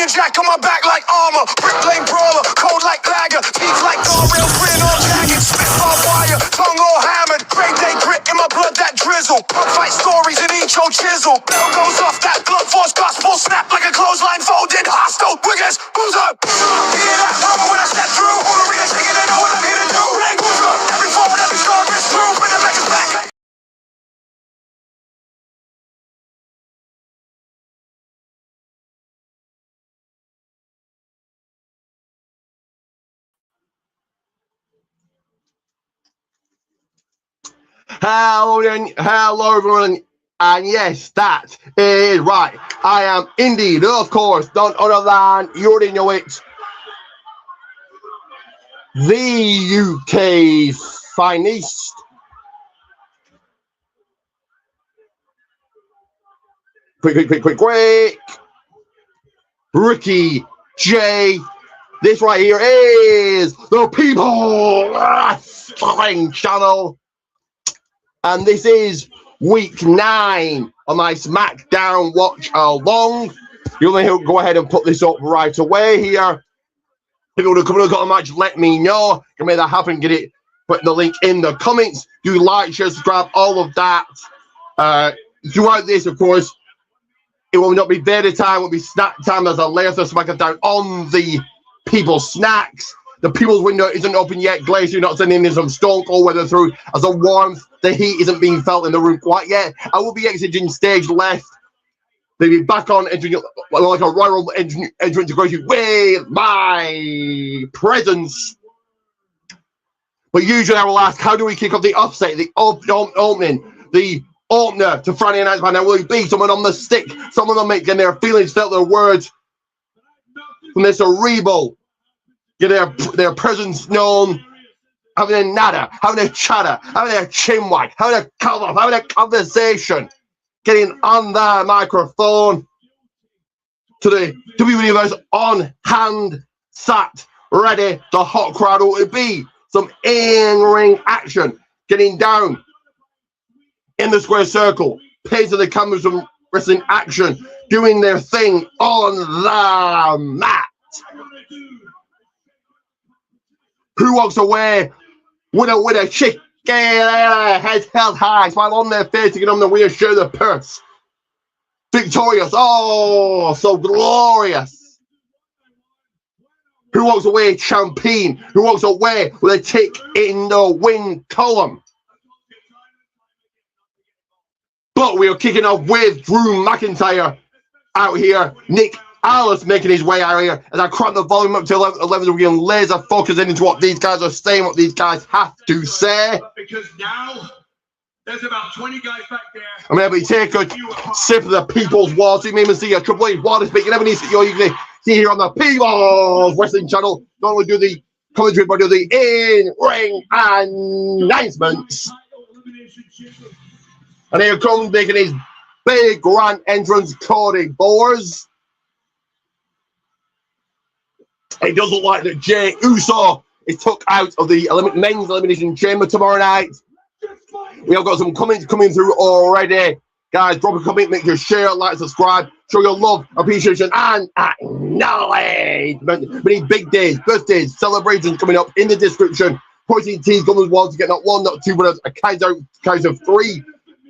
jack on my back like armor. Brick lane brawler, cold like lager. Teeth like guardrail, grin all jagged. Spit barbed wire, tongue all hammered. Great day grit in my blood that drizzle. Pub fight stories in each old chisel. Bell goes off, that blood force gospel. Snap like a clothesline folded. Hostile, wiggers, boozer. Hear that mama when I step through. All arena shaking, they know what I'm here to do. Bang, boozer. Every forward, every score gets through. Bring the records back. Hello everyone, and yes, that is right. I am indeed, of course, none other than, you already know it, the UK's finest. Quick. Ricky J. This right here is the People Wrestling Channel. And this is week 9 of my SmackDown watch along. You'll go ahead and put this up right away here. If you want to come and look at a match, let me know. You can make that happen. Get it. Put the link in the comments. Do like, share, subscribe, all of that. Throughout this, of course, it will not be Vader time. It will be snack time. There's a layer of SmackDown on the People's Snacks. The People's window isn't open yet. Glacier not sending in some Stone Cold weather through as a warmth. The heat isn't being felt in the room quite yet. I will be exiting stage left. They'll be back on entering like a royal entrance to with my presence. But usually I will ask, how do we kick off the offset, the opening, the opener to Friday Night's Man? Now will it be someone on the stick, someone on making their feelings felt, their words from their cerebral, get their presence known, having a nada, having a chatter, having a chinwag, having a call off, having a conversation, getting on the microphone to the WWE Universe on hand, sat, ready. The hot crowd will be some in-ring action, getting down in the square circle, pays of the cameras, some wrestling action, doing their thing on the mat. Who walks away with a chicken head held high, smile on their face to get on the way to share the purse? Victorious, oh, so glorious. Who walks away champion? Who walks away with a tick in the win column? But we are kicking off with Drew McIntyre out here. Nick Alice making his way out here as I crank the volume up to 11 so we can laser focus into what these guys are saying, what these guys have to say. Because now there's about 20 guys back there. I'm able to take a sip of the People's War. So you may even see a Triple H water speaking. Never needs to you can see here on the People's Wrestling Channel. Not only do the commentary, but do the in-ring announcements. And here comes making his big grand entrance, Cody Bowers. It does look like that Jey Uso is took out of the men's elimination chamber tomorrow night. We have got some comments coming through already. Guys, drop a comment, make sure you share, like, subscribe, show your love, appreciation, and acknowledgement. Many big days, birthdays, celebrations coming up in the description. Pointing T's Gunners Wall to get not 1, not 2, but a count of 3.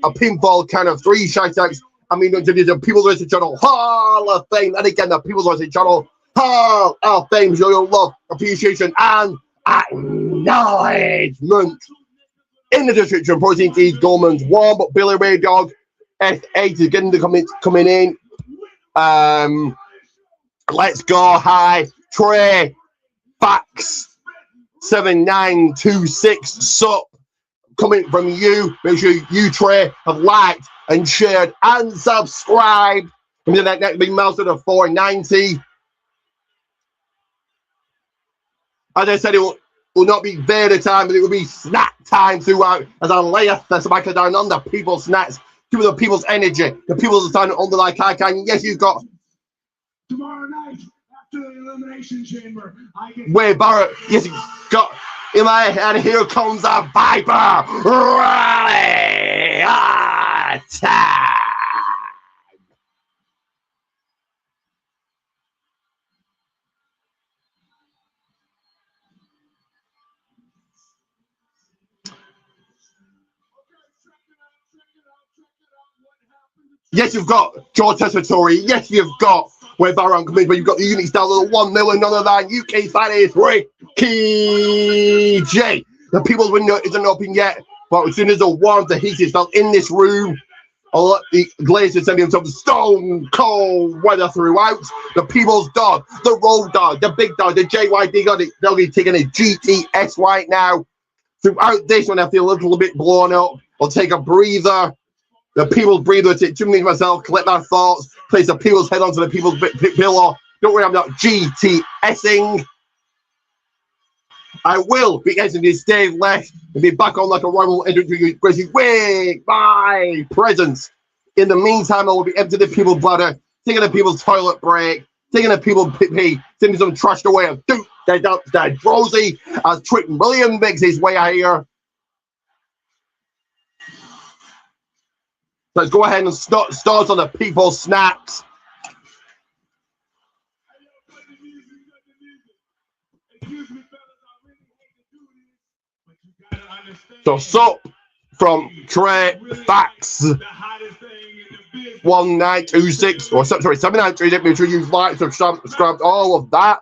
A pinfall count of 3 shoutouts. I mean, to the People's Wrestling Channel Hall of Fame. And again, the People's Wrestling Channel Hall of Fame. Show your love, appreciation, and acknowledgement. In the description, Protein T's Goldman's Warm, but Billy Ray Dog F8 is getting the comments coming in. Let's go high. Trey Fax 7926 sup coming from you. Make sure you, Trey, have liked and shared and subscribed. And then that next big milestone of 490. As I said, it will not be Vader time, but it will be snack time throughout as I lay the SmackDown on the People's Snacks. Give the people's energy. The people's time under like I can. Yes, you've got tomorrow night after the Elimination Chamber. Wade Barrett. Yes, you've got in my head. Here comes a Viper rally attack. Yes, you've got George Tessitore. Yes, you've got where Baron comes in, but you've got the unique style of the 1 million UK fan is Ricky J. The people's window isn't open yet, but as soon as the warmth, the heat is felt in this room, I'll let the Glazers send him some stone cold weather throughout. The people's dog, the road dog, the big dog, the JYD dog, they'll be taking a GTS right now. Throughout this one, I feel a little bit blown up. I'll take a breather. The people's breather, take 2 minutes myself, collect my thoughts, place the people's head onto the people's pillow. Don't worry, I'm not GTSing. I will be editing this stage left and be back on like a rival entry to with my presence. In the meantime, I will be emptying the people's bladder, taking the people's toilet break, taking the people's pee, sending some trash away of Duke, that Rosie, as Triton William makes his way out here. Let's go ahead and start on the people's snacks. So sup from Trey Facts 1926 or sorry 7936. Make sure you like, subscribe, all of that.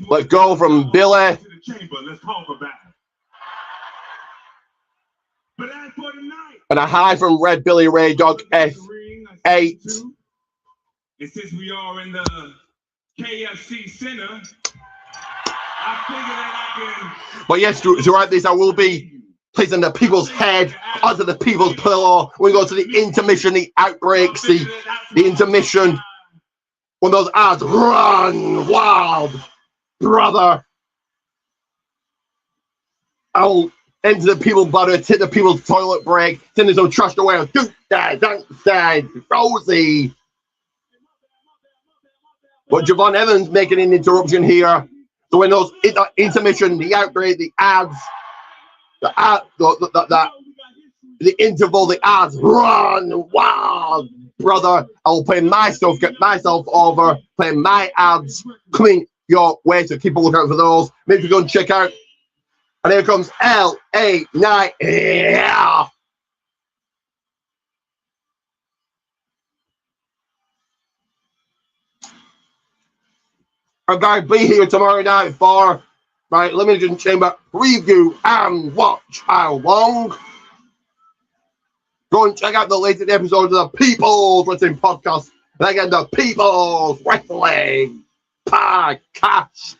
Let's go from Billy. And a high from Red Billy Ray Dog F8. And since we are in the KFC Center, I figure that I can. But yes, throughout this, I will be placing the people's head onto the people's pillow. We go to the intermission, the outbreaks, the intermission. When those ads run wild, brother. I'll enter the people's bladder, take the people's toilet break, send some trash away. Duke, Rosie. But Javon Evans making an interruption here. So when those intermission, the outbreak, the ads, the interval, the ads run wild, brother. I'll play myself, get myself over, play my ads coming your way. So keep a lookout for those. Make sure you go and check out. And here comes LA Night. Yeah. I'm going to be here tomorrow night for my Elimination Chamber preview and watch along. Go and check out the latest episodes of the People's Wrestling Podcast. And again, the People's Wrestling Podcast.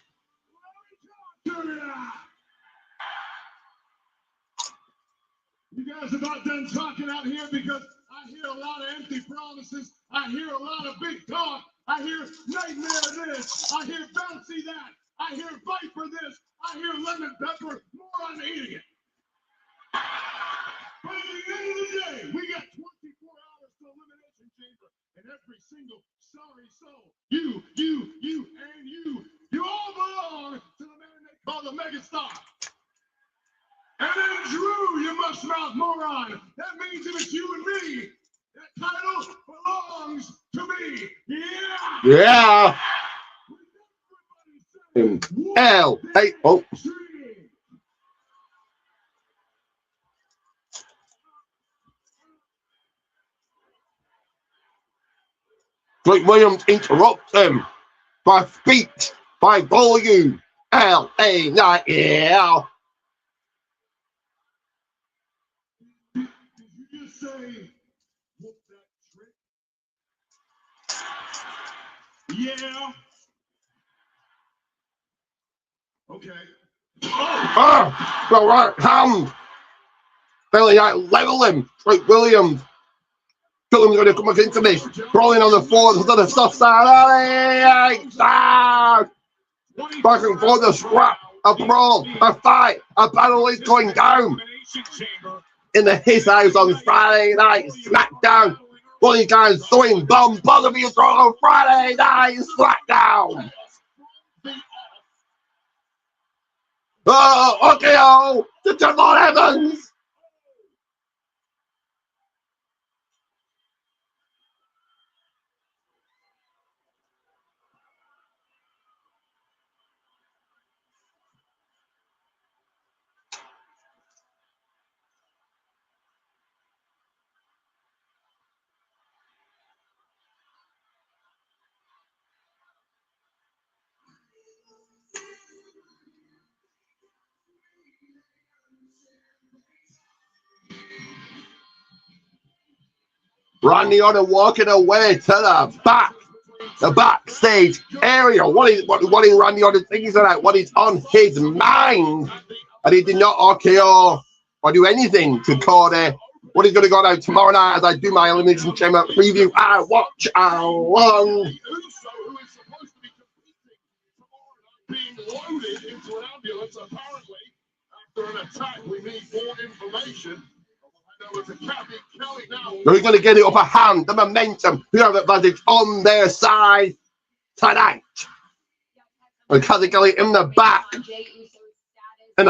You guys about done talking out here because I hear a lot of empty promises. I hear a lot of big talk. I hear nightmare this. I hear bouncy that. I hear viper this. I hear lemon pepper. More on the idiot. But at the end of the day, we got 24 hours to Elimination Chamber. And every single sorry soul, you, and you all belong to the man they call the megastar. And then Drew, you mush-mouth moron. That means if it's you and me, that title belongs to me. Yeah. L-A. Oh. Blake Williams interrupts him by speech, by volume. L-A. Night. Yeah. Yeah. Okay. The right hand. Billy Knight level him. Blake Williams. Williams going to come back into this. Rolling on the floor to the soft side. Back and forth, a scrap, a brawl, a fight, a battle is going down. In the His House on Friday Night Smackdown. One of you guys throwing bombs, both of you throw on Friday Night Smackdown. Oh, okay, oh, to Javon Evans. Randy Orton walking away to the backstage area. What is Randy Orton thinking tonight? What is on his mind? And he did not RKO or do anything to Cody. What is going to go down tomorrow night as I do my Elimination Chamber preview? I watch along. Being loaded into an ambulance, apparently, after an attack. We need more information. I know it's a Kathy Kelly now. Who's going to get it upper hand? The momentum. Who have the advantage on their side tonight? And Kathy Kelly in the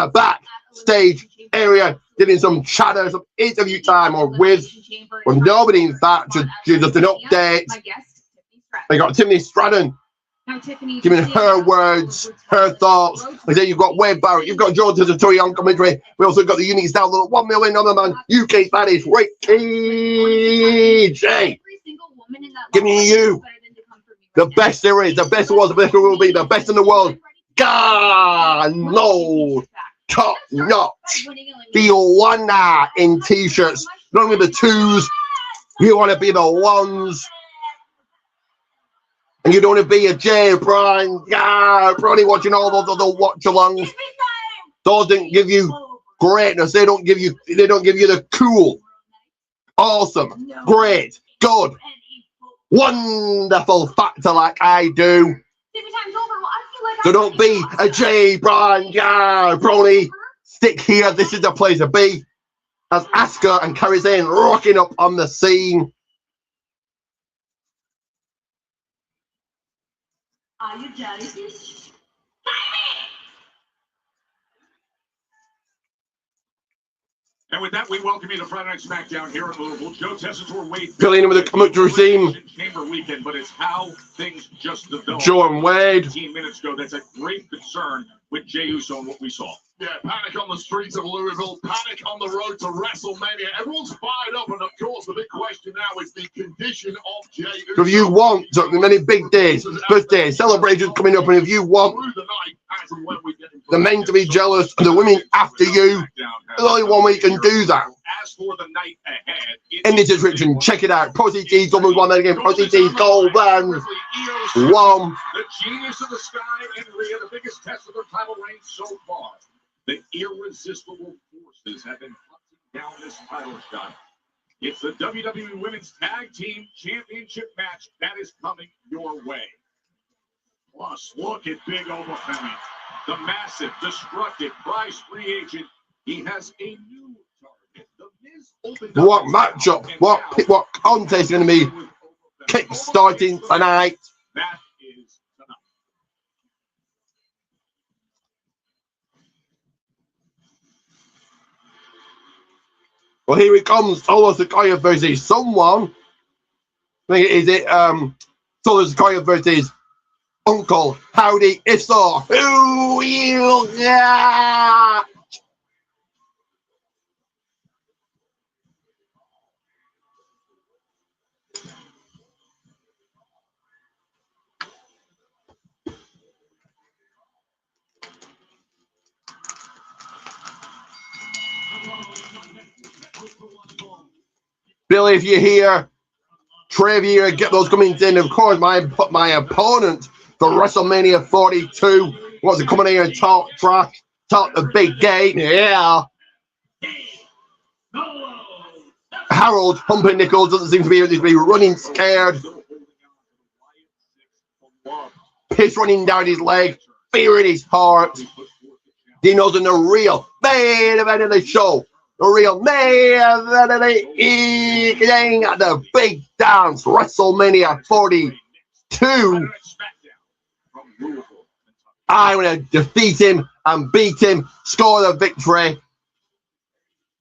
back stage area, getting some chatter, some interview time or with nobody. In fact, just an update. They got Tiffany Stratton giving her words, her thoughts. And then you've got Wade Barrett, you've got Jordan Tatori on commentary. We also got the unique style, the $1 million man, UK Spanish, Ricky J. Giving you the best there is, the best there was, the best there will be, the best in the world. God, no, top notch. Feel one in t-shirts, not only the twos, you want to be the ones. And you don't want to be a Jay, Brian, probably watching all those other watch-alongs. Those didn't give you greatness. They don't give you the cool, awesome, great, good, wonderful factor like I do. So don't be a Jay, Brian, probably stick here. This is the place to be. As Asuka and Kairi Sane rocking up on the scene. Are you jellyfish? And with that, we welcome you to Friday Night Smackdown here in Louisville. Joe Tessitore, Wade. Filling in with the commentary team. Chamber weekend, but it's how things just developed. Joe and Wade. 15 minutes ago, that's a great concern with Jey Uso and what we saw. Yeah, panic on the streets of Louisville, panic on the road to WrestleMania. Everyone's fired up, and of course, the big question now is the condition of Jey Uso. So if you want many big days, birthdays, celebrations coming up, and if you want the men to be jealous and the women after you, there's only one way you can do that. As for the night ahead, in the description, check it out. Pro CT's double one again. Pro CT's gold band. One. The genius of the sky and Rhea, the biggest test of their title reign so far. The irresistible forces have been hunting down this title shot. It's the WWE Women's Tag Team Championship match that is coming your way. Plus, look at Big Obafemi, the massive, destructive prize free agent. He has a new target. The Miz opened up what matchup? What contest is going to be kick-starting tonight? That is tonight. Well, here it comes. Solo Sikoa versus someone. Is it Solo Sikoa versus Uncle Howdy? If so, who you got? Billy, if you're here, trivia, get those comments in. Of course, my opponent for WrestleMania 42 was to come in here and talk trash, talk the big game. Yeah. Harold Humping Nichols doesn't seem to be running scared. Piss running down his leg, fear in his heart. He knows in the real main event of the show. The real man of the evening at the big dance, WrestleMania 42. I'm going to defeat him and beat him, score the victory,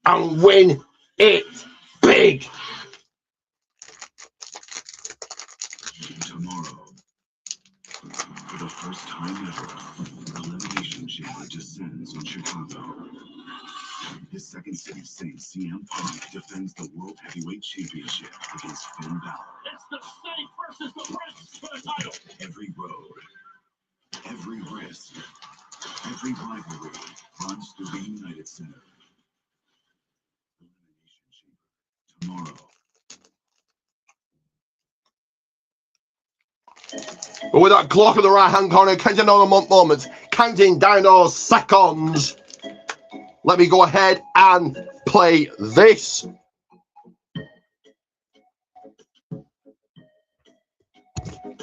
and win it big. Tomorrow, for the first time ever, Elimination Chamber descends on Chicago. His second city Saint CM Punk defends the World Heavyweight Championship against Finn Balor. It's the Saint versus the Prince for the title. Every road, every risk, every rivalry runs through the United Center. But with that clock in the right hand corner, counting down the moments, counting down those seconds, let me go ahead and play this.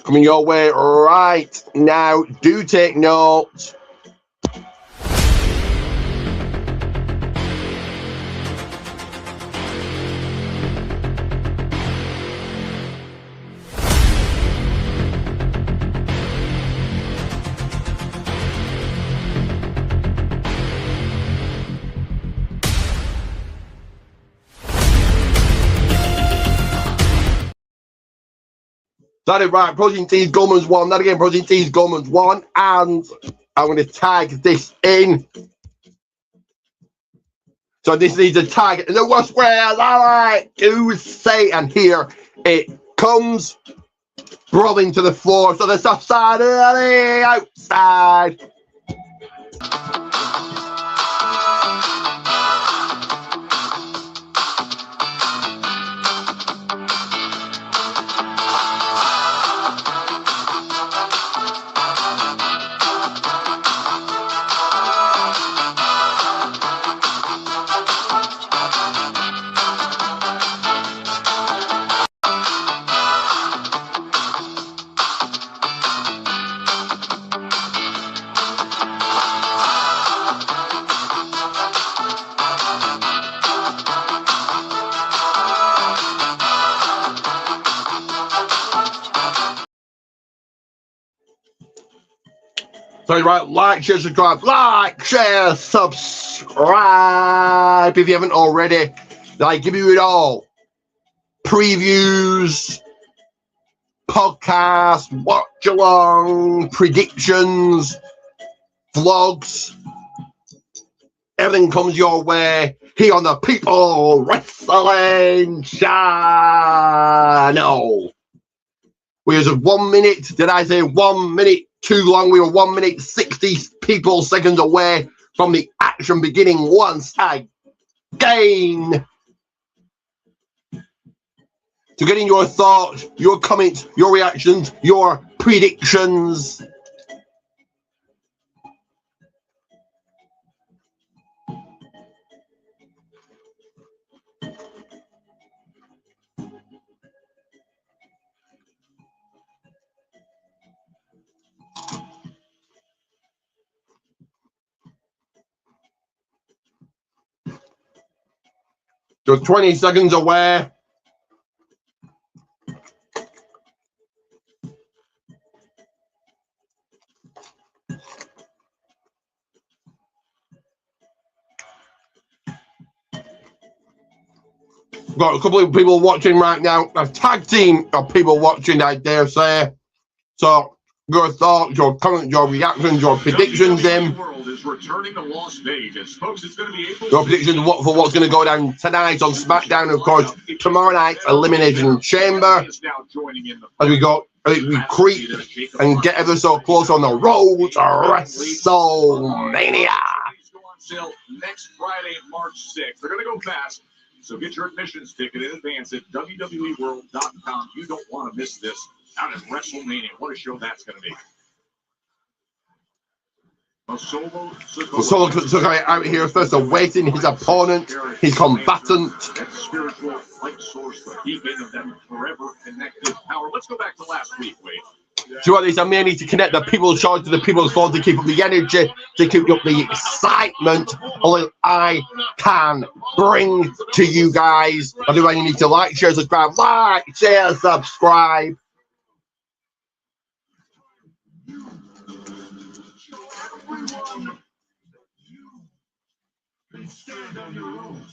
Coming your way right now. Do take note. That is right. Protein Teas Goldman's one. That again, Protein Teas Goldman's one. And I'm going to tag this in. So this needs a tag in the worst way as I like to say. And here it comes. Rolling to the floor. So the soft side of the outside. So right, like, share, subscribe, like, share, subscribe if you haven't already. I give you it all. Previews, podcasts, watch along, predictions, vlogs. Everything comes your way here on the People Wrestling Channel. We was 1 minute, did I say 1 minute too long? We were 1 minute 60 seconds away from the action beginning once again. So getting your thoughts, your comments, your reactions, your predictions. Just 20 seconds away. Got a couple of people watching right now. A tag team of people watching, I dare say. So your thoughts, your comments, your reactions, your predictions, then. World is returning to Las Vegas, folks. It's going to be April. Your predictions for what's going to go down tonight on SmackDown, of course. Tomorrow night, Elimination Chamber. As we go, we creep and get ever so close on the road to WrestleMania. Next Friday, March 6th. They're going to go fast. So get your admissions ticket in advance at WWEworld.com. You don't want to miss this out at WrestleMania. What a show that's going to be. Solo Sikoa out here first, awaiting his opponent, his combatant. That spiritual light source, the beacon of that forever connected power. Let's go back to last week, Wade. Throughout this, I may need to connect the people's charge to the people's phone to keep up the energy, to keep up the excitement. All I can bring to you guys. I do. You need to like, share, subscribe, like, share, subscribe. Stand on your own.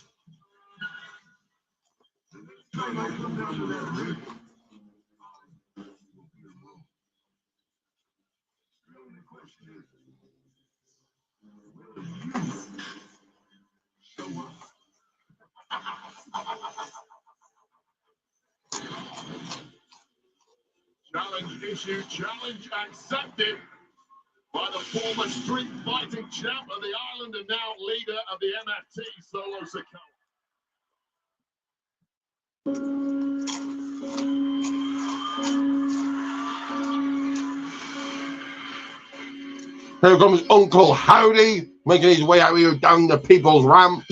Challenge issued, challenge accepted by the former street fighting champ of the island and now leader of the MFT, Solo Sikoa. Here comes Uncle Howdy, making his way out here down the people's ramp.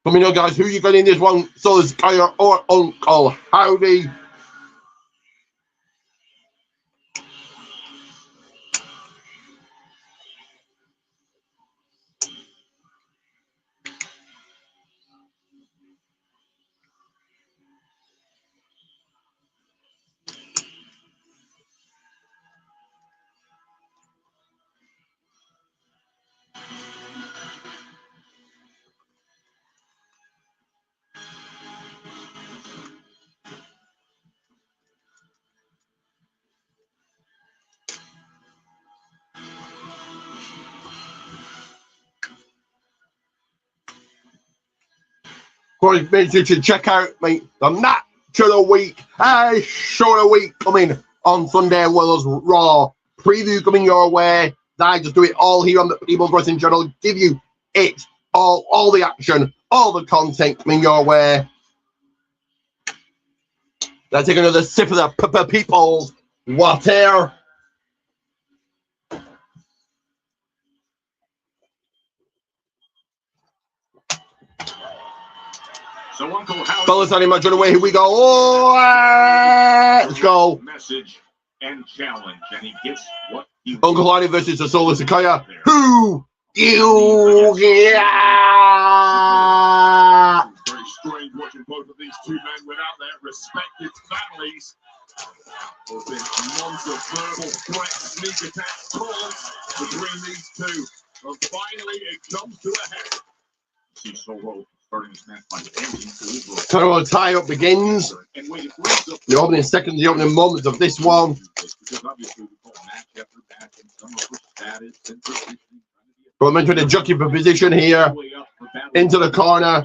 Let me know, guys, who you got in this one, Solo Sikoa or Uncle Howdy. Make sure to check out the match of the week, show of the week coming on Sunday, as well as Raw preview coming your way. I just do it all here on the People's Wrestling Channel, give you it all the action, all the content coming your way. Let's take another sip of the People's water. So Uncle Howdy. Fellas, not much on the way. Here we go. Oh, let's go. Message and challenge, and he gets what he Uncle Howdy versus the Solo Sikoa. Who you yeah. Very strange watching both of these two men without their respective families. There's been months of verbal threats, sneak attacks, taunts between these two. But finally, it comes to a head. See Solo starting this match by dancing to his So a tie-up begins. and when it brings up The opening seconds, the opening moments of this one. because obviously we call match after match and some of the status and position. Going into the jockey position here. Into the corner.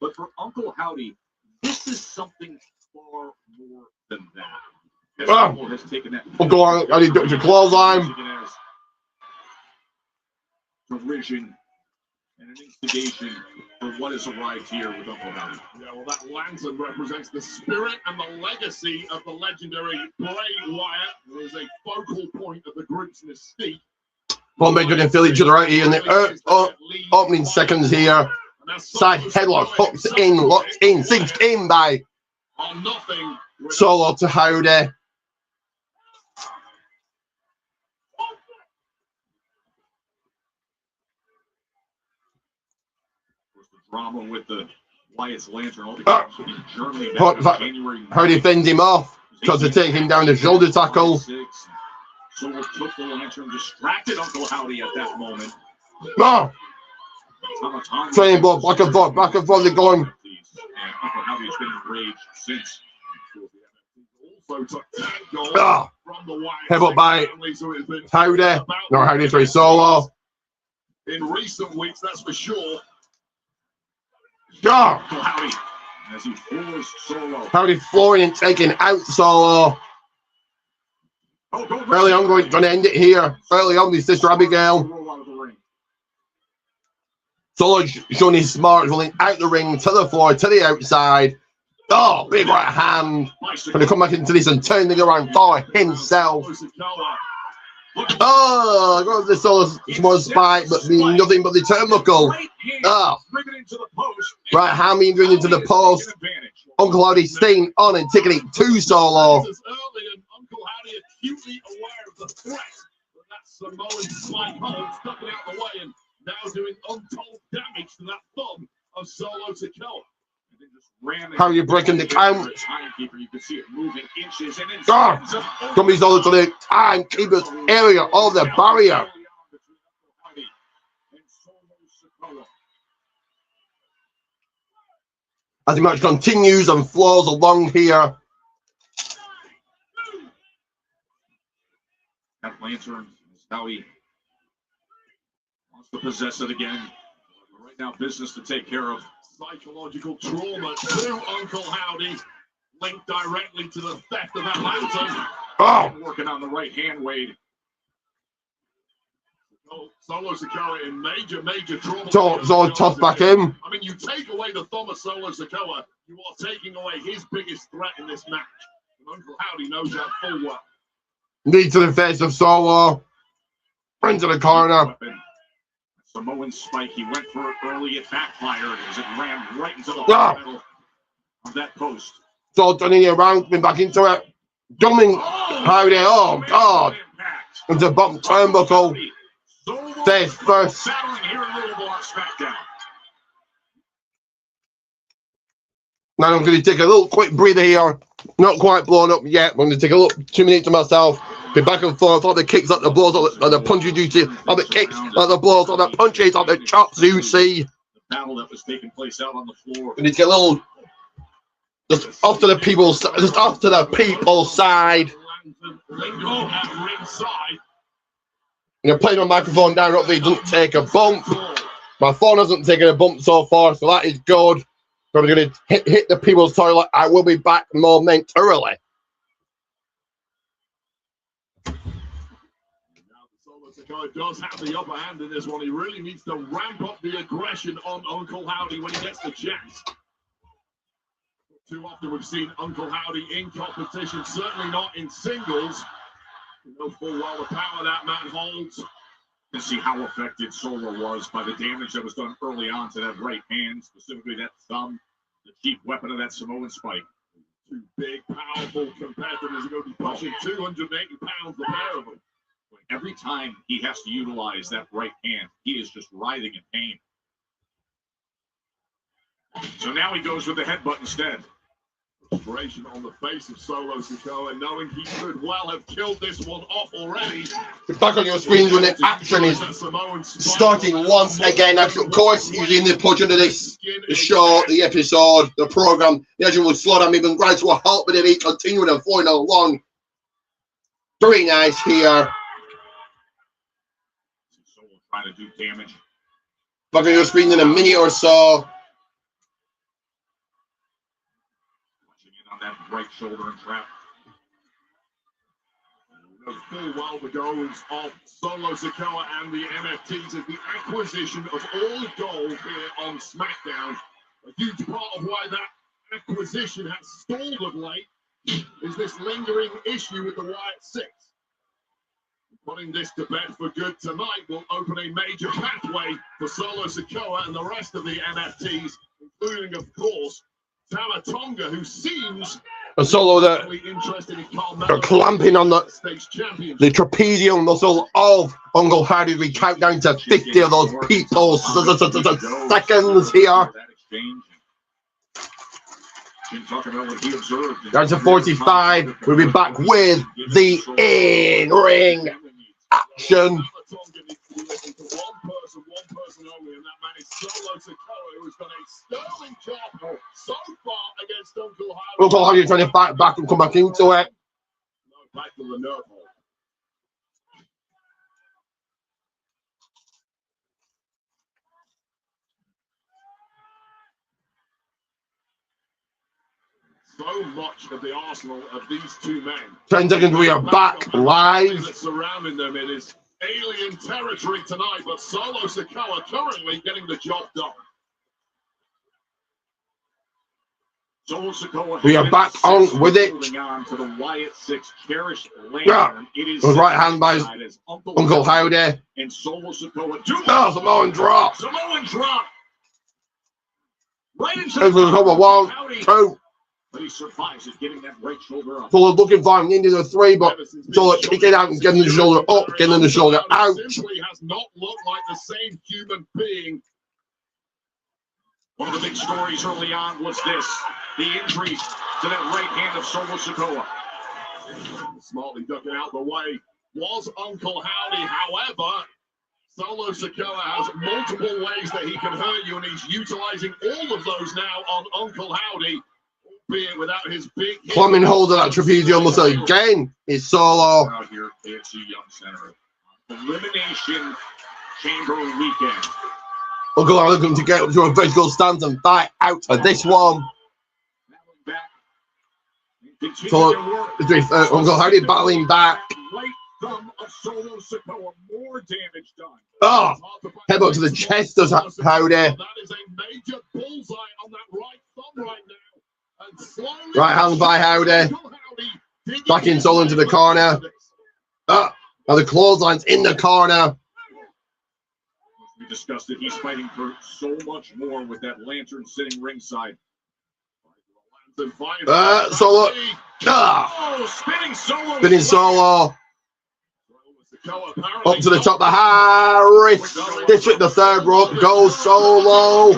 But for Uncle Howdy, this is something far more than that. As Uncle has taken that Uncle Howdy ducks a clothesline. derision and an instigation for what has arrived here with Uncle Howdy. Yeah, well, that lantern represents the spirit and the legacy of the legendary Bray Wyatt, who is a focal point of the group's mystique. Both men trying to fill each other out here in the opening seconds here. Side headlock hooked in, locked in, sinks in by Solo to Howdy. Drama with the Wyatt's lantern. All the in Germany back in January. Howdy fends him off, tries to take him down the shoulder tackle. Solo took the lantern, distracted Uncle Howdy at that moment. Oh! Training blow, back and forth, they're going. And Uncle Howdy has been enraged since. Also took that goal from the Wyatt. Headbutt by Howdy. No, Howdy through Solo. In recent weeks, that's for sure. Oh! Howdy, as he floors Solo. Howdy flooring and taking out Solo. Early on, going to end it here. Early on, with Sister Abigail. Solo showing his smarts, rolling out the ring to the floor, to the outside. Oh, big right hand. Going to come back into this and turn the around for himself. Oh, got the Solo small spike, but being nothing but the turnbuckle. Oh, right hand being driven into the post. Uncle Howdy staying on and taking it to Solo. Uncle Howdy acutely aware of the threat, but that Samoan spike hold stuck it out the way and now doing untold damage to that thumb of Solo Sikoa. How are you breaking the count? Timekeeper, you can see it moving inches and inches. Comes over to the timekeeper's area of the barrier. As the match continues and flows along here. That lantern is how he wants to possess it again. Right now, business to take care of. Psychological trauma to Uncle Howdy, linked directly to the theft of that lantern. Oh! Working on the right hand, Wade. Solo Sikoa in major trouble. So tough back in. I mean, you take away the thumb of Solo Sikoa, you are taking away his biggest threat in this match. And Uncle Howdy knows that full well. Knee to the face of Solo. Into the corner. Samoan spike, he went for it early, it backfired as it ran right into the middle of that post. So turning it around, been back into it. Dumbing Howdy, oh God. Into bottom turnbuckle. Face first. Battling here in Louisville on Smackdown. Now I'm going to take a little quick breather here. Not quite blown up yet. I'm going to take a little 2 minutes to myself. Be back and forth. All the kicks, like the blows, like the punches you see. All the kicks, like the blows, all the punches, like the chops you see. The battle that was taking place out on the floor. We need to get a little just off to the people's side. Lingo at ringside. You're playing my microphone down, hopefully it doesn't take a bump. My phone hasn't taken a bump so far, so that is good. So we're going to hit the people's toilet. I will be back momentarily. Solo does have the upper hand in this one. He really needs to ramp up the aggression on Uncle Howdy when he gets the chance. Too often we've seen Uncle Howdy in competition, certainly not in singles. You know full well the power that man holds. To see how affected Solo was by the damage that was done early on to that right hand, specifically that thumb, the chief weapon of that Samoan spike. Two big, powerful competitors are going to be pushing 280 pounds, the pair of them. But every time he has to utilize that right hand, he is just writhing in pain. So now he goes with the headbutt instead. Frustration on the face of Solo Sikoa, knowing he could well have killed this one off already. Back on your screen when the action is starting once again. Of course, usually in the portion of this, the show, the episode, the program, the action will slow down even right to a halt, but it continuing and flowing along. Very nice here. Solo trying to do damage. Back on your screen in a minute or so. That right shoulder and trap. Knows full well the goals of Solo Sikoa and the MFTs is the acquisition of all gold here on SmackDown. A huge part of why that acquisition has stalled of late is this lingering issue with the Wyatt Six. Putting this to bed for good tonight will open a major pathway for Solo Sikoa and the rest of the MFTs, including, of course, Tamatonga, who seems a Solo that are clamping on the trapezium muscle of Uncle Howdy. We count down to 50 of those people seconds here. Down to 45. We'll be back with the in-ring action. One person only, and that man is Solo Sikoa, who has done a sterling job so far against Uncle Howdy. Uncle Howdy trying to fight back and come back into it. No, back to the nerve hole. So much of the arsenal of these two men. 10 seconds, we are back live. Surrounding them, it is alien territory tonight, but Solo Sikoa currently getting the job done. Solo Sikoa, we are back on with it. On to the Wyatt Six cherished land. Yeah. It is right hand by Uncle Howdy. And Solo Sikoa. Samoan drop. Samoan drop. Right into the 1, 2. But he survives it, getting that right shoulder up. So we're looking for him into the 3, but so kicking out and getting the shoulder up, getting the shoulder out. Simply has not looked like the same human being. One of the big stories early on was this: the injury to that right hand of Solo Sikoa. Smartly ducking out the way was Uncle Howdy. However, Solo Sikoa has multiple ways that he can hurt you, and he's utilizing all of those now on Uncle Howdy. Without his big plumbing hold of that trapezium muscle again is Solo. Out here at AFC Young Center. Elimination Chamber weekend. Uncle Howdy looking to get up to a vertical stance and fight out of this one. So Uncle Howdy battling back. thumb of Solo Sikoa. More damage done. Oh, headbutt to the chest does Howdy. That is a major bullseye on that right thumb right now. And slowly, Right hand by Howdy. Back in Solo into the corner. Oh, now the clothesline's in the corner. We discussed it. He's fighting for so much more with that lantern sitting ringside. Solo. Spinning Solo. Spinning Solo. Up to the top, the Harris District, the third rope, goes Solo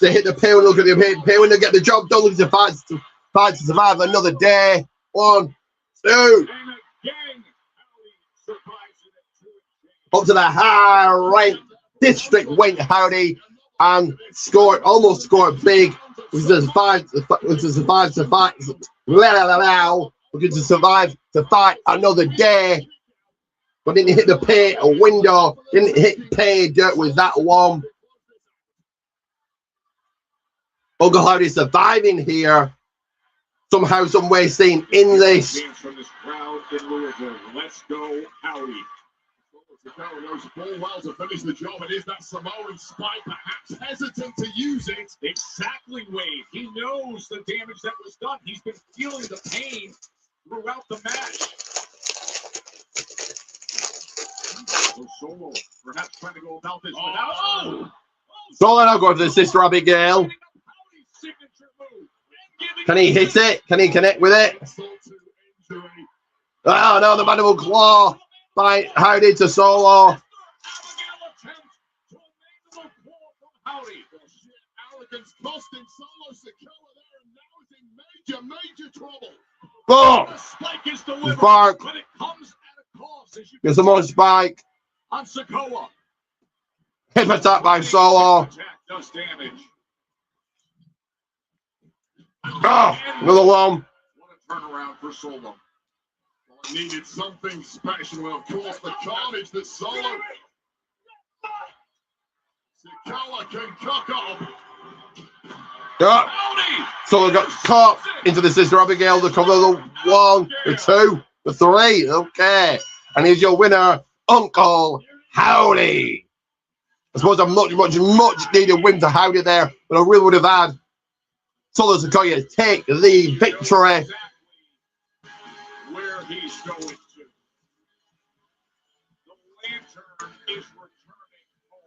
to hit the pin. Look at him hit pin, to get the job done. Looking to fight to survive another day. 1, 2. Up to the Harris District, went Howdy and scored, almost scored big. Looking to survive to fight. Looking to survive to fight another day. But didn't hit the pay window, didn't hit pay dirt with that one. Uncle Howdy surviving here. Somehow, some way, staying in this. From this crowd in Louisville. Let's go, Howdy. Sikoa knows full well to finish the job. It is that Samoan spike, perhaps hesitant to use it. Exactly, Wade. He knows the damage that was done. He's been feeling the pain throughout the match. So Solo perhaps trying to go about this without. Solo now going for the Sister Abigail. Can he hit it? Can he connect with it? Oh no, the mandible claw by Howdy to Solo. Oh! Spark. Get some more spike. On Sikoa. Hip attack by Solo. Does damage. Oh, another one. What a turnaround for Solo. Well, it needed something special. Of course, the carnage that Solo. Sikoa can cook up. Yeah. Solo got caught into the Sister Abigail to cover the 1, the 2, the 3. Okay. And here's your winner, Uncle Howdy. I suppose a much needed win to Howdy there, but I really would have had Solo Sikoa take the victory. Where he's going to. The lantern is returning home.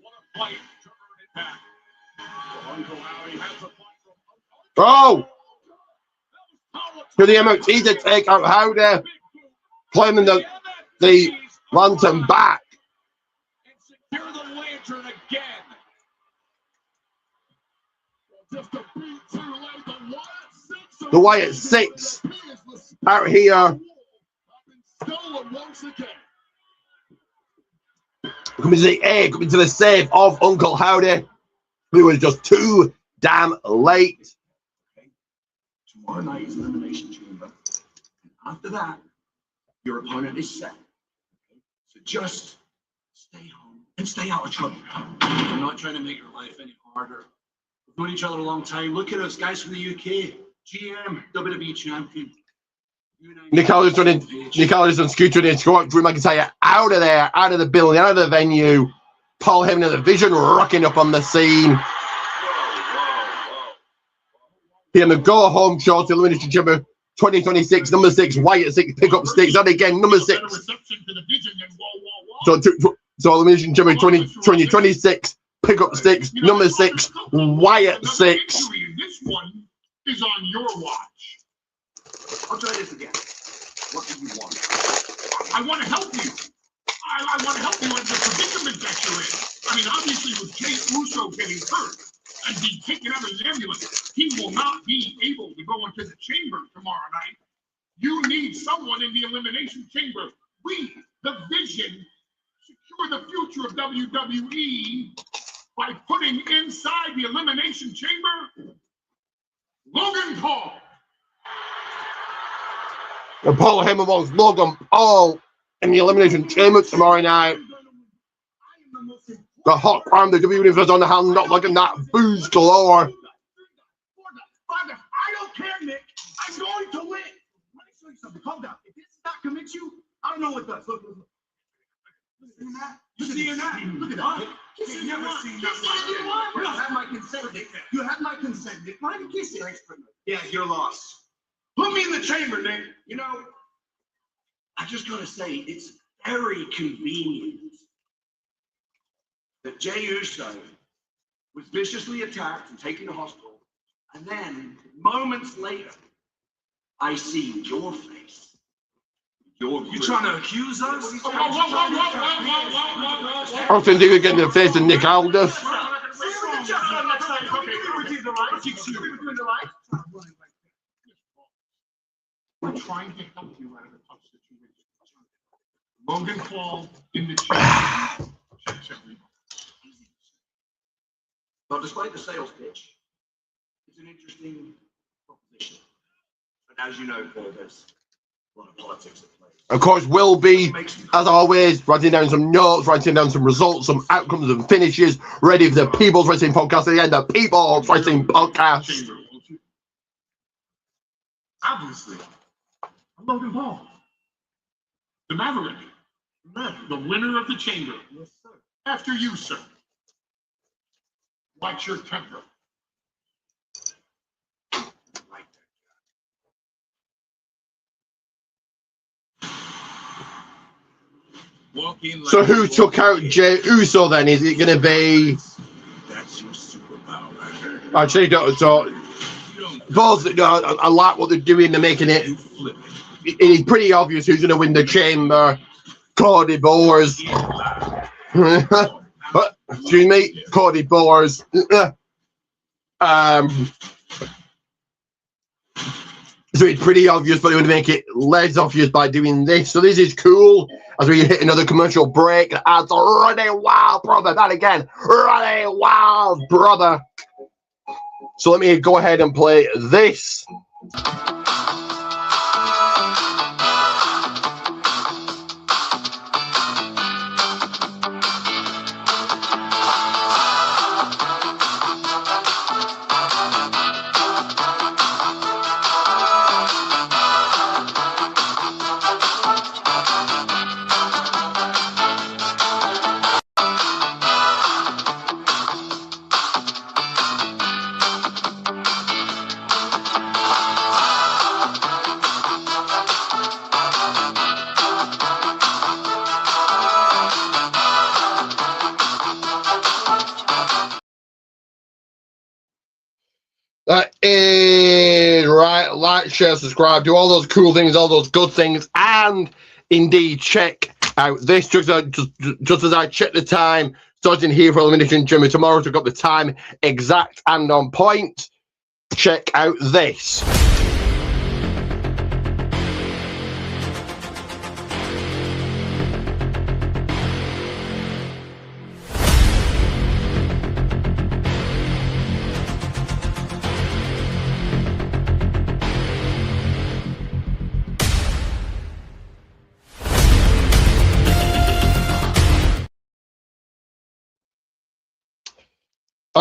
What a fight to earn it back. Uncle Howdy has a fight from Oh! To the MOT to take out Howdy, claiming the lantern back. and secure the lantern again. Just a beat too late. The Wyatt 6 out here. Stolen once again. Coming to the A, coming to the save of Uncle Howdy, who was just too damn late. Tomorrow night is Elimination Chamber. And after that, your opponent is set. So just stay home and stay out of trouble. I'm not trying to make your life any harder. We've known each other a long time. Look at us, guys from the UK. GM, WWE champion. Nick Aldis and Scooter and Drew McIntyre out of there, out of the building, out of the venue. Paul Heyman and the Vision rocking up on the scene. Here in the Go Home Show to Elimination Chamber 2026, number 6, Wyatt 6, pick up sticks, and again, number 6. So Elimination Chamber 2026, pick up sticks, number 6, Wyatt 6. This one is on your watch. I'll try this again. What do you want? I want to help you. I want to help you in the predicament that you're in. I mean, obviously, with Jay Uso getting hurt and being taken out of his ambulance, he will not be able to go into the chamber tomorrow night. You need someone in the Elimination Chamber. We, the Vision, secure the future of WWE by putting inside the Elimination Chamber Logan Paul. And Paul Heyman wants Logan Paul in the Elimination Chamber tomorrow night. The hot arm, the WWE Universe on the hand, not looking that booze galore. calm down. If this does not convince you, I don't know what does. Look. Seeing that? You seeing that? Look at that. You've never seen that. You have my consent, Nick. You have my consent, Nick. Why did you kiss it? Yeah, you're lost. Put me in the chamber, Nick. You know, I just gotta say, it's very convenient that Jey Uso was viciously attacked and taken to hospital, and then moments later, I see your face. You trying to accuse us? I think they were getting the face of Nick Aldis. We're trying to help you out of a tough situation. Logan Paul in the chair. Well, despite the sales pitch, it's an interesting proposition. But as you know, Paul, there's a lot of politics at play. Of course, will be, as always, writing down some notes, writing down some results, some outcomes and finishes, ready for the People's Wrestling Podcast at the end. The People's Wrestling Podcast. Obviously, I'm Logan Paul, the Maverick, the winner of the chamber. Yes, sir. After you, sir. Watch your temper. So who took out Jey Uso then? Is it going to be... That's your superpower. Actually, so both, I like what they're doing. They're making it... It's pretty obvious who's going to win the chamber. Cody Bowers. Excuse me, Cody Bowers. So it's pretty obvious, but they want to make it less obvious by doing this. So this is cool. As we hit another commercial break, adds Running Wild Brother. That again, Running Wild Brother. So let me go ahead and play this. That is right. Like, share, subscribe, do all those cool things, all those good things, and indeed check out this. Just as I check the time, starting here for Elimination Jimmy tomorrow, so I've got the time exact and on point. Check out this.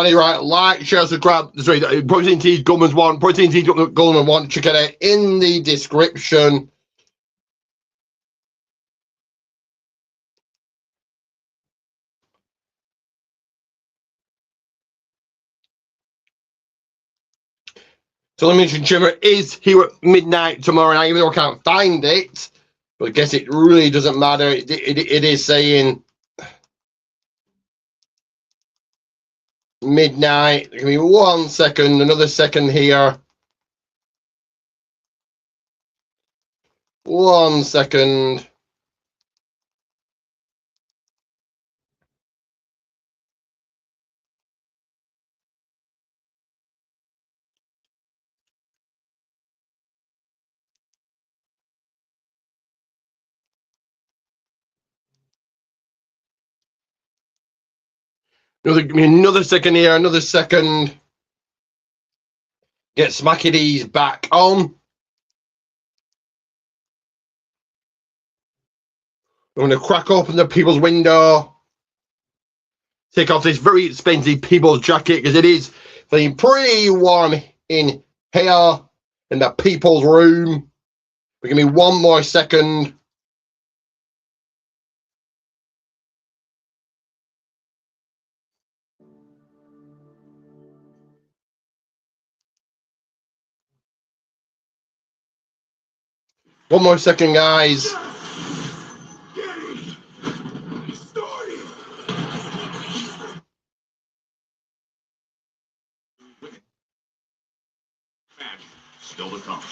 Right, like, share, subscribe. Sorry, Protein Teas Goldman's one. Protein Teas Goldman one. Check it out in the description. So Elimination Chamber is here at midnight tomorrow night, even though I can't find it. But I guess it really doesn't matter. It is saying midnight. Give me 1 second, another second here. 1 second. Another second here, another second. Get Smacky D's back on. I'm going to crack open the People's window. Take off this very expensive People's jacket because it is feeling pretty warm in here in the People's room. Give me 1 more second. One more second, guys. Still to come.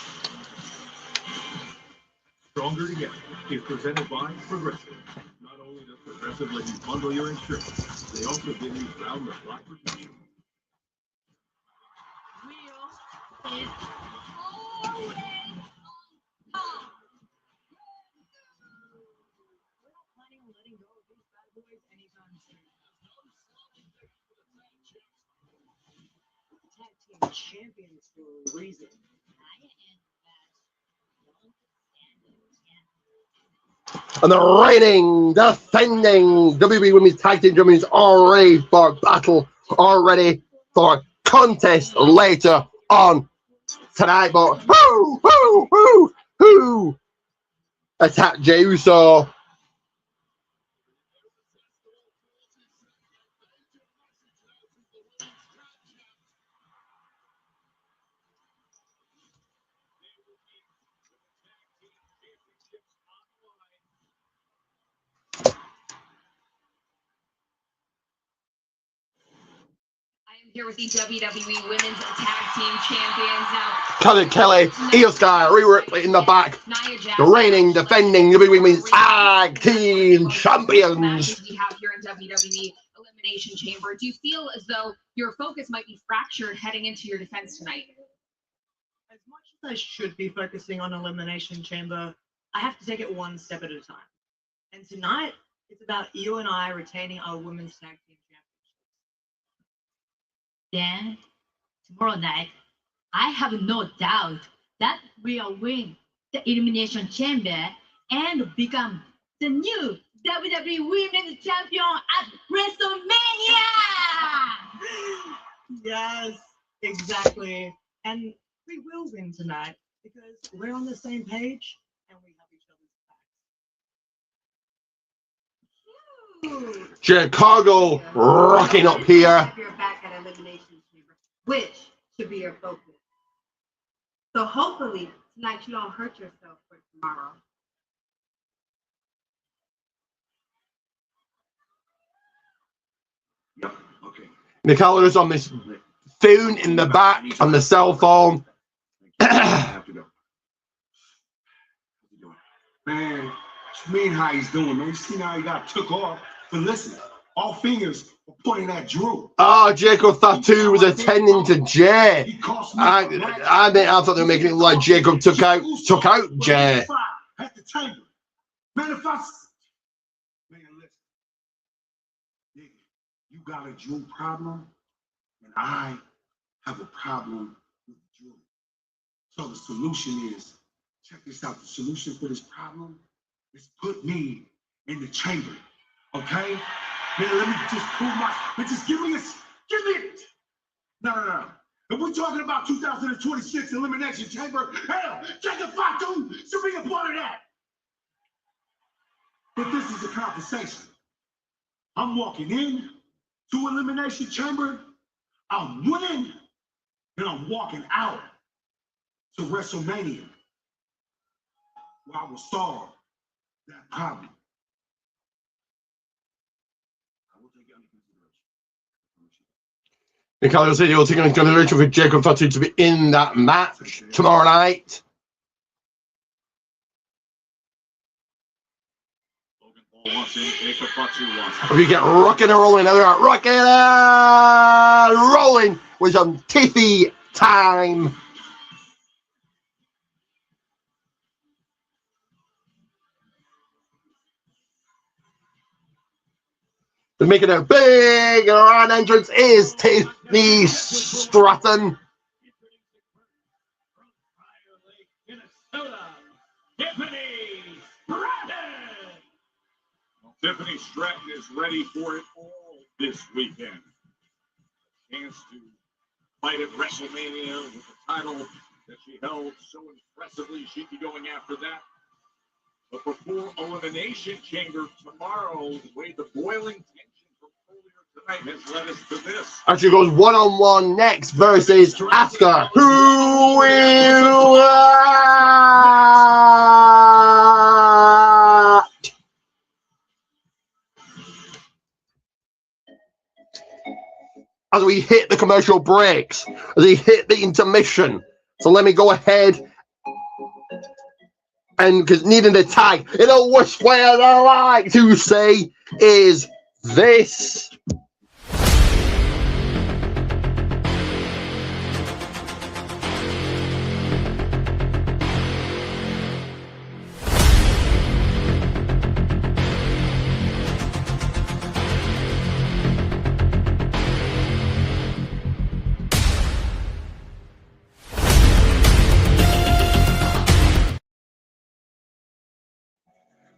Stronger Together is presented by Progressive. Not only does Progressive let you bundle your insurance, they also give you round-the-clock protection. Wheel is always on top. We're not planning on letting go of these bad boys anytime soon. The tag team champions for a reason. And the reigning, defending WWE Women's Tag Team Champions are ready for battle, already for contest later on tonight. But who attacked Jey Uso? Here with the WWE Women's Tag Team Champions now. Kelly, Io Sky, Rhea Ripley in the back. The reigning, defending WWE Women's Tag Team Champions. We have here in WWE Elimination Chamber. Do you feel as though your focus might be fractured heading into your defense tonight? As much as I should be focusing on Elimination Chamber, I have to take it one step at a time. And tonight, it's about Io and I retaining our Women's Tag Team Championships. Then, tomorrow night, I have no doubt that we'll win the Elimination Chamber and become the new WWE Women's Champion at WrestleMania! Yes, exactly. And we will win tonight because we're on the same page and we have each other's backs. Chicago rocking up here. You're back at Elimination Chamber, which should be your focus. So hopefully tonight you don't hurt yourself for tomorrow. Yep, okay. Nicola on this phone in the back on the cell phone. I have to go. Man, what you mean how he's doing, man? You see how he got took off? But listen, all fingers were pointing at Drew. Oh, Jacob Tattoo was attending to Jay. He cost me I thought they were making it look like Jacob took out Jay. At the chamber. Man, if I... Man, listen. Nigga, you got a Drew problem, and I have a problem with Drew. So the solution is, check this out, the solution for this problem is put me in the chamber, okay? Man, let me just prove just give me it. No. If we're talking about 2026 Elimination Chamber, hell, Jacob Fatu should be a part of that. But this is a conversation. I'm walking in to Elimination Chamber, I'm winning, and I'm walking out to WrestleMania, where I will solve that problem. I will take it under consideration. Nicola said he'll take into consideration for Jacob Tattoo to be in that match tomorrow night. Wants in, Jacob Fatu wants in. We get rocking and rolling. Now we are rocking and rolling with some tiffy time. They're making a big round entrance is Tiffany Stratton. Tiffany Stratton is ready for it all this weekend. Chance to fight at WrestleMania with the title that she held so impressively. She'd be going after that. But before Elimination Chamber tomorrow, the way the boiling tension from earlier tonight has led us to this. And she goes one-on-one next versus Asuka. Who will as we hit the commercial breaks, as we hit the intermission. So let me go ahead and because needing a tag in a worst way I like to say is this.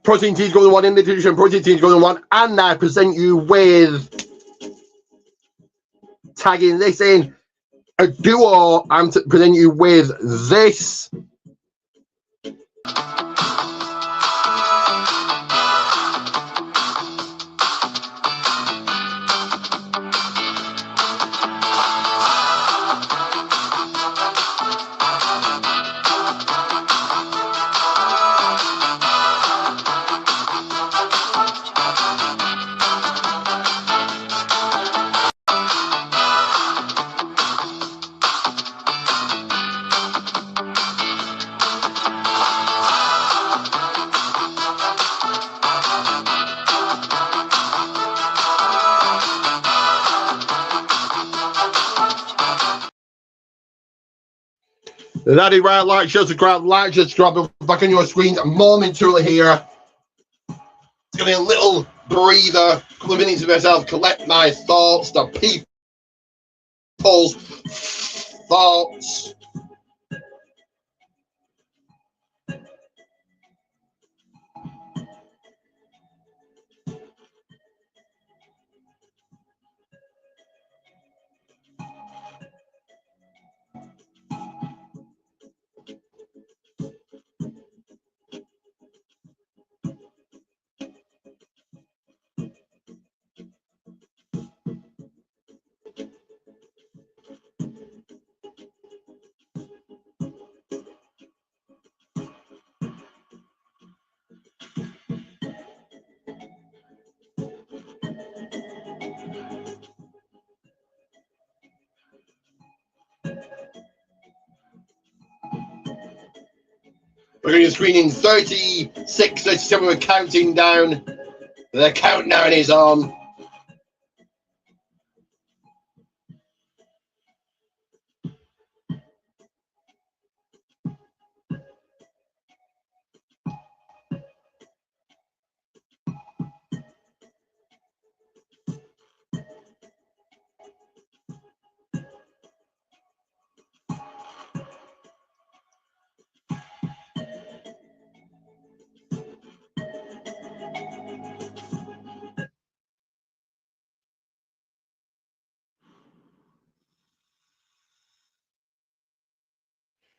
Protein Teas Golden One in the tradition, Protein Teas Golden One, and I present you with tagging this in a duo. I'm to present you with this. That is right, like, share, subscribe back on your screens momentarily here. It's gonna be a little breather, a couple of minutes of myself, collect my thoughts, the people's thoughts. We're going to be screening 36, 37, we're counting down. The countdown is on.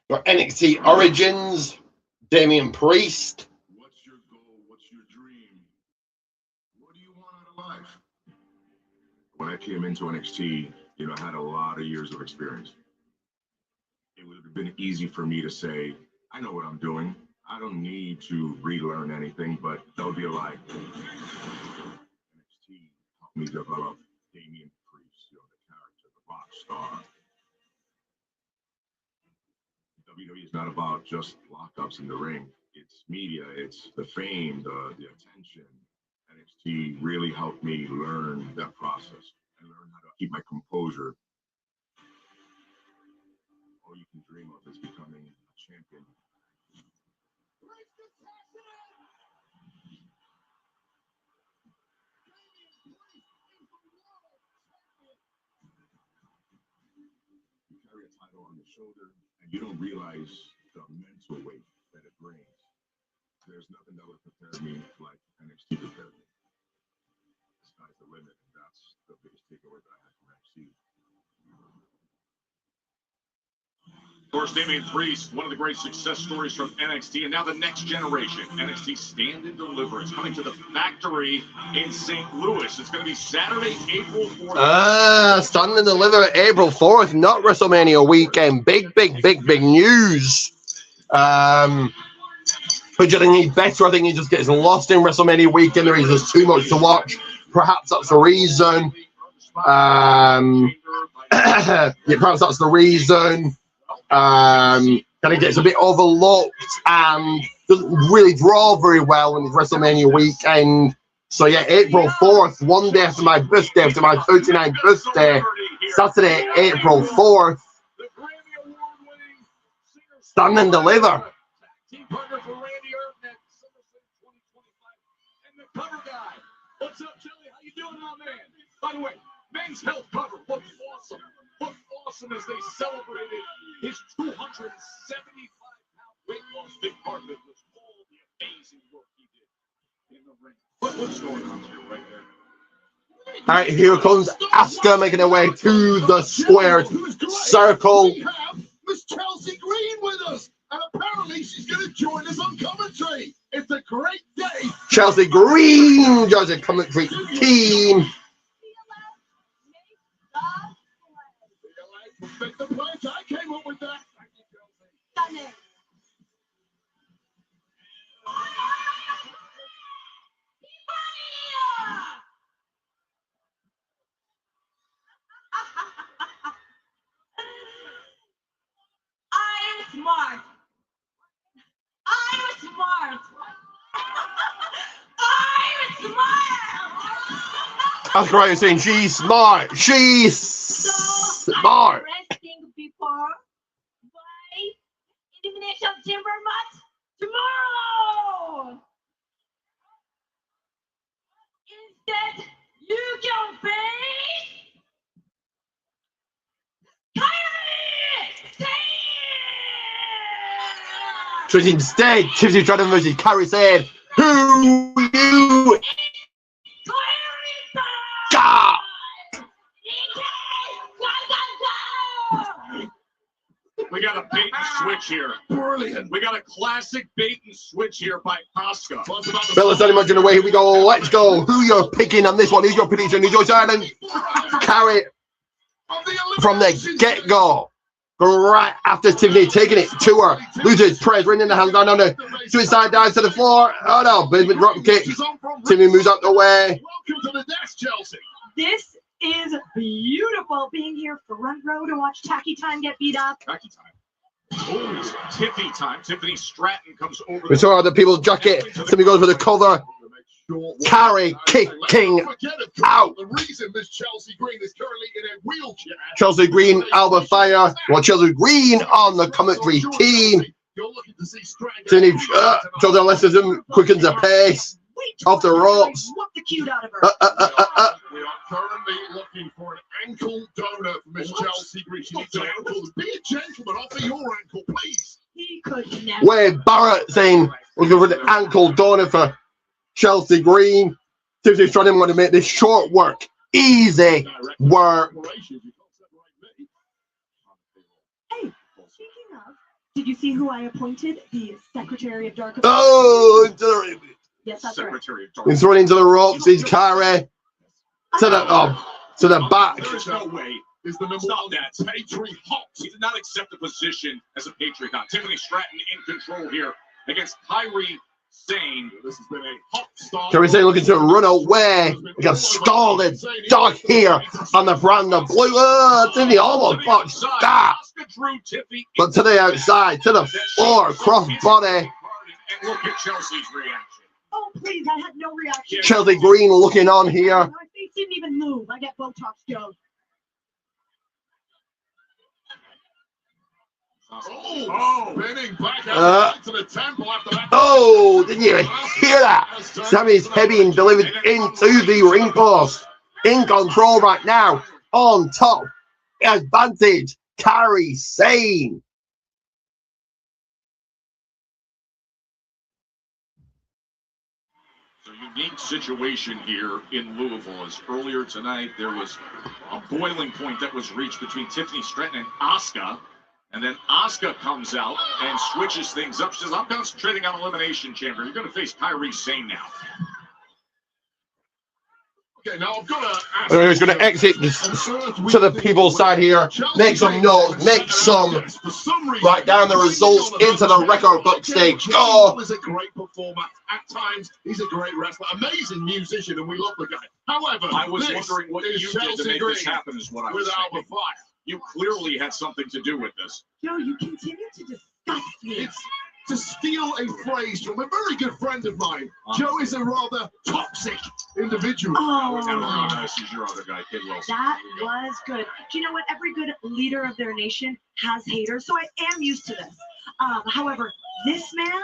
For NXT Origins, Damian Priest. What's your goal? What's your dream? What do you want out of life? When I came into NXT, I had a lot of years of experience. It would have been easy for me to say, I know what I'm doing. I don't need to relearn anything, but that would be a lie. NXT helped me develop Damian Priest, the character, the rock star. WWE is not about just lockups in the ring. It's media, it's the fame, the attention. NXT really helped me learn that process and learn how to keep my composure. All you can dream of is becoming a champion. You carry a title on your shoulder, and you don't realize the mental weight that it brings. There's nothing that would prepare me like NXT prepared me. The sky's the limit, and that's the biggest takeaway that I had from NXT. Of course, Damian Priest, one of the great success stories from NXT, and now the next generation. NXT Stand and Deliver. It's coming to the Factory in St. Louis. It's going to be Saturday, April 4th. Stand and Deliver April 4th, not WrestleMania weekend. Big news. But I think he's better. I think he just gets lost in WrestleMania weekend. There is just too much to watch. Perhaps that's the reason. Yeah, perhaps that's the reason. Kind of gets a bit overlooked and doesn't really draw very well in his WrestleMania weekend. So yeah, April 4th, one day after my birthday, after my 39th birthday, Saturday, April 4th, Stand and Deliver. Team partner for Randy Orton at SummerSlam 2025. And the cover guy. What's up, Chili? How you doing, my man? By the way, Men's Health cover looked awesome. Looked awesome as they celebrated his 275-pound weight loss. Big part of it was all the amazing work he did in the ring. What's going on here right there? All right, here comes Asuka making her way to the square circle. We have Miss Chelsea Green with us. And apparently she's going to join us on commentary. It's a great day. Chelsea Green joins the commentary team. The pledge. I came up with that. Thank you, Chelsea. I'm smart. I'm smart. I'm smart. That's great saying she's smart. She's smart. Resting before my Elimination Chamber match tomorrow. Instead, you can face Kyrie. So instead, Tiffany Stratton versus Carrie said, "Who you got?" We got a bait and switch here. Brilliant. We got a classic bait and switch here by Asuka. Fellas, don't imagine the way. Here we go. Let's go. Who you're picking on this one? Who's your prediction? Who's your silent? Carrie from the get-go. Right after Tiffany taking it to her. Loses press, right in the hands down on the suicide dive to the floor. Oh no, basement drop kick. Tiffany moves out the way. Welcome to the desk, Chelsea. This is beautiful being here front row to watch Tacky Time get beat up. Tacky time. Oh, it's Tiffy time. Tiffany Stratton comes over. We saw the people's jacket. Tiffany goes for the cover. Carrie kicking out. The reason Miss Chelsea Green is currently in a wheelchair. Chelsea Green, Alba Fire. Well, Chelsea Green on the commentary team. You're looking to see Stratton. Tiffany Chelsea lessons him, quickens the pace. Off the ropes. What the cute out of her. We are currently looking for an ankle donor for Miss Chelsea Green. She needs an ankle. Be a gentleman. Offer your ankle, please. He could never. Wade Barrett saying looking for the ankle donor for Chelsea Green. Tiffany Stratton want to make this short work easy work. Hey, speaking of, did you see who I appointed the Secretary of Dark? Oh, Yes, that's right. Secretary of Dark. he's running to the ropes. He's Carrie to the back. There's no way. Is the number one Patriot Hawk. He did not accept the position as a Patriot Hawk. Tiffany Stratton in control here against Kyrie Sane. This has been a hot start. Kyrie Sane looking to run away. We got scalded dark here on the brand of blue. Tiffany almost botched that. But to the outside, to the floor, cross body. And look at Chelsea's reaction. Oh, please, I had no reaction. Chelsea Green looking on here. My face didn't even move. I get Botox Joe. Spinning back out to the temple after that. Oh, didn't you hear that? Sammy's heavy and delivered into the ring post. In control right now. On top. Advantage. Kyrie Sane. Unique situation here in Louisville, as earlier tonight there was a boiling point that was reached between Tiffany Stratton and Asuka. And then Asuka comes out and switches things up. She says, I'm concentrating on Elimination Chamber. You're going to face Kairi Sane now. Okay, now I've got to ask. He's going to exit to the people's side here. Make some notes. Make some. Write down the results into the record book stage. Go! He's a great performer. At times, he's a great wrestler. Amazing musician, and we love the guy. However, I was this wondering what you is did to Chelsea make Green this happen is what I was with thinking. Alba Fire. You clearly had something to do with this. Joe, you continue to disgust me. It's to steal a phrase from a very good friend of mine. Joe is a rather toxic individual. I would never Oh, run as your other guy, Kid Wilson. that was good. Do you know what? Every good leader of their nation has haters, so I am used to this. However, this man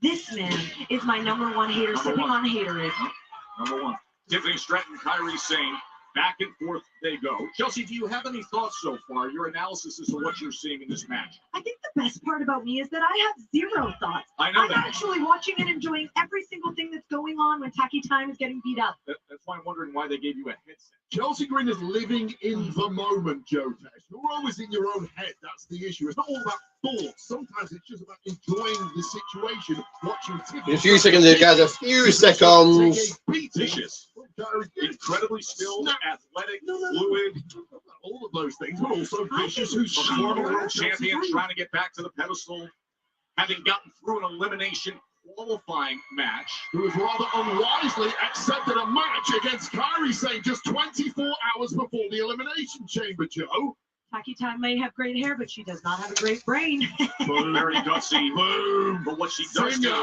is my #1 hater, sipping on haterism. Number one. Tiffany Stratton, Kairi Sane. Back and forth they go. Chelsea, do you have any thoughts so far? Your analysis as to what you're seeing in this match? I think the best part about me is that I have zero thoughts. I know I'm that. actually watching and enjoying every single thing that's going on when Tacky Time is getting beat up. That's why I'm wondering why they gave you a headset. Chelsea Green is living in the moment, Joe Tesh. You're always in your own head. That's the issue. It's not all about thoughts. Sometimes it's just about enjoying the situation, watching TV. A few seconds, guys. A few seconds. Vicious. Incredibly skilled, athletic, fluid. All of those things, but also vicious, who's Former world champion, trying to get back to the pedestal, having gotten through an elimination qualifying match. who has rather unwisely accepted a match against Kairi Sane just 24 hours before the Elimination Chamber, Joe. Tacky Time may have great hair, but she does not have a great brain. Very gutsy. Boom. But what she does do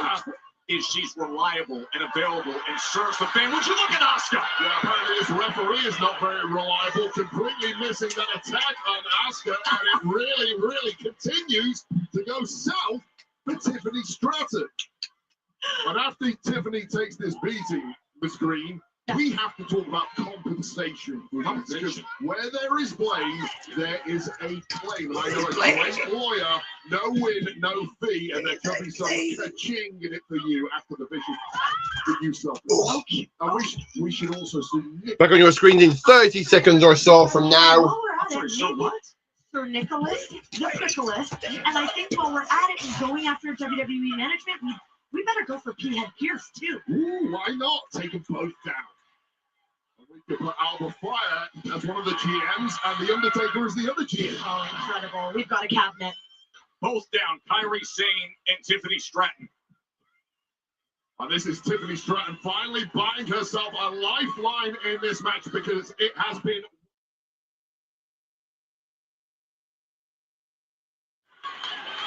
is she's reliable and available and serves the fan. Would you look at Asuka? Yeah, apparently this referee is not very reliable, completely missing that attack on Asuka, and it really, really continues to go south for Tiffany Stratton. And after Tiffany takes this beating, Miss Green, we have to talk about compensation. Because where there is blame, there is a claim. And I know a great lawyer, no win, no fee, and there could be some ka-ching in it for you after the vicious that you suffered. And we should also see Back on your screens in 30 seconds or so from now. While we're at it, Sir Nicholas, the Nicholas, and I think while we're at it and going after WWE management, we better go for Pinhead Pierce too. Ooh, why not? Take them both down. And we could put Alba Fire as one of the GMs, and the Undertaker is the other GM. Oh, incredible. We've got a cabinet. Both down, Kairi Sane and Tiffany Stratton. And this is Tiffany Stratton finally buying herself a lifeline in this match because it has been.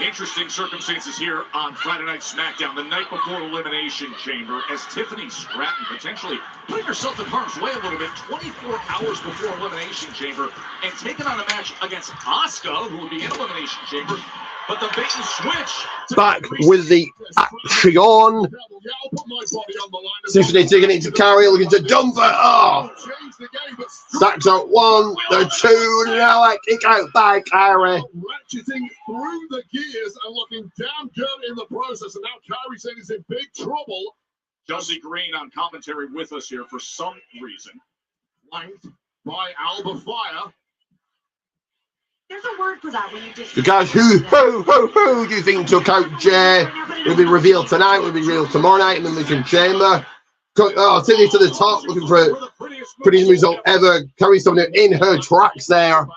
Interesting circumstances here on Friday Night SmackDown, the night before Elimination Chamber, as Tiffany Stratton potentially putting herself in harm's way a little bit 24 hours before Elimination Chamber and taking on a match against Asuka, who would be in Elimination Chamber. But the bait and switch. Back with the action. Tiffany taking it to Kairi, looking to dump it. Oh! Stacks out one, the two, now a kick out by Kairi. Ratcheting through the gears and looking damn good in the process. And now Kairi Sane is in big trouble. Chelsea Green on commentary with us here for some reason. Flanked by Alba Fire. There's a word for that when you just. So guys, who do you think took out Jay? Will be revealed tonight, will be revealed tomorrow night in the Elimination Chamber. Oh, Tiffany to the top, looking for a prettiest result ever. Kairi something in her tracks there.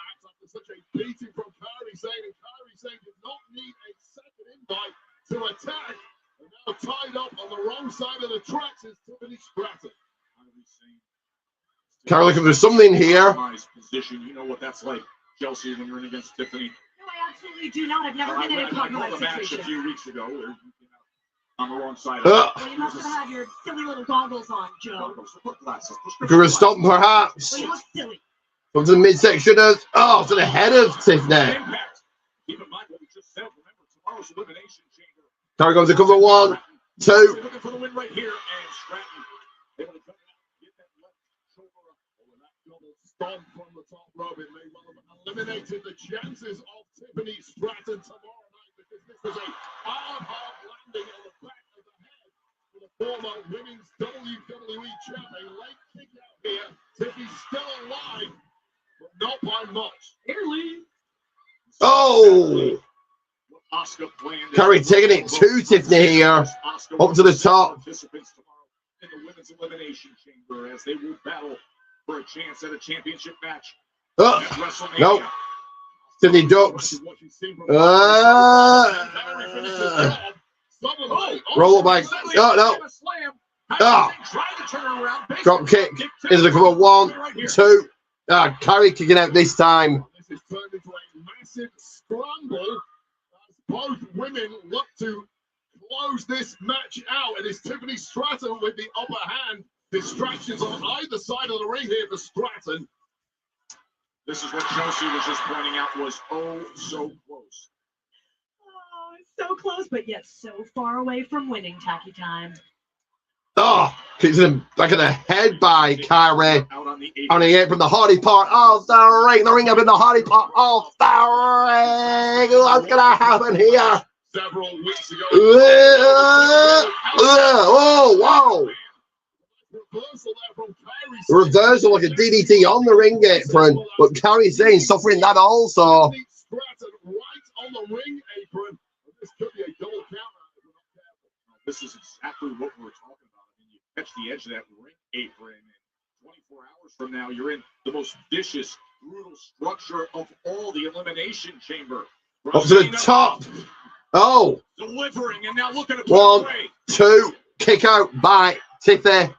Such a beating from Kairi Sane, and Kairi Sane did not need a second invite to attack. And now tied up on the wrong side of the tracks is Tiffany Stratton. Kairi looking for something here. Position, you know what that's like, Chelsea, when you're in against Tiffany. No, I absolutely do not. I've never been in a I called compromised the match a situation. few weeks ago where you came out on the wrong side. Well, you must have had your silly little goggles on, Joe. Looking for a stop, perhaps. Well, you look silly. Up to the midsection of, oh, to the head of Tiffany. Impact. Keep in mind what we just said. Remember, tomorrow's Elimination Chamber. Kairi goes to cover 1, 2. Looking for the win right here, and Stratton able to cut it out, get that left shoulder up. With that double stomp from the top rope, it may well have eliminated the chances of Tiffany Stratton tomorrow night because this was a hard landing on the back of the head for the former women's WWE champ. A late kick out here. Tiffany's still alive, but not by much. Barely. Oh! Asuka planned. Curry taking it to Tiffany here. Up to the top. Participants tomorrow in the women's elimination chamber as they will battle for a chance at a championship match Oh, at WrestleMania. no. Tiffany ducks. Roll up back. Oh, no. Ah. Drop kick into the cover. 1, 2. Curry kicking out this time. This has turned into a massive scramble as both women look to close this match out. It is Tiffany Stratton with the upper hand. Distractions on either side of the ring here for Stratton. This is what Chelsea was just pointing out was oh so close. Oh, so close, but yet so far away from winning. Tacky time. Oh, kicks him back of the head by Kyrie. Out on the On the apron, the hardy part of the ring. The ring up in the hardy part of the ring. What's going to happen here? Several weeks ago. Oh, wow. Reversal there from Kyrie. Reversal like a DDT on the ring apron. But Kyrie saying suffering that also. Tiffany Stratton right on the ring apron. This could be a double counter. This is exactly what we're talking about. I mean, you catch the edge of that ring apron, and 24 hours from now, you're in the most vicious, brutal structure of all the Elimination Chamber. Up to the top. Oh. Delivering, and now look at it. 1, 2. Kick out by Tiffany.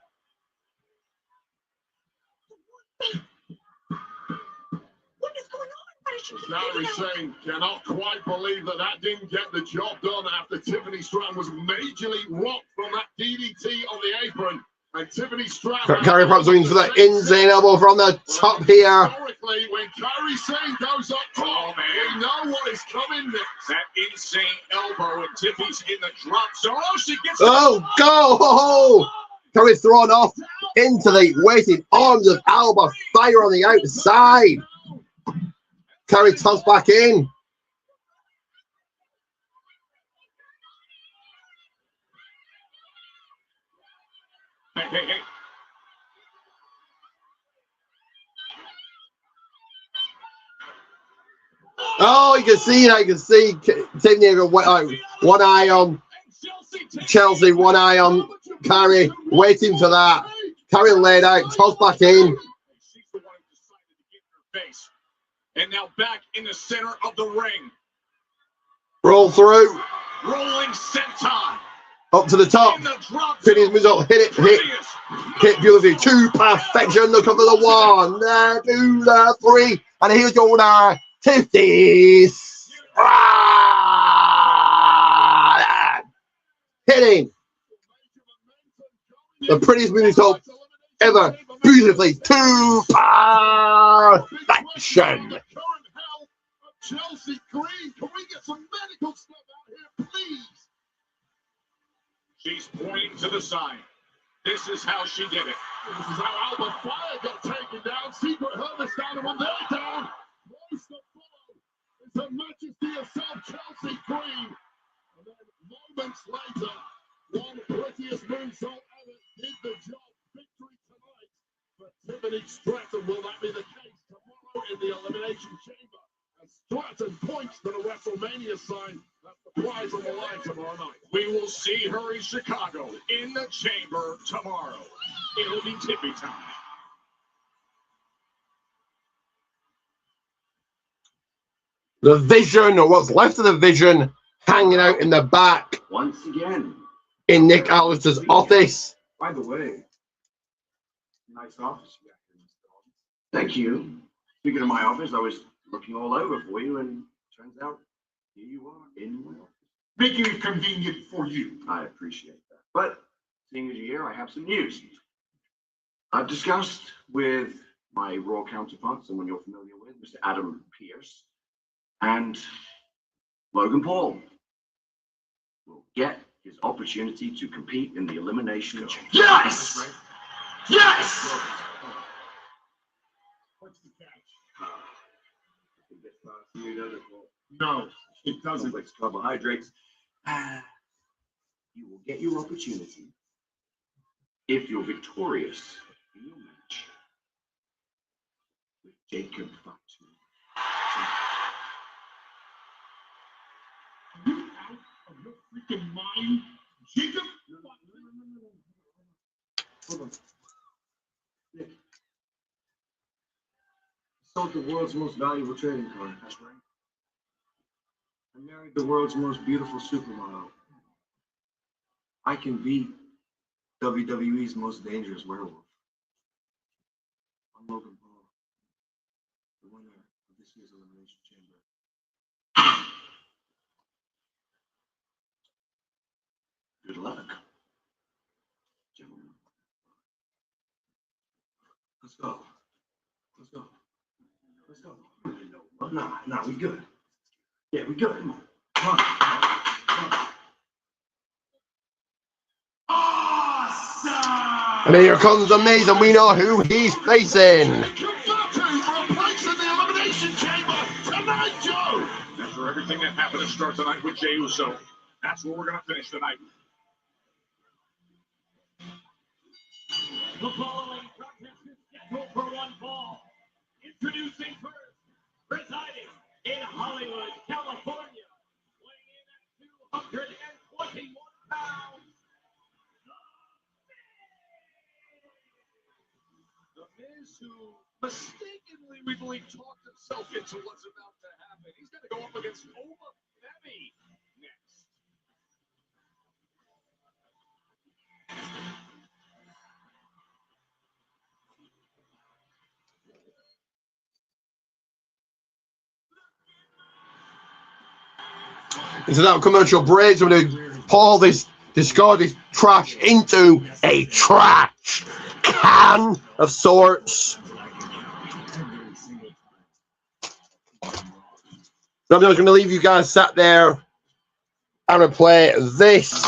What is going on? Why did she keep Kyrie kicking out? saying cannot quite believe that didn't get the job done after Tiffany Stratton was majorly rocked from that DDT on the apron. And Tiffany Stratton. Kyrie perhaps looking for that insane elbow from the top here. Historically, when Kyrie Sane goes up top, we know what is coming next. That insane elbow, and Tiffy's in the drop zone. Oh, she gets Oh, go! Kyrie thrown off into the waiting arms of Alba Fire on the outside. Kyrie tossed back in. Hey. Oh, you can see Tiffany got one eye on Chelsea, one eye on Kyrie, waiting for that. Kyrie laid out, tossed back in. She's the one who decided to get in her face. And now back in the center of the ring. Roll through. Rolling senton. Up to the top. In the drop Finish zone. result. Hit beautifully to perfection. Look up for the 1, 2, 3. And here's your winner, Tiffany. Hitting the prettiest moonsault ever. Beautifully to perfection. Chelsea Green, can we get some medical stuff out here, please? She's pointing to the sign. This is how she did it. This is how Alba Fire got taken down. Secret Hermes down, and when they're down, close to follow is Her Majesty herself, Chelsea Green. And then moments later, one prettiest moonsault ever did the job. Victory tonight for Tiffany Stratton. Will that be the case tomorrow in the Elimination Chamber? As Stratton points to the WrestleMania sign. That's the prize on the line tomorrow night. We will see her in Chicago in the chamber tomorrow. It'll be Tiffy time. The Vision, or what's left of the Vision, hanging out in the back Once again. in Nick Alistair's office. By the way, nice office you got here, Mr. Holmes. Thank you. Speaking of my office, I was looking all over for you, and turns out here you are in my office. Making it convenient for you. I appreciate that. But seeing as you're here, I have some news. I've discussed with my Raw counterpart, someone you're familiar with, Mr. Adam Pearce, and Logan Paul will get his opportunity to compete in the Elimination Chamber. Yes! Yes! What's the catch? It gets past you, doesn't it? No, it doesn't. Complex carbohydrates. You will get your opportunity if you're victorious in your match with Jacob Fatu. Hold on. Yeah. Sold the world's most valuable trading card. That's right. I married the world's most beautiful supermodel. I can beat WWE's most dangerous werewolf. I'm Logan Paul, the winner of this year's Elimination Chamber. Good luck, gentlemen. Let's go. Let's go. Let's go. Nah, we good. Yeah, we good. Come on. Come on. Come on. Awesome! And here comes the Miz, and we know who he's facing. Replacing the Elimination Chamber tonight, Joe. After everything that happened to start tonight with Jey Uso, that's where we're going to finish tonight. The following contest is scheduled for one fall. Introducing first, residing in Hollywood, California, weighing in at 221 pounds. The Miz, who mistakenly, we believe, talked himself into what's about to happen. He's going to go up against Wwe next. This is our commercial break. So I'm going to pour this discarded trash into a trash can of sorts. So I'm just going to leave you guys sat there and I'm going to play this.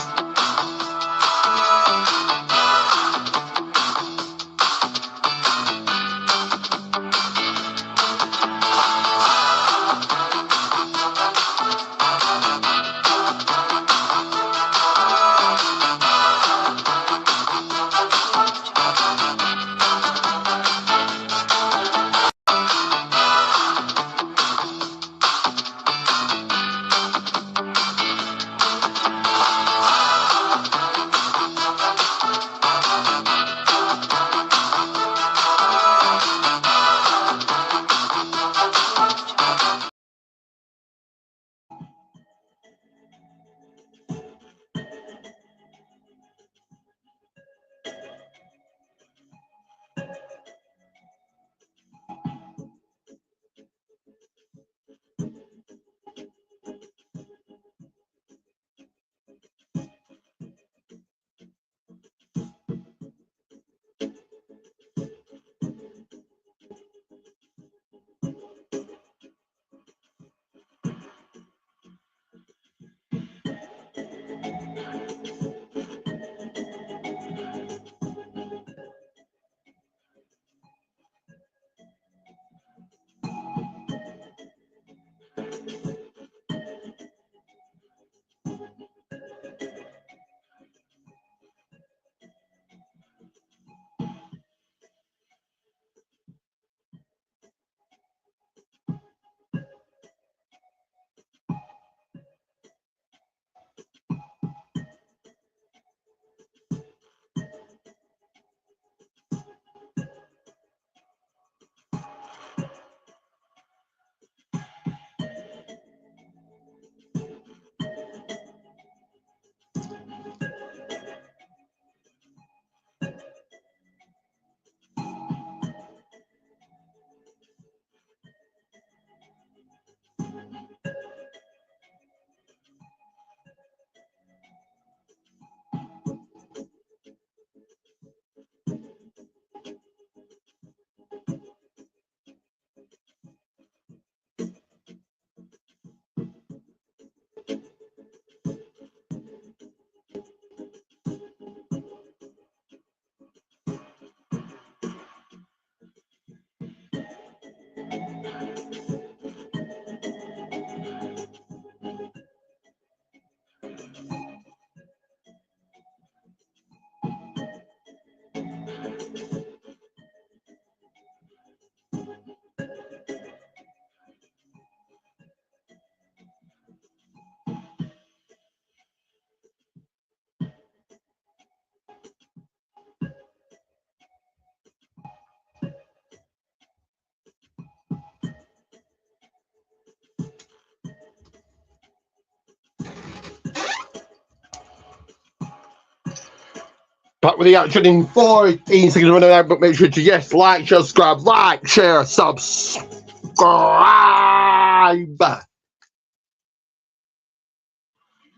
Back with the action in 14 seconds running out, but make sure to like, share, subscribe,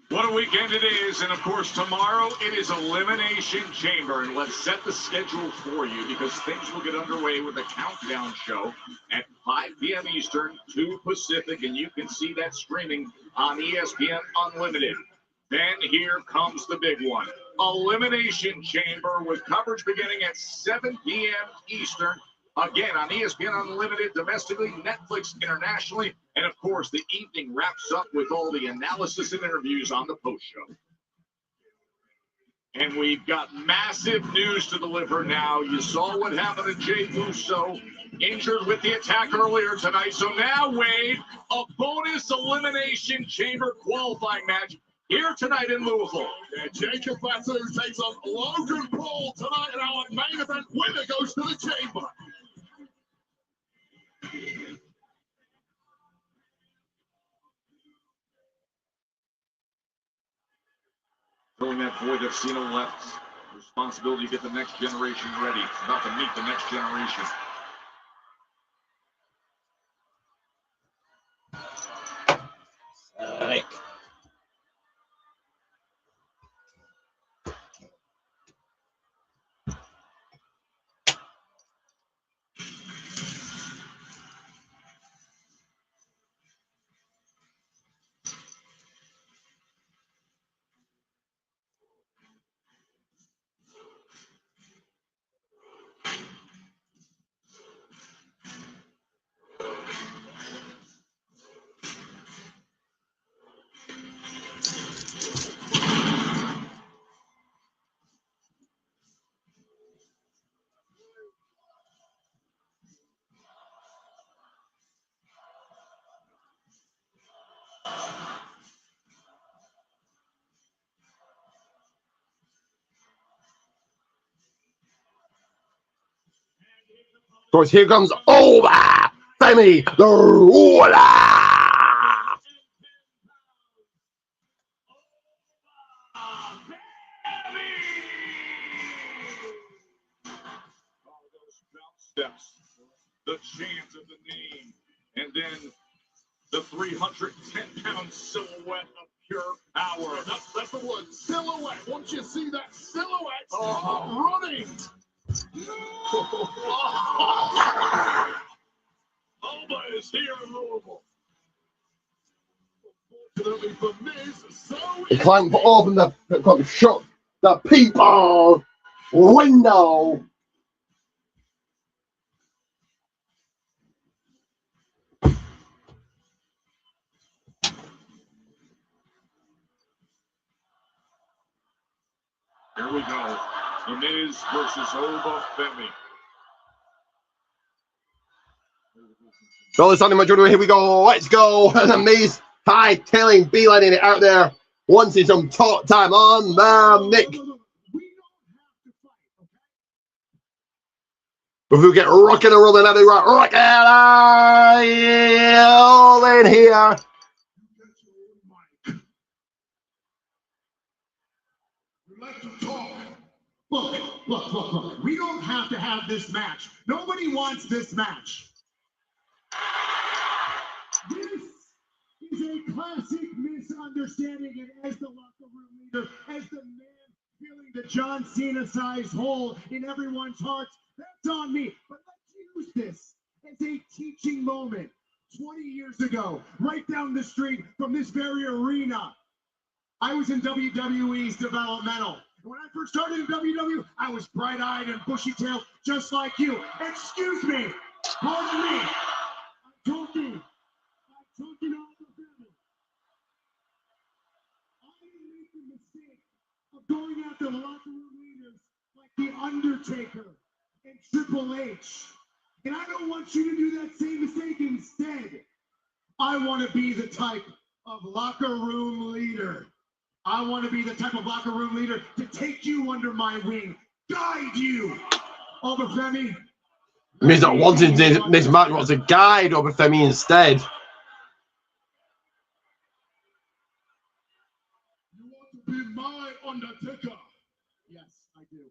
What a weekend it is, and of course tomorrow it is Elimination Chamber, and let's set the schedule for you because things will get underway with the countdown show at 5 p.m. Eastern, 2 Pacific, and you can see that streaming on ESPN Unlimited. Then here comes the big one, Elimination Chamber, with coverage beginning at 7 p.m. Eastern. Again, on ESPN Unlimited, domestically, Netflix internationally, and of course, the evening wraps up with all the analysis and interviews on the post show. And we've got massive news to deliver now. You saw what happened to Jey Uso, injured with the attack earlier tonight. So now, Wade, a bonus Elimination Chamber qualifying match here tonight in Louisville. Yeah, Jacob Fatu takes on Logan Paul tonight, and our main event winner goes to the chamber. Filling that void that Cena left. Responsibility to get the next generation ready. It's about to meet the next generation. Of course, here comes Wwe Femi, the ruler. Steps, the chant of the name, and then the 310-pound silhouette of pure power. That's the word, silhouette. Once you see that silhouette, running. Alba is here in Louisville. Unfortunately for Miz, so He climbed to open the shut the people window. Here we go. The Miz versus Wwe Femi. So it's on the majority. Here we go. Let's go. And the Miz high-tailing, beelining it out there. Wanting some talk time on the Nick. If we get rocking and rolling, everyone, rocking all in here. Look. We don't have to have this match. Nobody wants this match. This is a classic misunderstanding, and as the locker room leader, as the man filling the John Cena-sized hole in everyone's hearts, that's on me. But let's use this as a teaching moment. 20 years ago, right down the street from this very arena, I was in WWE's developmental. When I first started in WWE, I was bright-eyed and bushy-tailed, just like you. Excuse me. Pardon me. I'm talking all the family. I didn't make the mistake of going after the locker room leaders like The Undertaker and Triple H. And I don't want you to do that same mistake. Instead, I want to be the type of locker room leader. I want to be the type of locker room leader to take you under my wing, guide you. Wwe Femi. Miz not wanting this match, wants to guide Wwe Femi instead. You want to be my Undertaker? Yes, I do.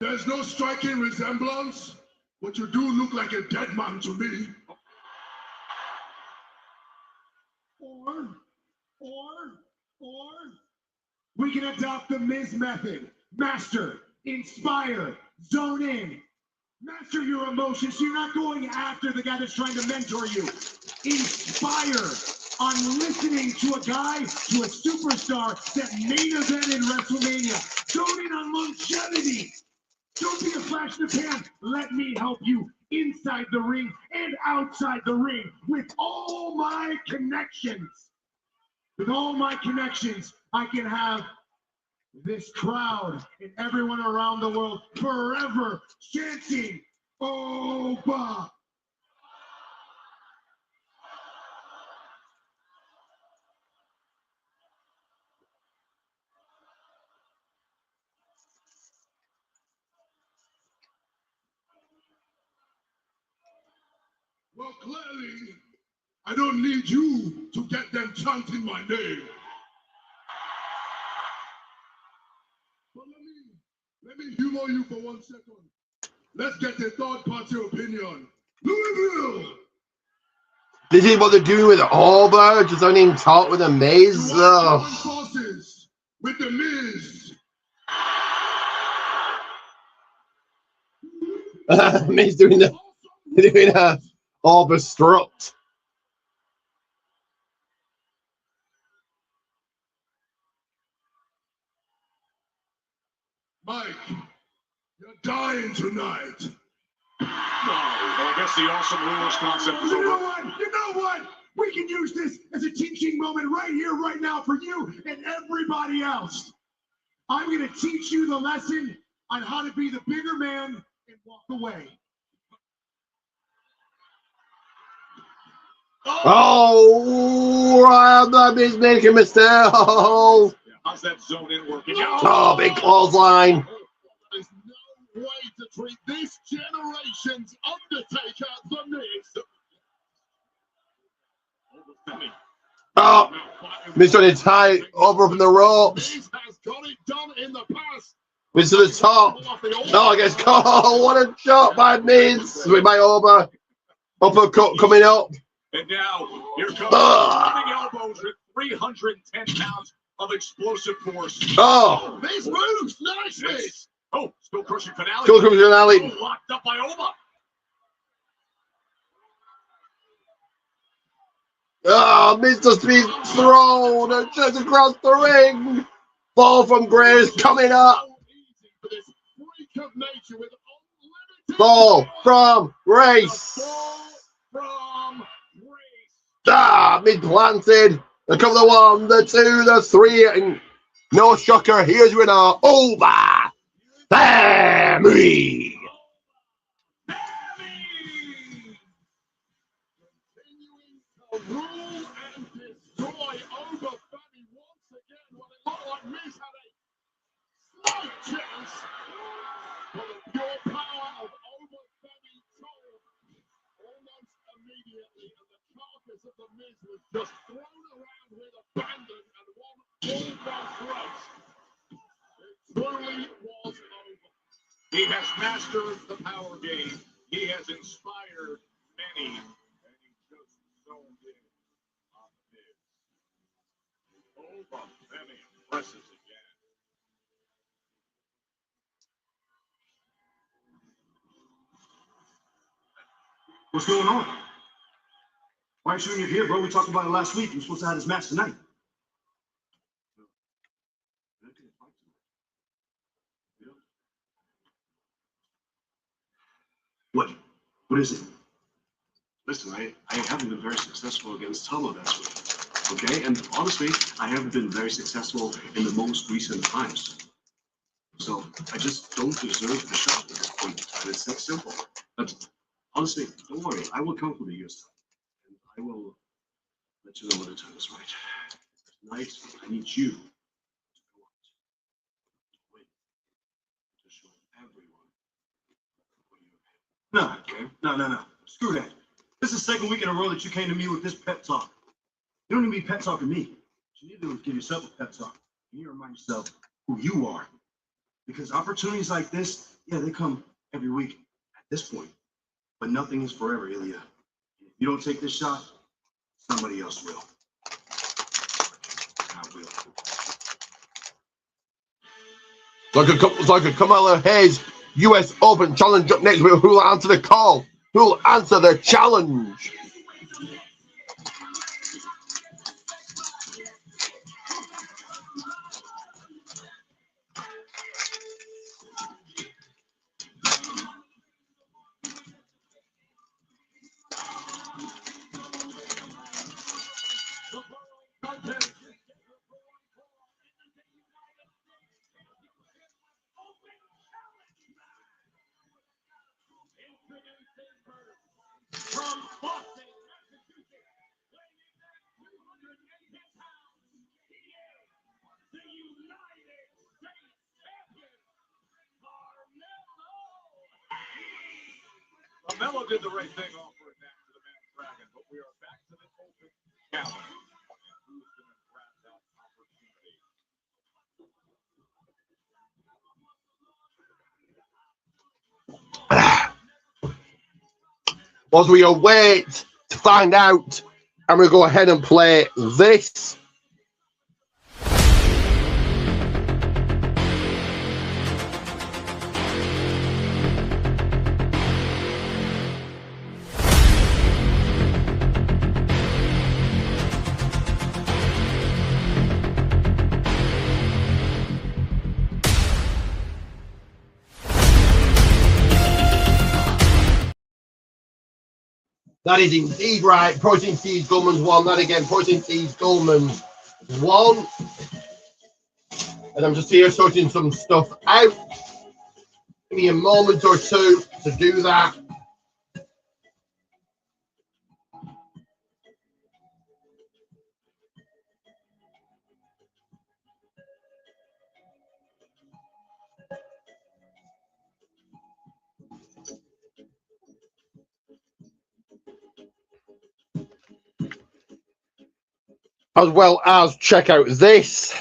There's no striking resemblance, but you do look like a dead man to me. Or we can adopt the Miz method. Master, inspire, zone in. Master your emotions so you're not going after the guy that's trying to mentor you. Inspire on listening to a guy, to a superstar that main event in WrestleMania. Zone in on longevity. Don't be a flash in the pan. Let me help you inside the ring and outside the ring with all my connections. With all my connections, I can have this crowd and everyone around the world forever chanting, Oba. Well, clearly, I don't need you to get them chanting my name. But let me humor you for 1 second. Let's get a third-party opinion. Louisville! This is what they're doing with Auburn. Just don't even talk with the Miz. Forces with the Miz. Miz doing a Auburn strut. Mike, you're dying tonight. Well, I guess the awesome rulers concept is You know over. what? You know what? We can use this as a teaching moment right here, right now for you and everybody else. I'm going to teach you the lesson on how to be the bigger man and walk away. Oh, that Miz making a mistake. How's that zone in working? Oh, big clothesline. There's no way to treat this generation's Undertaker, the Miz. Oh, Miz trying to tie over from the ropes. Miz has got it done in the past. Miz to the top. No, I guess. Oh, what a shot by Miz. With my over. Uppercut coming up. And now, here comes running elbows with 310 pounds of explosive force. Oh. Miz moves nicely. Yes. Oh, still crushing finale. Still crushing finale. Oh, locked up by Oba. Oh, Miz just being thrown and just across the ring. Fall from grace coming up. Fall from grace. Ah, Miz planted. A couple of 1, the 2, the 3, and no shocker. Here's winner Oba Family. Rule and destroy Oba Family once again. What it looked like Miz had a slight chance, but the pure power of Oba Family told almost immediately, and the carcass of the Miz was just thrown around with abandon and one almost race. It truly was over. He has mastered the power game. He has inspired many. Impresses again. What's going on? Why aren't you in your here, bro? We talked about it last week. You're supposed to have this match tonight. What? What is it? Listen, I haven't been very successful against Tomo this week. Okay? And honestly, I haven't been very successful in the most recent times. So I just don't deserve the shot at this point in time. It's that simple. But honestly, don't worry. I will come for the year's time. And I will let you know when the time is right. Tonight, I need you to go out, to win, to show everyone what you have. No. Screw that. This is the second week in a row that you came to me with this pep talk. You don't need to be pep talking me. What you need to do is give yourself a pep talk. You need to remind yourself who you are. Because opportunities like this Yeah, they come every week at this point. But nothing is forever, Ilya. If you don't take this shot, somebody else will. I will. Like a Kamala Hayes US Open challenge up next. Who will answer the call? Who will answer the challenge? Carmelo did the right thing offering that to the Man Dragon, but we are back to the open challenge. Who's going to grab that opportunity? As we await to find out, I'm going to go ahead and play this. That is indeed right. Protein Steve's Goldman's won. That again, Protein Steve's Goldman's won. And I'm just here sorting some stuff out. Give me a moment or two to do that. As well as check out this.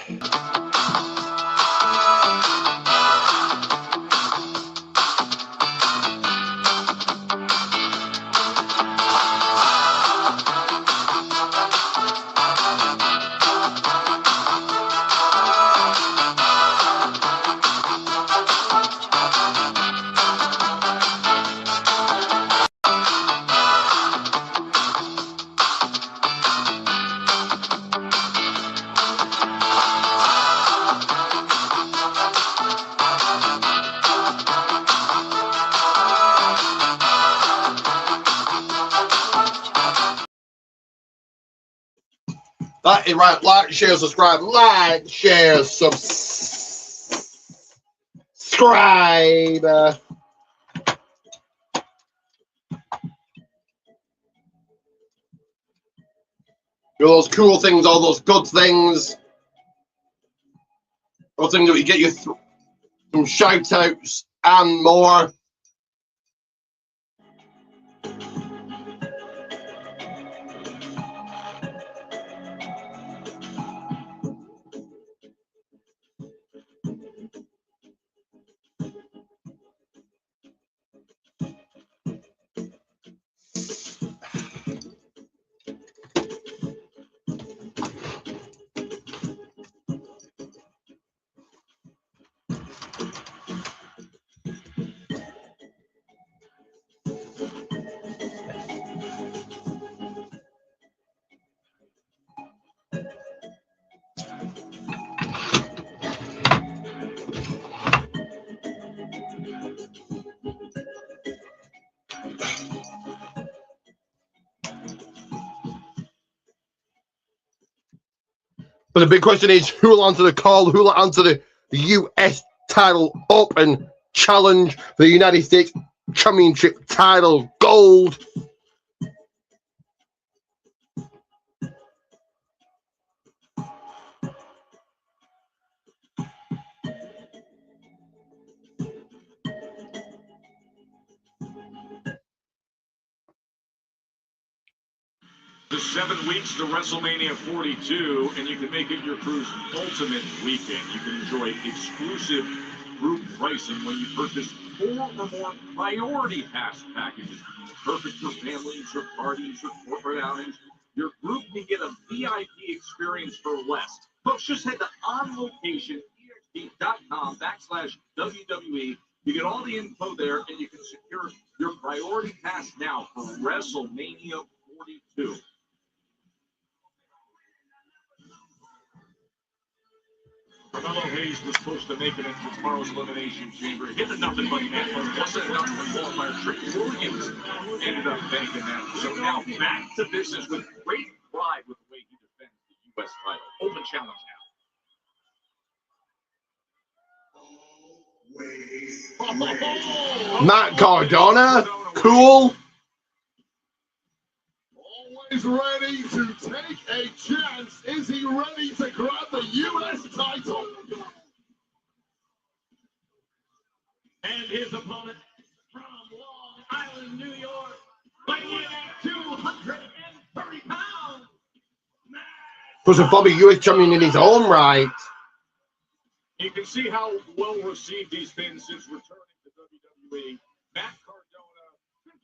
That is right. Like, share, subscribe. Like, share, subscribe. Do those cool things, all those good things. Those things that will get you some shout outs and more. But the big question is, who will answer the call? Who will answer the US title open challenge for the United States Championship title gold? The 7 weeks to WrestleMania 42, and you can make it your crew's ultimate weekend. You can enjoy exclusive group pricing when you purchase 4 or more priority pass packages. Perfect for families or parties or corporate outings. Your group can get a VIP experience for less. Folks, just head to onlocation.com/WWE. You get all the info there, and you can secure your priority pass now for WrestleMania 42. Carmelo Hayes was supposed to make it into tomorrow's Elimination Chamber. Hit the nothing but net. Wasn't enough for qualifier. Trick Williams ended up banking that. So now back to business with great pride with the way he defends the U.S. title. Open challenge now. Matt Cardona, cool. Always ready to take a chance. Is he ready to grab the U.S. title? And his opponent from Long Island, New York, weighing in at 230 pounds. Was a Bobby US champion in his own right. You can see how well received he's been since returning to WWE. Matt Cardona,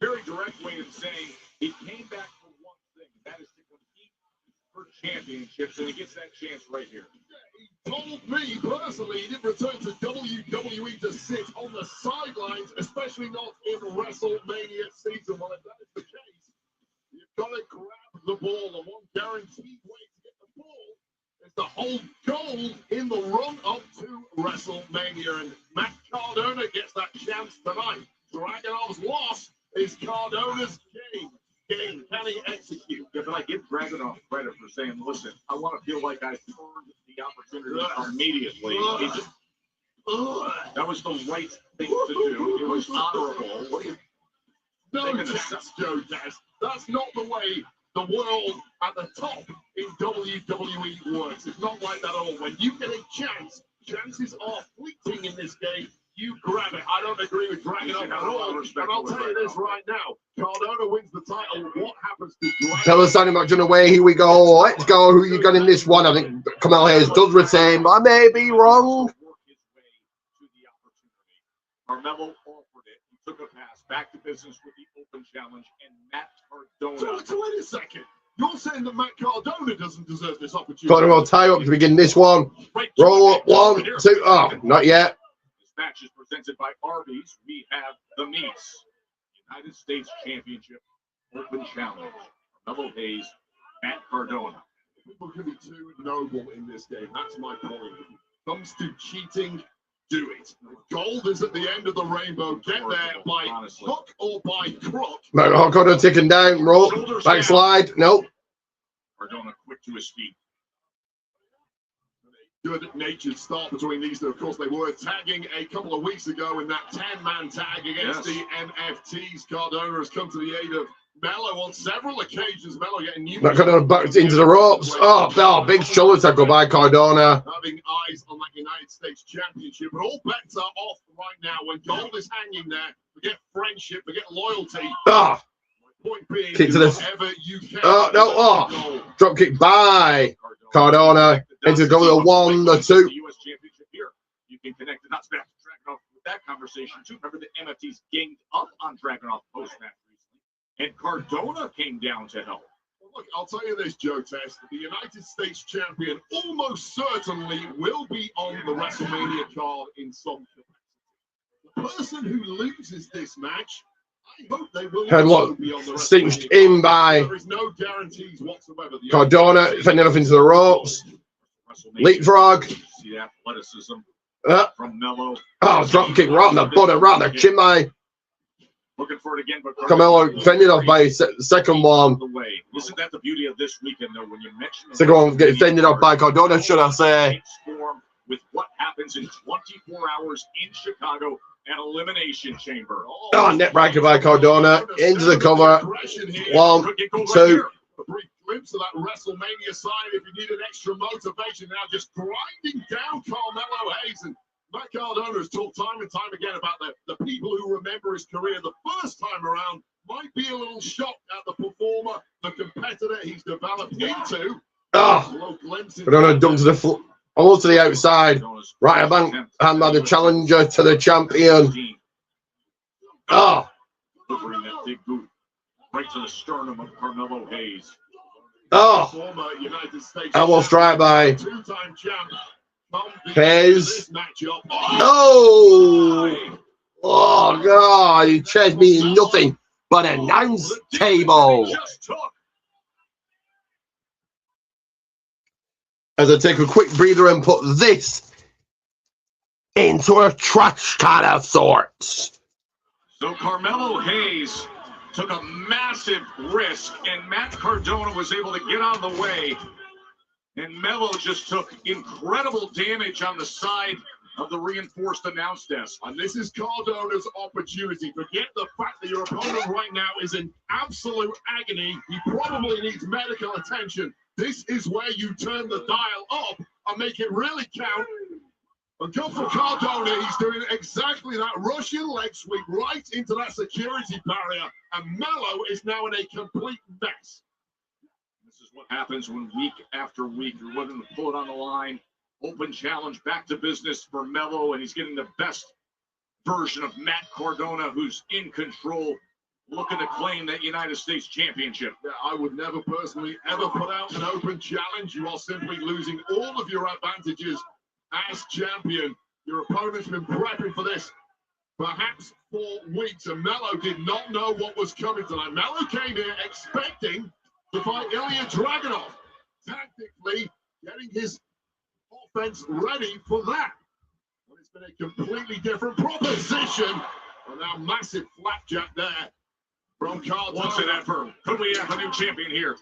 very direct way of saying he came back for one thing, that is to compete for championships, and he gets that chance right here. He told me personally he didn't return to WWE to sit on the sidelines, especially not in WrestleMania season. Well, if that is the case, you've got to grab the ball. The one guaranteed way to get the ball is to hold gold in the run-up to WrestleMania. And Matt Cardona gets that chance tonight. Dragunov's loss is Cardona's game. Can he execute? Yeah, but I give Dragunov credit for saying, listen, I want to feel like I earned the opportunity immediately. That was the right thing to do. It was honorable. What do you No chance, Joe Daz. That's not the way the world at the top in WWE works. It's not like that at all. When you get a chance, chances are fleeting in this game. You grab it. I don't agree with Dragunov at all. And I'll tell you this right now. Cardona wins the title. What happens to Dragunov? Tell us something about John away. Here we go. Let's go. Who you got in this one? I think Carmelo Hayes does retain, but I may be wrong. Carmelo offered it. He took a pass. Back to business with the open challenge. And Matt Cardona. So wait a second. You're saying that Matt Cardona doesn't deserve this opportunity? Got to tie up to begin this one. Roll up 1, 2. Oh, not yet. This match is presented by Arby's. We have the meats. United States Championship Open Challenge. Carmelo Hayes, Matt Cardona. People can be too noble in this game. That's my point. When it comes to cheating, do it. Gold is at the end of the rainbow. Get there by hook or by crook. Matt Cardona taken down. Roll. Backslide. Nope. Cardona quick to his feet. Good-natured start between these two. Of course, they were tagging a couple of weeks ago in that 10-man tag against the MFTs. Cardona has come to the aid of Melo on several occasions. Melo getting new. Matt Cardona back into the ropes. Oh, big shoulder tackle by Cardona. Having eyes on that United States Championship, but all bets are off right now. When gold is hanging there, forget friendship, forget loyalty. Oh. My point being, Kick to the. whatever you can. Oh, no. Oh. Drop kick by Cardona. Into go the 1, the 2. The U.S. Championship here. You can connect the dots back to Dragunov with that conversation too. Remember the MFTs ganged up on Dragunov post-match recently, and Cardona came down to help. Well, look, I'll tell you this, Joe Test. The United States champion almost certainly will be on the WrestleMania card in some capacity. The person who loses this match, I hope they will also be on the WrestleMania cinched card. in by There is no guarantees whatsoever. The Cardona, fending off into the ropes. Leapfrog. See the athleticism from Melo. Oh, drop kick right on the bottom, right on the chin by Looking for it again, but Carmelo, fended off by second one. The way. Isn't that the beauty of this weekend, though? When you mention Second one getting fended off by Cardona, should I say? With what happens in 24 hours in Chicago, an elimination chamber. Oh, net breaker by Cardona into the cover. 1, 2. A brief glimpse of that WrestleMania side. If you need an extra motivation now, just grinding down Carmelo Hayes. And Matt Cardona has talked time and time again about the people who remember his career the first time around might be a little shocked at the performer, the competitor he's developed into. Oh, Cardona dumped to the floor, almost to the outside. Right, hand by the challenger to the champion. Oh, delivering that big boot right to the sternum of Carmelo Hayes. oh. Former United States Almost right by two-time champ. Hayes. This matchup. Oh, oh God! You chased me in nothing but an announce table. As I take a quick breather and put this into a trash can of sorts. So Carmelo Hayes took a massive risk, and Matt Cardona was able to get out of the way. And Melo just took incredible damage on the side of the reinforced announce desk. And this is Cardona's opportunity. Forget the fact that your opponent right now is in absolute agony. He probably needs medical attention. This is where you turn the dial up and make it really count. And good for Cardona, he's doing exactly that. Russian leg sweep right into that security barrier. And Melo is now in a complete mess. This is what happens when week after week you're willing to pull it on the line. Open challenge, back to business for Melo, and he's getting the best version of Matt Cardona, who's in control, looking to claim that United States Championship. Yeah, I would never personally ever put out an open challenge. You are simply losing all of your advantages as champion. Your opponent's been prepping for this perhaps 4 weeks, and Melo did not know what was coming tonight. Melo came here expecting to fight Ilya Dragunov, tactically getting his offense ready for that. But it's been a completely different proposition. And now massive flapjack there from Cardona. What's it for? Could we have a new champion here?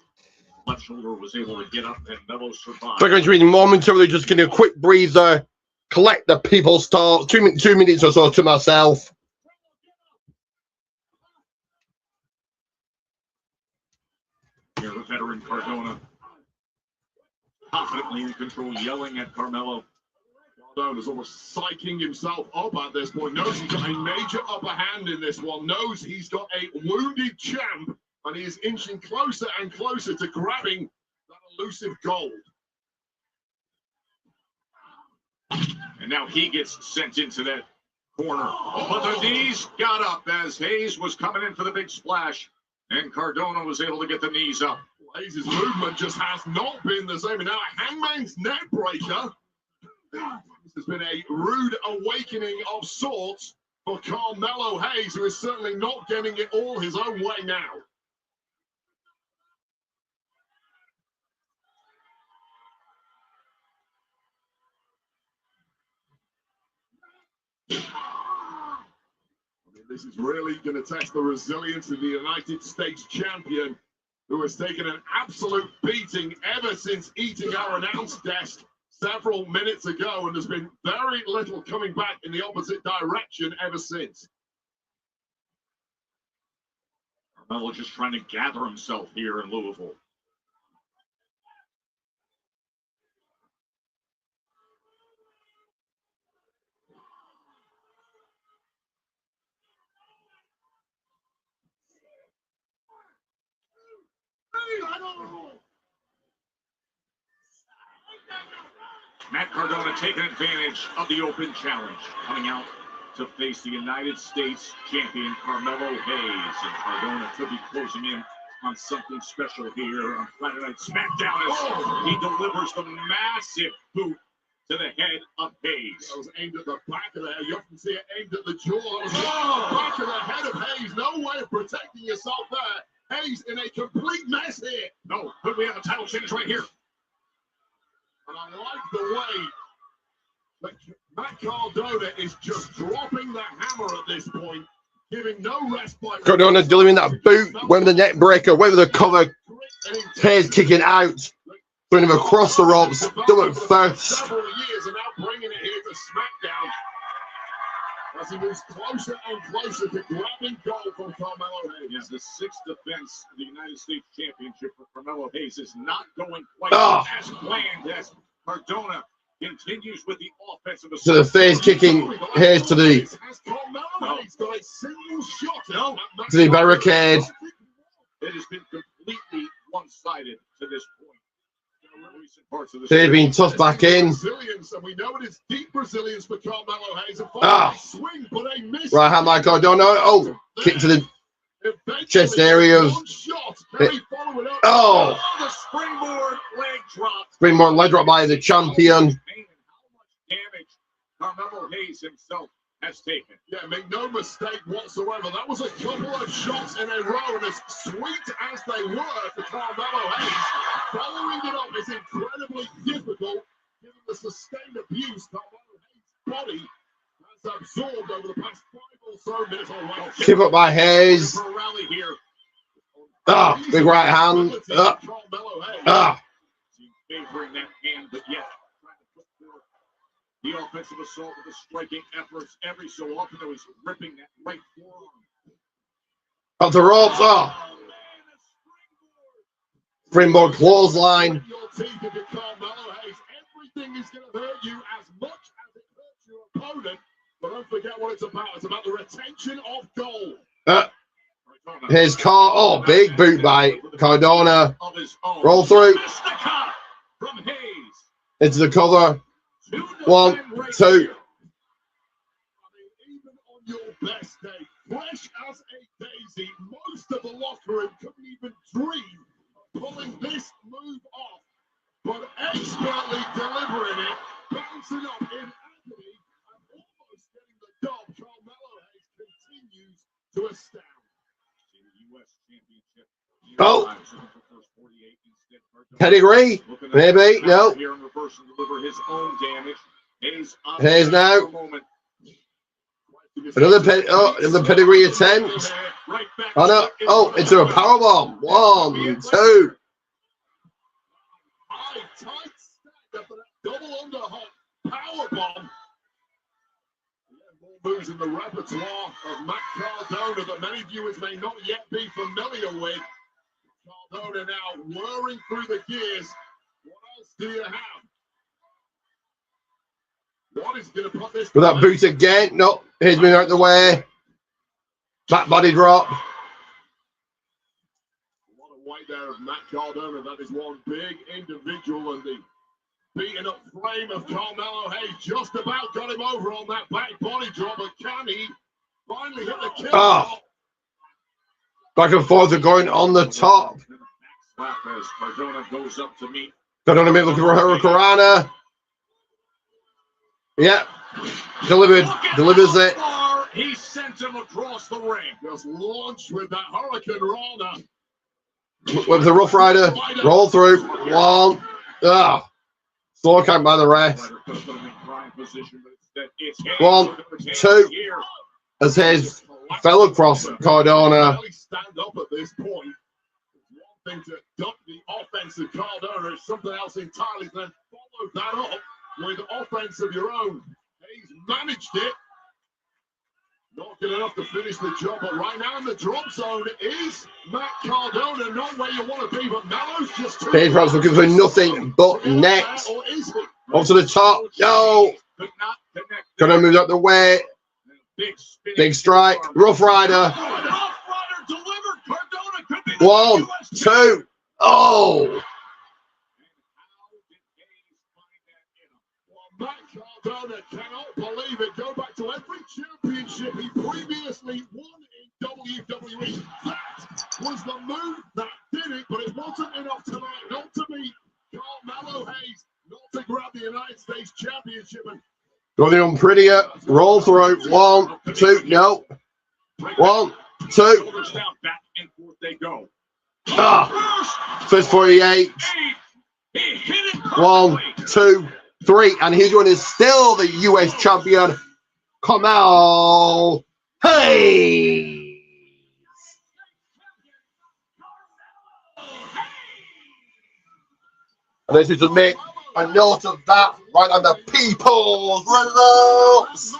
Left shoulder was able to get up, and Melo survived. We're going to be momentarily just getting a quick breather, collect the people's thoughts, 2 minutes or so to myself. Here, the veteran Cardona, confidently in control, yelling at Carmelo. Cardona's almost psyching himself up at this point. Knows he's got a major upper hand in this one. Knows he's got a wounded champ, and he is inching closer and closer to grabbing that elusive gold. And now he gets sent into that corner. But the knees got up as Hayes was coming in for the big splash, and Cardona was able to get the knees up. Hayes' movement just has not been the same. And now a hangman's neck breaker. This has been a rude awakening of sorts for Carmelo Hayes, who is certainly not getting it all his own way now. This is really going to test the resilience of the United States champion, who has taken an absolute beating ever since eating our announce desk several minutes ago, and there's been very little coming back in the opposite direction ever since. Carmelo just trying to gather himself here in Louisville. Matt Cardona taking advantage of the open challenge, coming out to face the United States champion Carmelo Hayes. And Cardona could be closing in on something special here on Friday Night Smackdown as he delivers the massive boot to the head of Hayes. That was aimed at the back of the head. You often see it aimed at the jaw. That was the back of the head of Hayes. No way of protecting yourself there. Hayes in a complete mess here. No, could we have a title change right here? And I like the way that Matt Cardona is just dropping the hammer at this point, giving no respite. Cardona delivering that boot, whether the neck breaker, whether the cover, Hayes kicking out, throwing him across the ropes, do it first. Several years and now bringing it here to SmackDown as he moves closer and closer to grabbing gold from Carmelo Hayes. Yes, the 6th defense of the United States Championship for Carmelo Hayes is not going quite as planned as Cardona continues with the offensive. To the face, kicking Hayes to the barricade. It has been completely one-sided to this point. Wwe recent parts of the They've been tossed back in. Brazilians, and we know it is deep Brazilians for Carmelo Hayes. And Ah. swing, but a miss. Right hand by Cardona. Oh, kick to the chest area. One shot. Can he follow it up? Oh, the springboard leg drop. springboard leg drop by the champion. How much damage Carmelo Hayes himself has taken. Yeah, make no mistake whatsoever. That was a couple of shots in a row, and as sweet as they were for Carmelo Hayes, following it up is incredibly difficult given the sustained abuse Carmelo Hayes' body has absorbed over the past 5 or so minutes. Keep up by Hayes. For a rally here. Ah, big right hand. Ah. Favoring that hand, but yet trying to put forth the offensive assault with the striking efforts every so often. That was ripping that right forearm. Up the ropes. Oh. Springboard clothesline. Your teeth if you're Carmelo Hayes. Everything is going to hurt you as much as it hurts your opponent. But don't forget what it's about. It's about the retention of gold. His car. Oh, big boot by Cardona. Roll through. From Hayes. Into the cover. 1, 2. I mean, even on your best day, fresh as a daisy, most of the locker room couldn't even dream of pulling this move off. But expertly delivering it, bouncing up in agony, and almost getting the dub, Carmelo Hayes continues to astound. U.S. Championship. Oh. Pedigree. Maybe. No. Here in reverse and deliver his own damage. Hayes now. Another pedigree attempt. Oh no. Oh, into a powerbomb. 1, 2. Tight stack after that double underhook powerbomb. More moves in the repertoire of Matt Cardona that many viewers may not yet be familiar with. Cardona now whirring through the gears. What else do you have? What is going to put this? With that boot again. No, he's been out the way. Back body drop. A lot of weight there of Matt Cardona. That is one big individual, and the beaten up frame of Carmelo Hayes just about got him over on that back body drop. But can he finally hit the kill? Oh. Back and forth are going on the top. Slap as Cardona goes up to meet. Cardona looking for Hurricanrana. Yeah. Delivers it. He sent him across the ring. Just launched with that Hurricanrana. With the Rough Rider. Roll through. 1. Ah. Slow count by the ref. 1, 2. As Hayes fell across Cardona. Stand up at this point. One thing to duck the offense of Cardona is something else entirely. Then follow that up with offense of your own. He's managed it. Not good enough to finish the job, but right now in the drop zone is Matt Cardona. Not where you want to be, but Melo's just too. Hayes perhaps looking for nothing but next. Up to the top. No. Gonna move out the way. Big strike. Rough Rider. 1, 2. Oh. Matt Cardona cannot believe it. Go back to every championship he previously won in WWE. That was the move that did it, but it wasn't enough tonight. Not to beat Carmelo Hayes, not to grab the United States Championship. And Going on prettier. Roll through. 1, 2. No. 1, 2. Back and forth they go. Ah. First 48. 1, 2, 3. And his one is still the US champion. Carmelo Hayes. And this is to make a note of that right on the people's results.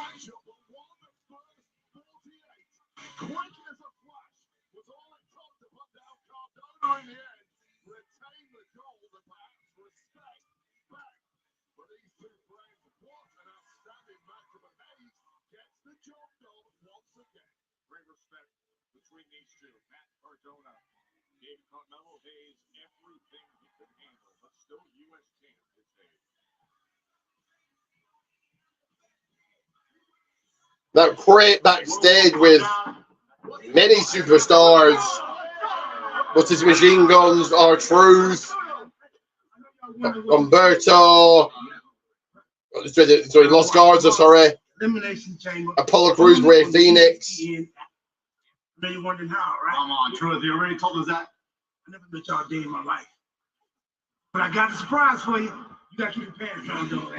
Between these two, Matt Cardona gave Carmelo Hayes everything he could handle, but still U.S. champion. that crate backstage with many superstars. What's his machine guns? R-Truth, Umberto, sorry, Los Garza, sorry. Elimination Chamber. Apollo Crews, Ray Phoenix. I know you're wondering how, right? Come on, Truth. You already told us that. I never met y'all a day in my life. But I got a surprise for you. You gotta keep your pants on, though.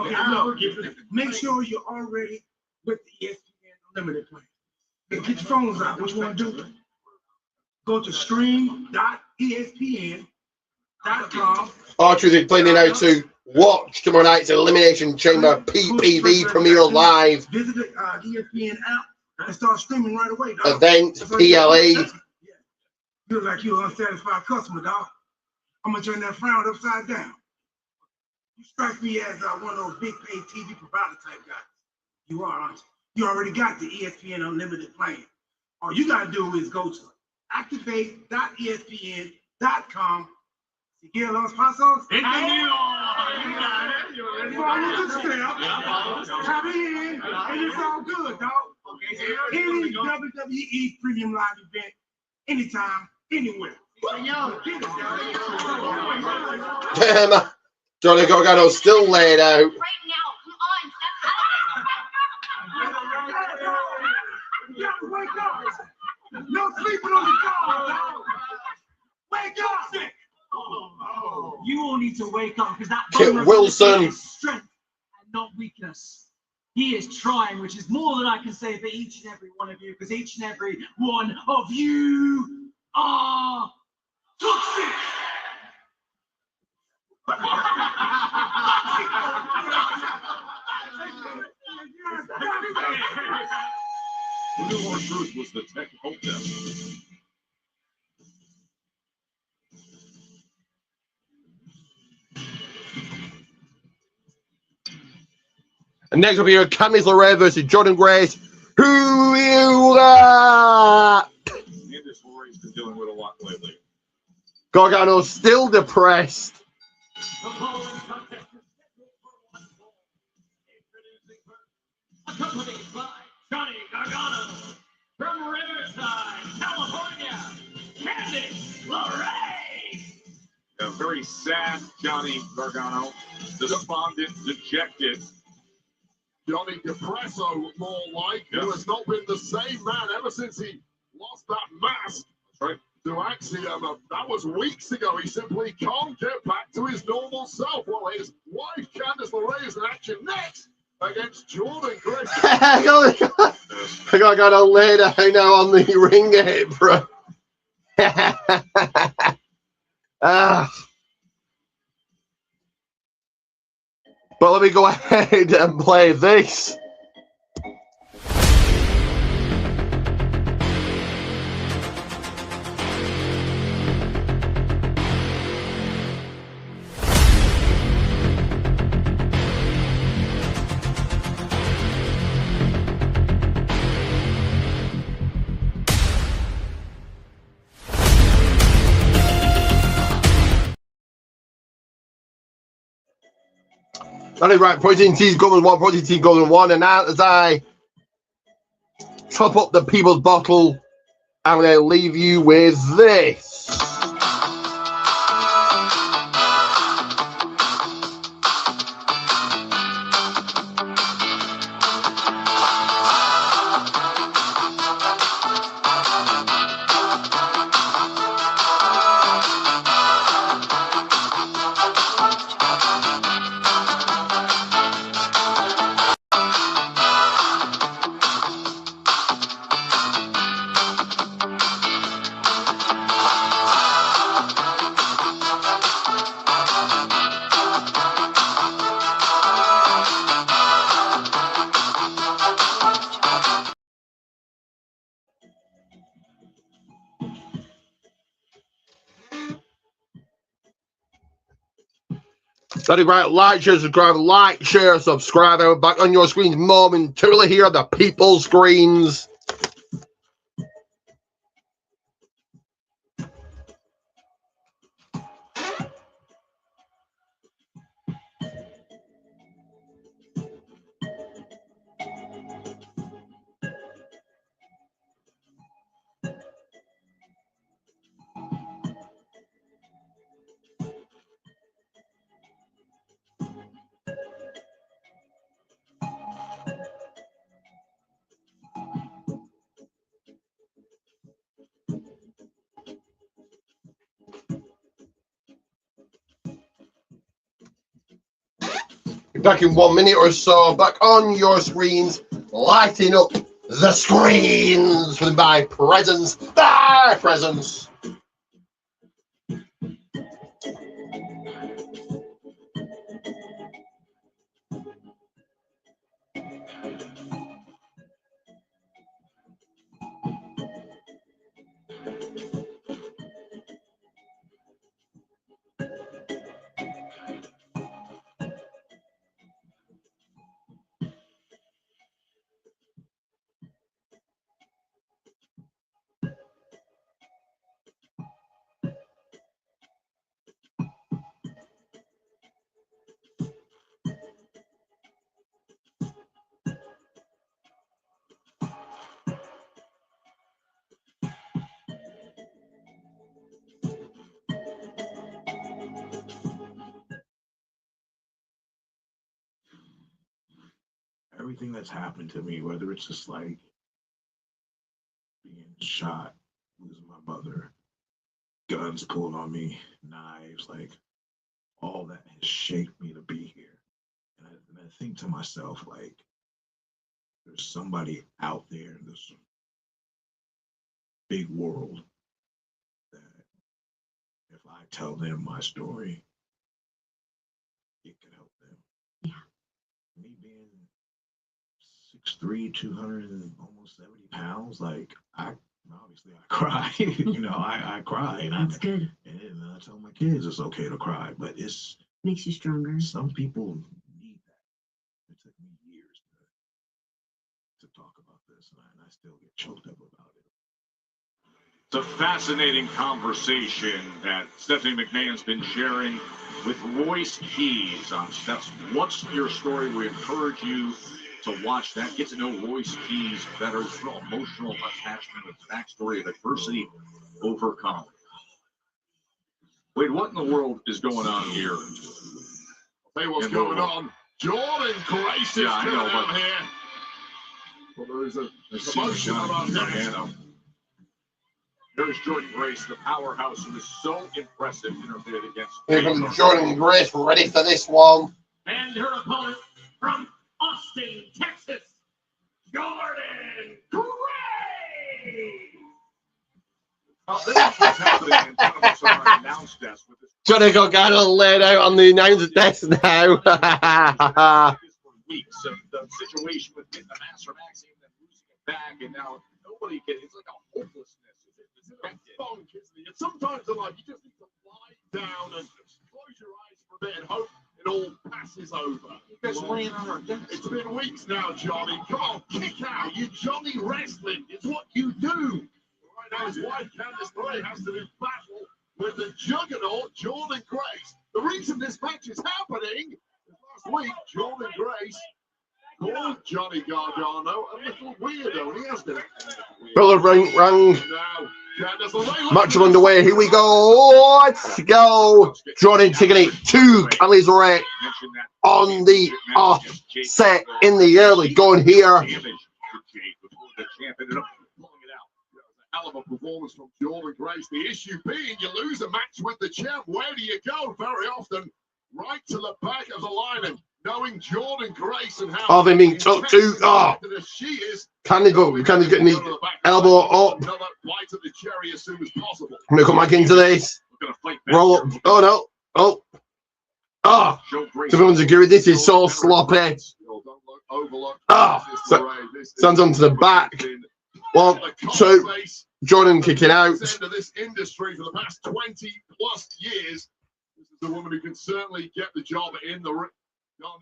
Okay, look. Make sure you're already with the ESPN Unlimited plan. Get your phones out. What you want to do? Go to stream.espn.com. R-Truth is planning out to watch tomorrow night's Elimination Chamber PPV premiere live. Visit the ESPN app and start streaming right away, dog. Event PLE. You look like you're an unsatisfied customer, dog. I'm gonna turn that frown upside down. You strike me as one of those big paid TV provider type guys. You are, aren't you? You already got the ESPN Unlimited plan. All you gotta do is go to activate.espn.com. ¿Quieres los pasos? You got it. You already Follow the steps. Tap it in, and it's all good, dog. Any WWE premium live event, anytime, anywhere. Damn, Johnny Gargano's still laid out. Right now, come on. You gotta wake up. No sleeping on the job, dog. Wake up. You all need to wake up because that Kit Wilson. is strength and not weakness. He is trying, which is more than I can say for each and every one of you, because each and every one of you are toxic. The new R-Truth was the technical depth. And next up here, Candice LeRae versus Jordan Grace. Who you got? Candice LeRae's been dealing with a lot lately. Gargano's still depressed. Accompanied by Johnny Gargano from Riverside, California, Candice LeRae. A very sad Johnny Gargano, despondent, dejected. Johnny Depresso, more like, who has not been the same man ever since he lost that mask. Right. To Axiom. That was weeks ago. He simply can't get back to his normal self. Well, his wife, Candice LeRae, is in action next against Jordan Grace. I got a lay down now on the ring apron. But let me go ahead and play this. That is right, Protein T's Golden 1, Protein T Golden 1, and now as I top up the people's bottle, I'm going to leave you with this. That is right, like, share, subscribe. I'm back on your screens momentarily here, the people's screens. back in 1 minute or so. Back on your screens, lighting up the screens for my presence. My presence. Everything that's happened to me, whether it's just like being shot, losing my mother, guns pulled on me, knives, like all that has shaped me to be here. And I think to myself, like, there's somebody out there in this big world that if I tell them my story, it can help them. Yeah. Me being 6'3", 200 and almost 70 pounds, like I cry. You know, I cry, and That's good. And I tell my kids it's okay to cry, but Makes you stronger. some people need that. It took me years to talk about this, and I still get choked up about it. It's a fascinating conversation that Stephanie McMahon's been sharing with Royce Keys on Steph's What's Your Story. We encourage you to watch that, get to know Royce Keys better. His real emotional attachment, his backstory of adversity overcome. Wait, what in the world is going on here? I'll tell you what's going on. Jordan Grace is coming out here. Well, there is a emotion about that. Here's Jordan Grace, the powerhouse who is so impressive in her bid against. Here comes Jordan Grace, ready for this one. And her opponent from Austin, Texas, Jordan Grace. This is what's happening in front of us on our announce desk with this. Johnny Gargano laid out on the announce desk now. For weeks of the situation with getting the Master Maxim and then losing it back, and now nobody can. It's like a hopelessness. It's infected. Funk, isn't it? And sometimes in life, you just need to lie down and close your eyes for a bit and hope it all passes over. Just laying on her desk. It's been weeks now, Johnny. Come on, kick out. You Johnny wrestling. It's what you do. Right now, his wife, Candice LeRae, has to do battle with the juggernaut, Jordan Grace. The reason this match is happening is last week, Jordan Grace called Johnny Gargano a little weirdo, and he has been. Brother rang. Now, Candice LeRae. Match underway. Here we go. Let's go. Jordan taking it to Candice LeRae on the offset in the early going here. Hell of a performance from Jordan Grace. The issue being you lose a match with the champ. Where do you go? Very often right to the back of the line, and knowing Jordan Grace and how Oh, they mean top two. Oh, she is. can they go? Can they get the elbow up? Another bite of the cherry as soon as possible. I'm gonna come back into this. Roll up. Oh no. Oh. Ah. Everyone's agreed. This is so sloppy. Ah. Stands onto the back. 1, 2. Jordan kicking out. This industry for the past 20 plus years. This is a woman who can certainly get the job in the ring.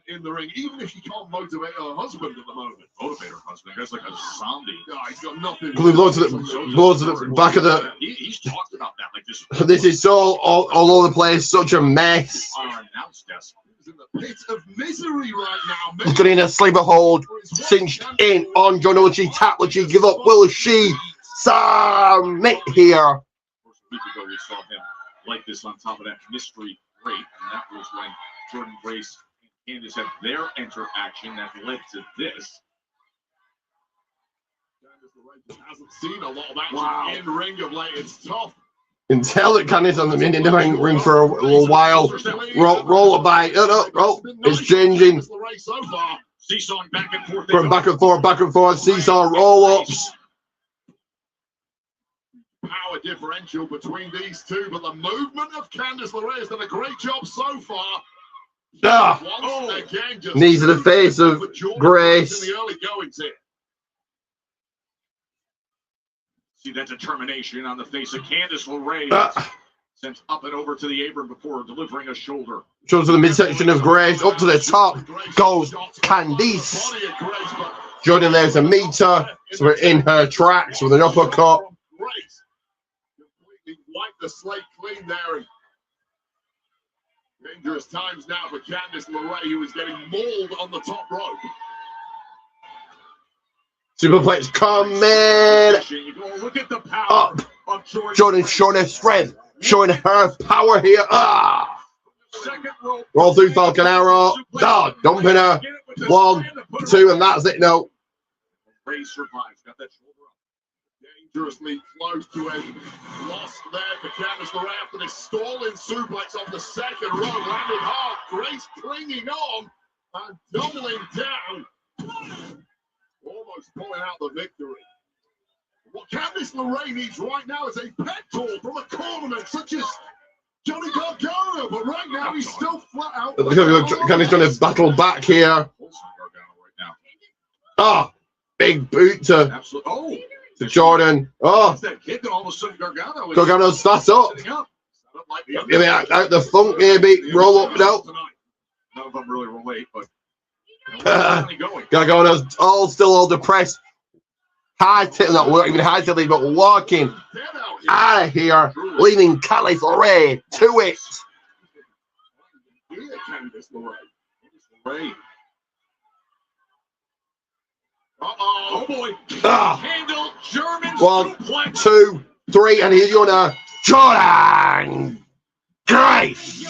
Even if she can't motivate her husband at the moment. Motivate her husband. That's like a zombie. No, he's got nothing. Blow to the back of the. He's talked about that. Like this. This is so all over the place. Such a mess. On our announce desk. He's in the pit of misery right now. He's got in a sleeper hold. Cinched in on John. Will she tap? Will she give up? Will she submit here? A week ago, we saw him like this on top of that mystery break, and that was when Jordan Grace and Candice had their interaction that led to this. Candice LeRae hasn't seen a lot of action in ring of late. It's tough. can tell that Candice on the mini in the ring for a little while. Roll it by. Oh, it's changing. Seesawing back and forth. From back and forth. Seesaw roll ups. Power differential between these two, but the movement of Candice LeRae has done a great job so far. Again, just Knees to the face of Grace. in the early goings here. See that determination on the face of Candice LeRae. Sent up and over to the apron before delivering a shoulder. Shows to the midsection of Grace. Up to the top goes Candice. Jordan there's a meter. So we're in her tracks with an uppercut. Completely wiped the slate clean there. And dangerous times now for Candice LeRae, who is getting mauled on the top rope. Superplex coming Look at the power up. Jordan showing her strength, showing her power here. Roll through Falcon Arrow. Dumping her. 1, 2, and that's it. No. Ray survives. Got that shoulder up. Dangerously close to a loss there for Candice LeRae after this stalling suplex off the second row. Landed hard. Grace clinging on and doubling down. Almost pulling out the victory. What Candice LeRae needs right now is a pep talk from a cornerman such as Johnny Gargano, but right now he's still flat out. Candice trying to battle back here. Big boot to Jordan. Gargano's stats up. Out the funk, maybe. Roll up, no. None of them really relate, but Gargano's all depressed. Not even hightailing, but walking out of here, leaving Candice LeRae to it. Oh boy. Handle German 1, 2, 3, and here's your Jordan Grace.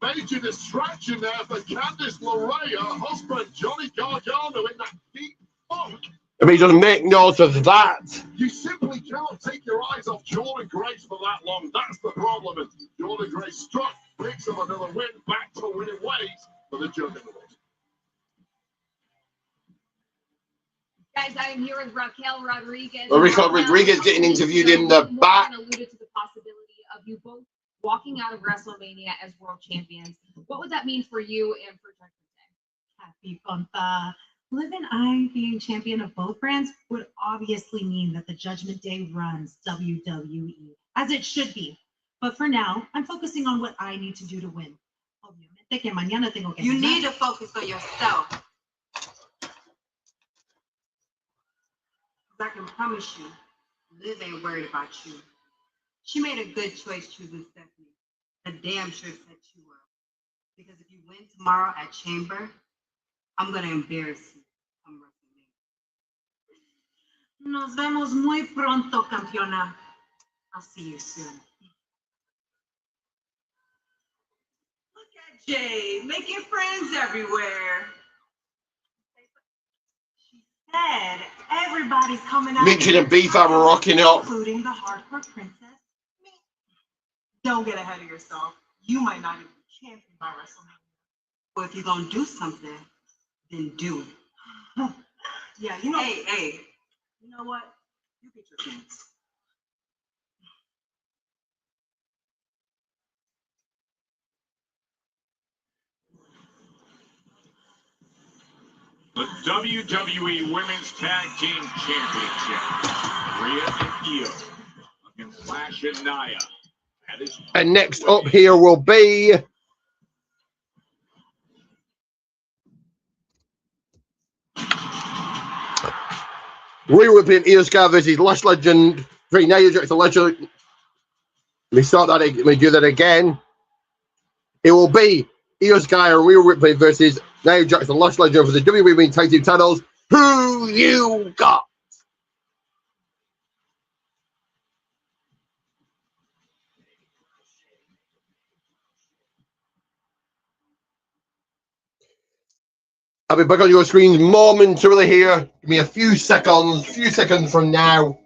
Major distraction there for Candice LeRae, her husband Johnny Gargano in that deep funk. If he doesn't make note of that. You simply cannot take your eyes off Jordan Grace for that long. That's the problem. And Jordan Grace struck, picks up another win, back to winning ways for the Juggernaut. Guys, I am here with Raquel Rodriguez. Raquel Rodriguez getting interviewed in the back. Alluded to the possibility of you both walking out of WrestleMania as world champions. What would that mean for you and for Judgment Day? Happy Pampa. Liv and I being champion of both brands would obviously mean that the Judgment Day runs WWE, as it should be. But for now, I'm focusing on what I need to do to win. Obviamente que mañana tengo que You need to focus on yourself. I can promise you, Liv ain't worried about you. She made a good choice choosing Stephanie. A damn sure set you up. Because if you win tomorrow at Chamber, I'm gonna embarrass you. I'm WrestleMania. Nos vemos muy pronto, campeona. I'll see you soon. Look at Jay, making friends everywhere. She said everybody's coming out. Mitchell and Beef are rocking up. Including the hardcore princess. Don't get ahead of yourself. You might not even be champion by WrestleMania. Well, if you're gonna do something, then do it. Yeah, you know. Hey, You know what? You get your chance. The WWE Women's Tag Team Championship. Rhea and Io against Flash and Nia. And next up here will be Rhea Ripley and Io Sky versus Lash Legend. Now you're directing Legend. Let me start that. Let me do that again. It will be Io Sky and Rhea Ripley versus Nia Jax and Lash Legend for the WWE Tag Team titles. Who you got? I'll be back on your screens momentarily here. Give me a few seconds from now.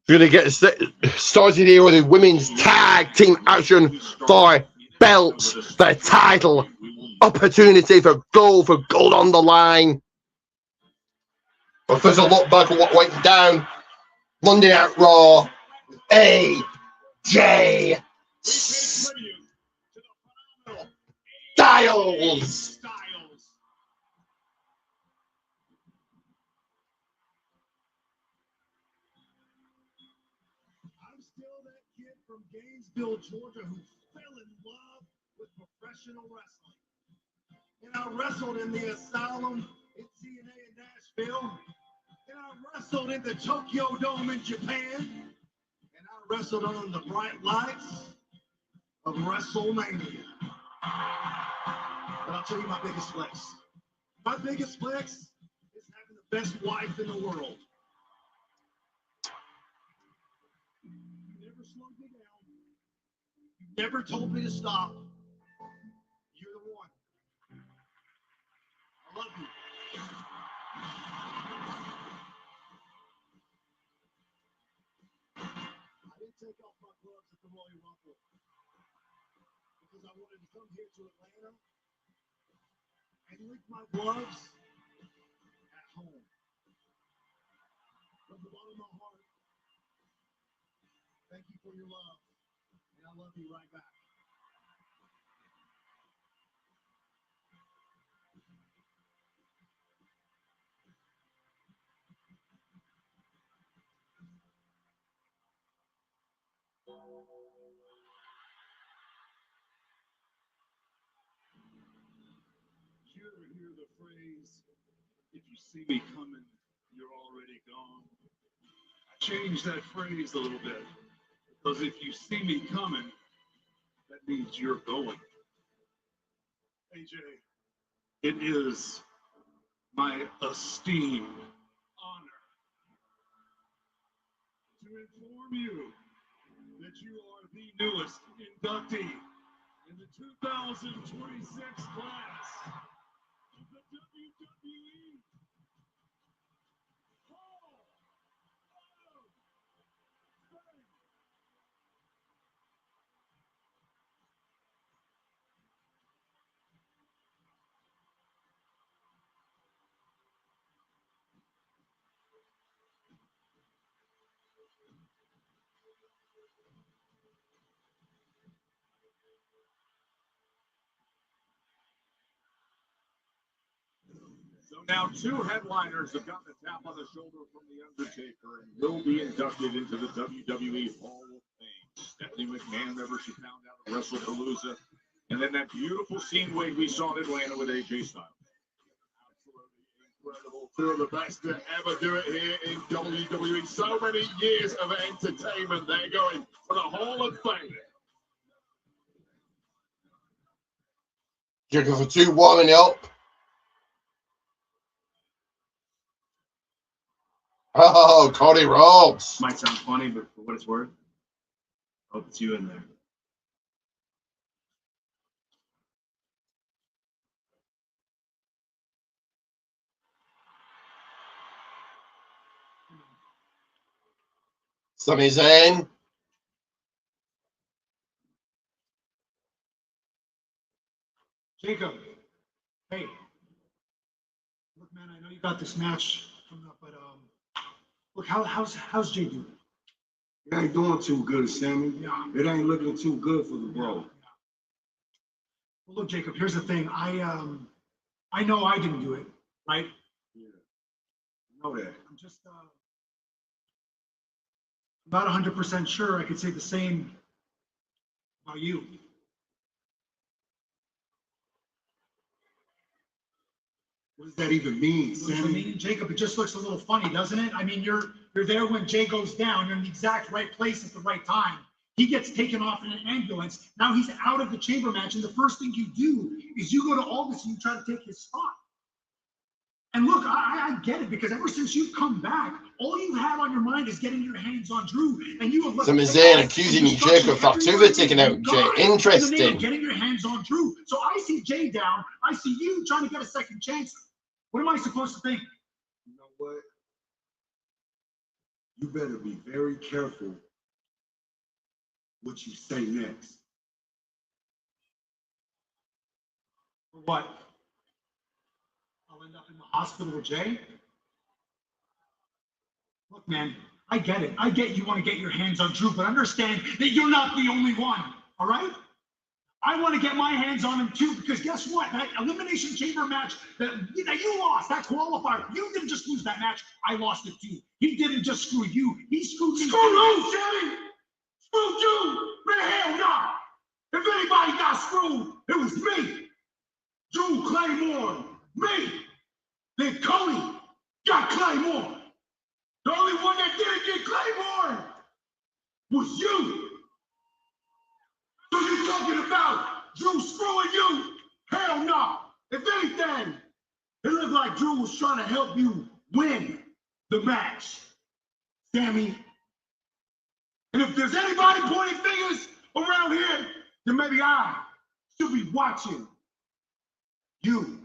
We're going to get started here with the women's tag team action for belts, the title, opportunity for gold on the line. But first, a look back at what went down Monday Night Raw. AJ Styles. I'm still that kid from Gainesville, Georgia, who fell in love with professional wrestling. And I wrestled in the Asylum in TNA in Nashville. And I wrestled in the Tokyo Dome in Japan. And I wrestled on the bright lights of WrestleMania. But I'll tell you my biggest flex. My biggest flex is having the best wife in the world. You never slowed me down. You never told me to stop. You're the one. I love you. I didn't take off my gloves at the Royal Rumble because I wanted to come here to Atlanta and lick my gloves at home. From the bottom of my heart, thank you for your love, and I love you right back. Did you ever hear the phrase, if you see me coming, you're already gone? I changed that phrase a little bit. Because if you see me coming, that means you're going. AJ, it is my esteemed honor to inform you that you are the newest inductee in the 2026 class of the WWE Hall of Fame. So now two headliners have gotten a tap on the shoulder from The Undertaker and will be inducted into the WWE Hall of Fame. Stephanie McMahon, remember she found out at WrestlePalooza. And then that beautiful scene we saw in Atlanta with AJ Styles. Incredible. Two of the best to ever do it here in WWE. So many years of entertainment. They're going for the Hall of Fame. Jericho for 2 warming up. Oh, Cody Rhodes. Might sound funny, but for what it's worth, I hope it's you in there. Sami Zayn. Jacob, hey, look, man, I know you got this match coming up, but look, how's Jay doing? It ain't doing too good, Sammy. Yeah. It ain't looking too good for the bro. Well, look, Jacob, here's the thing. I know I didn't do it, right? Yeah. I know that. I'm just not 100% sure I could say the same about you. What does that even mean, You know what I Sammy? mean, Jacob, it just looks a little funny, doesn't it? I mean, you're there when Jay goes down. You're in the exact right place at the right time. He gets taken off in an ambulance. Now he's out of the chamber match, and the first thing you do is you go to Aldous and you try to take his spot. And look, I get it, because ever since you've come back, all you have on your mind is getting your hands on Drew, and you have looked. Sami Zayn accusing Jericho for Arturo taking out Jay. Interesting. Getting your hands on Drew. So I see Jay down. I see you trying to get a second chance. What am I supposed to think? You know what? You better be very careful what you say next. For what? I'll end up in the hospital with Jay? Look, man, I get it. I get you want to get your hands on Drew, but understand that you're not the only one, all right? I want to get my hands on him too, because guess what? That Elimination Chamber match that you lost, that qualifier, you didn't just lose that match. I lost it too. He didn't just screw you. He screwed me. Screw who, Sammy? Screw you? Man, hell no. If anybody got screwed, it was me. Drew Claymore, me. Then Cody got Claymore. The only one that didn't get Claymore was you. So you talking about Drew screwing you? Hell no. If anything, it looked like Drew was trying to help you win the match, Sammy. And if there's anybody pointing fingers around here, then maybe I should be watching you.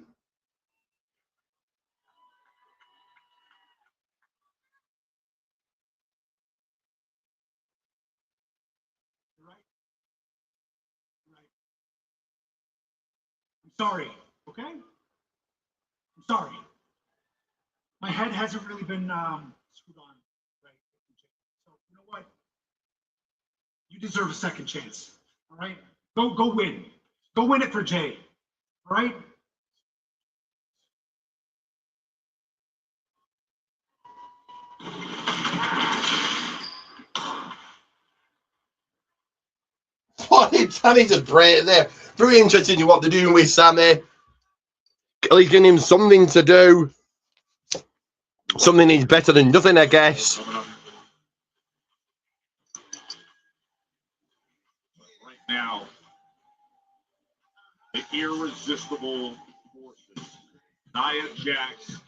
Sorry, okay? I'm sorry. My head hasn't really been screwed on right. So you know what? You deserve a second chance. All right? Go win. Go win it for Jay. All right? I need to pray there. Very interesting in what they're doing with Sammy. At least giving him something to do. Something is better than nothing, I guess. Right now, the irresistible forces, Nia Jax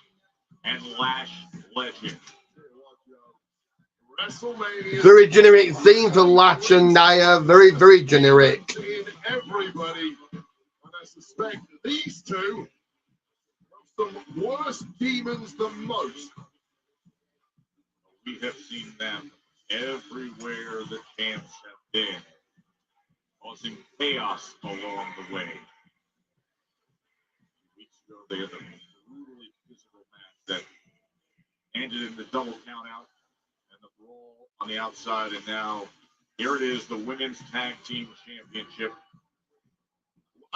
and Lash Legend. WrestleMania. Very generic theme for Lash and Nia. Very, very generic. Everybody, and I suspect these two have some worse demons than most. We have seen them everywhere the camps have been, causing chaos along the way. Weeks ago, they had a brutally physical match that ended in the double count out and the brawl on the outside, and now here it is, the Women's Tag Team Championship.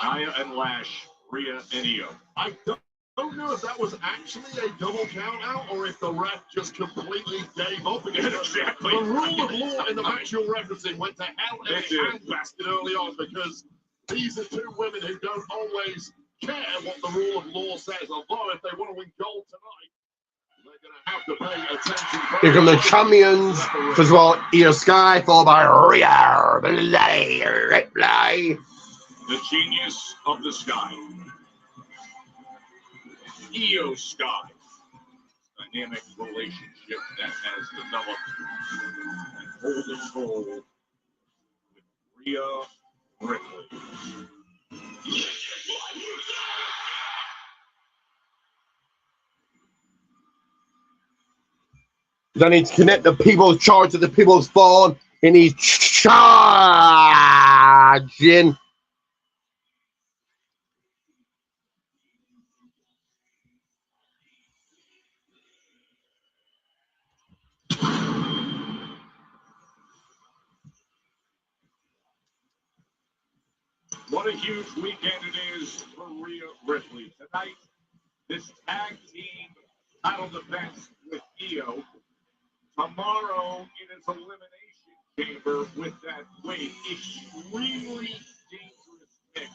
Nia and Lash, Rhea and Io. I don't know if that was actually a double count out or if the ref just completely gave up again. Exactly. The rule of law in the match you're referencing went to hell in a handbasket early on because these are two women who don't always care what the rule of law says. Although if they want to win gold tonight, they're going to have to pay attention. Here come the champions. First of all, Io Sky, followed by Rhea Ripley. The genius of the sky. Io Sky. Dynamic relationship that has developed and hold and soul with Rhea Ripley. Then he's connect the people's charge to the people's phone, and he's charging. What a huge weekend it is for Rhea Ripley. Tonight, this tag team title defense with Io. Tomorrow, it is Elimination Chamber with that weight. Extremely dangerous mix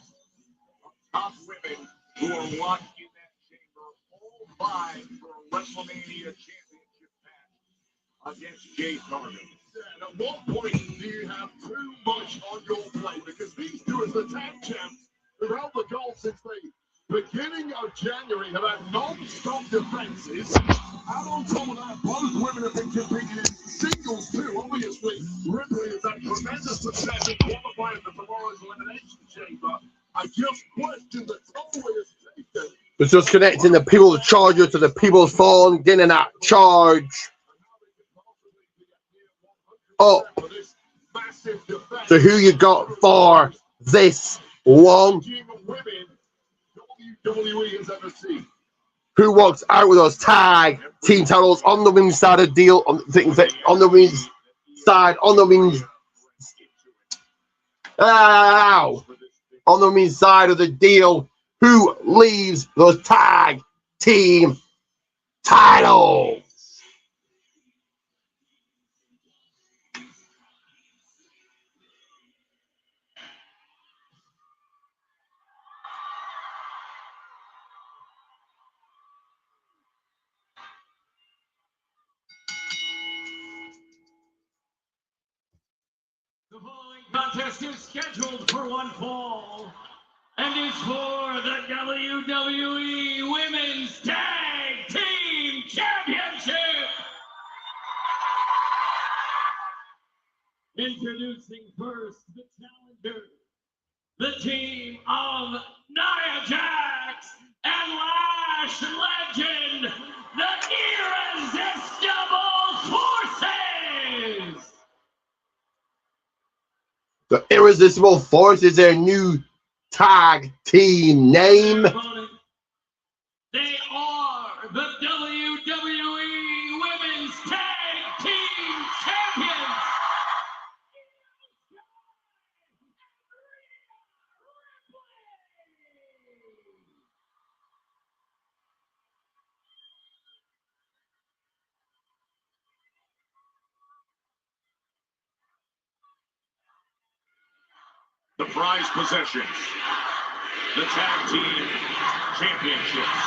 of top women who are locked in that chamber, all vying for a WrestleMania championship match against Jay Carter. And at what point do you have too much on your plate? Because these two, as the tag champs, who've held the gold since the beginning of January, have had non-stop defenses. And on top of that, both women have been competing in singles too. Obviously, Ripley has had tremendous success in qualifying for tomorrow's Elimination Chamber. I just question the toll it has taken. It's just connecting the people's charger to the people's phone, getting that charge up. So who you got for this one? WWE has ever seen. Who walks out with those tag team titles on the women's side of the deal? On the women's side, on the women's side of the deal. Who leaves those tag team titles? The following contest is scheduled for one fall and is for the WWE Women's Tag Team Championship. Introducing first the challenger, the team of Nia Jax and Lash Legend, the Irresistible Forces. The Irresistible Force is their new tag team name. They are the WWE Women's Tag Team Champions. the prize possessions, the tag team championships,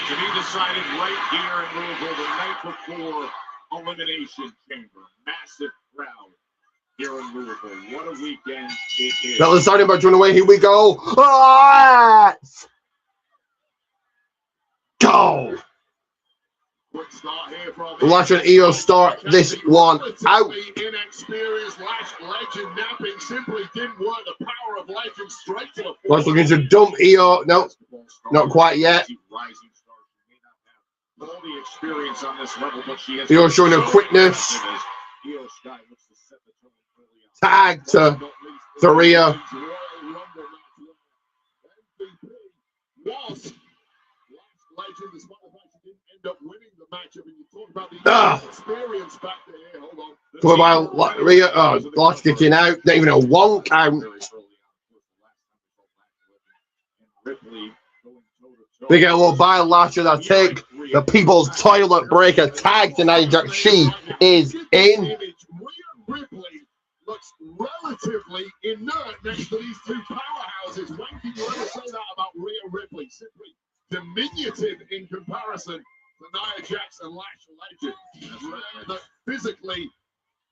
to be decided right here in Louisville the night before Elimination Chamber. Massive crowd here in Louisville. What a weekend it is. Now let's start about away. Here we go. Let's go. Quick start here from Lash and Io start this one out. Inexperienced Lash Legend napping simply didn't work. The power of Legend straight to the floor. Lash looking to dump Io. No, not quite yet. All the experience on this level, but she has Io showing her quickness. Tag to Rhea. Was Legend, despite the fact she didn't end up winning the matchup, and you talk about the experience back there. Hold on. Coming by Rhea. Oh, Lash kicking out. Not even a one count. They get a little by Lash as I take the people's toilet breaker tag tonight. She is in. Ripley looks relatively inert next to these two powerhouses. When can you ever say that about Rhea Ripley? Simply diminutive in comparison to Nia Jax and Lash Legend. It's rare that physically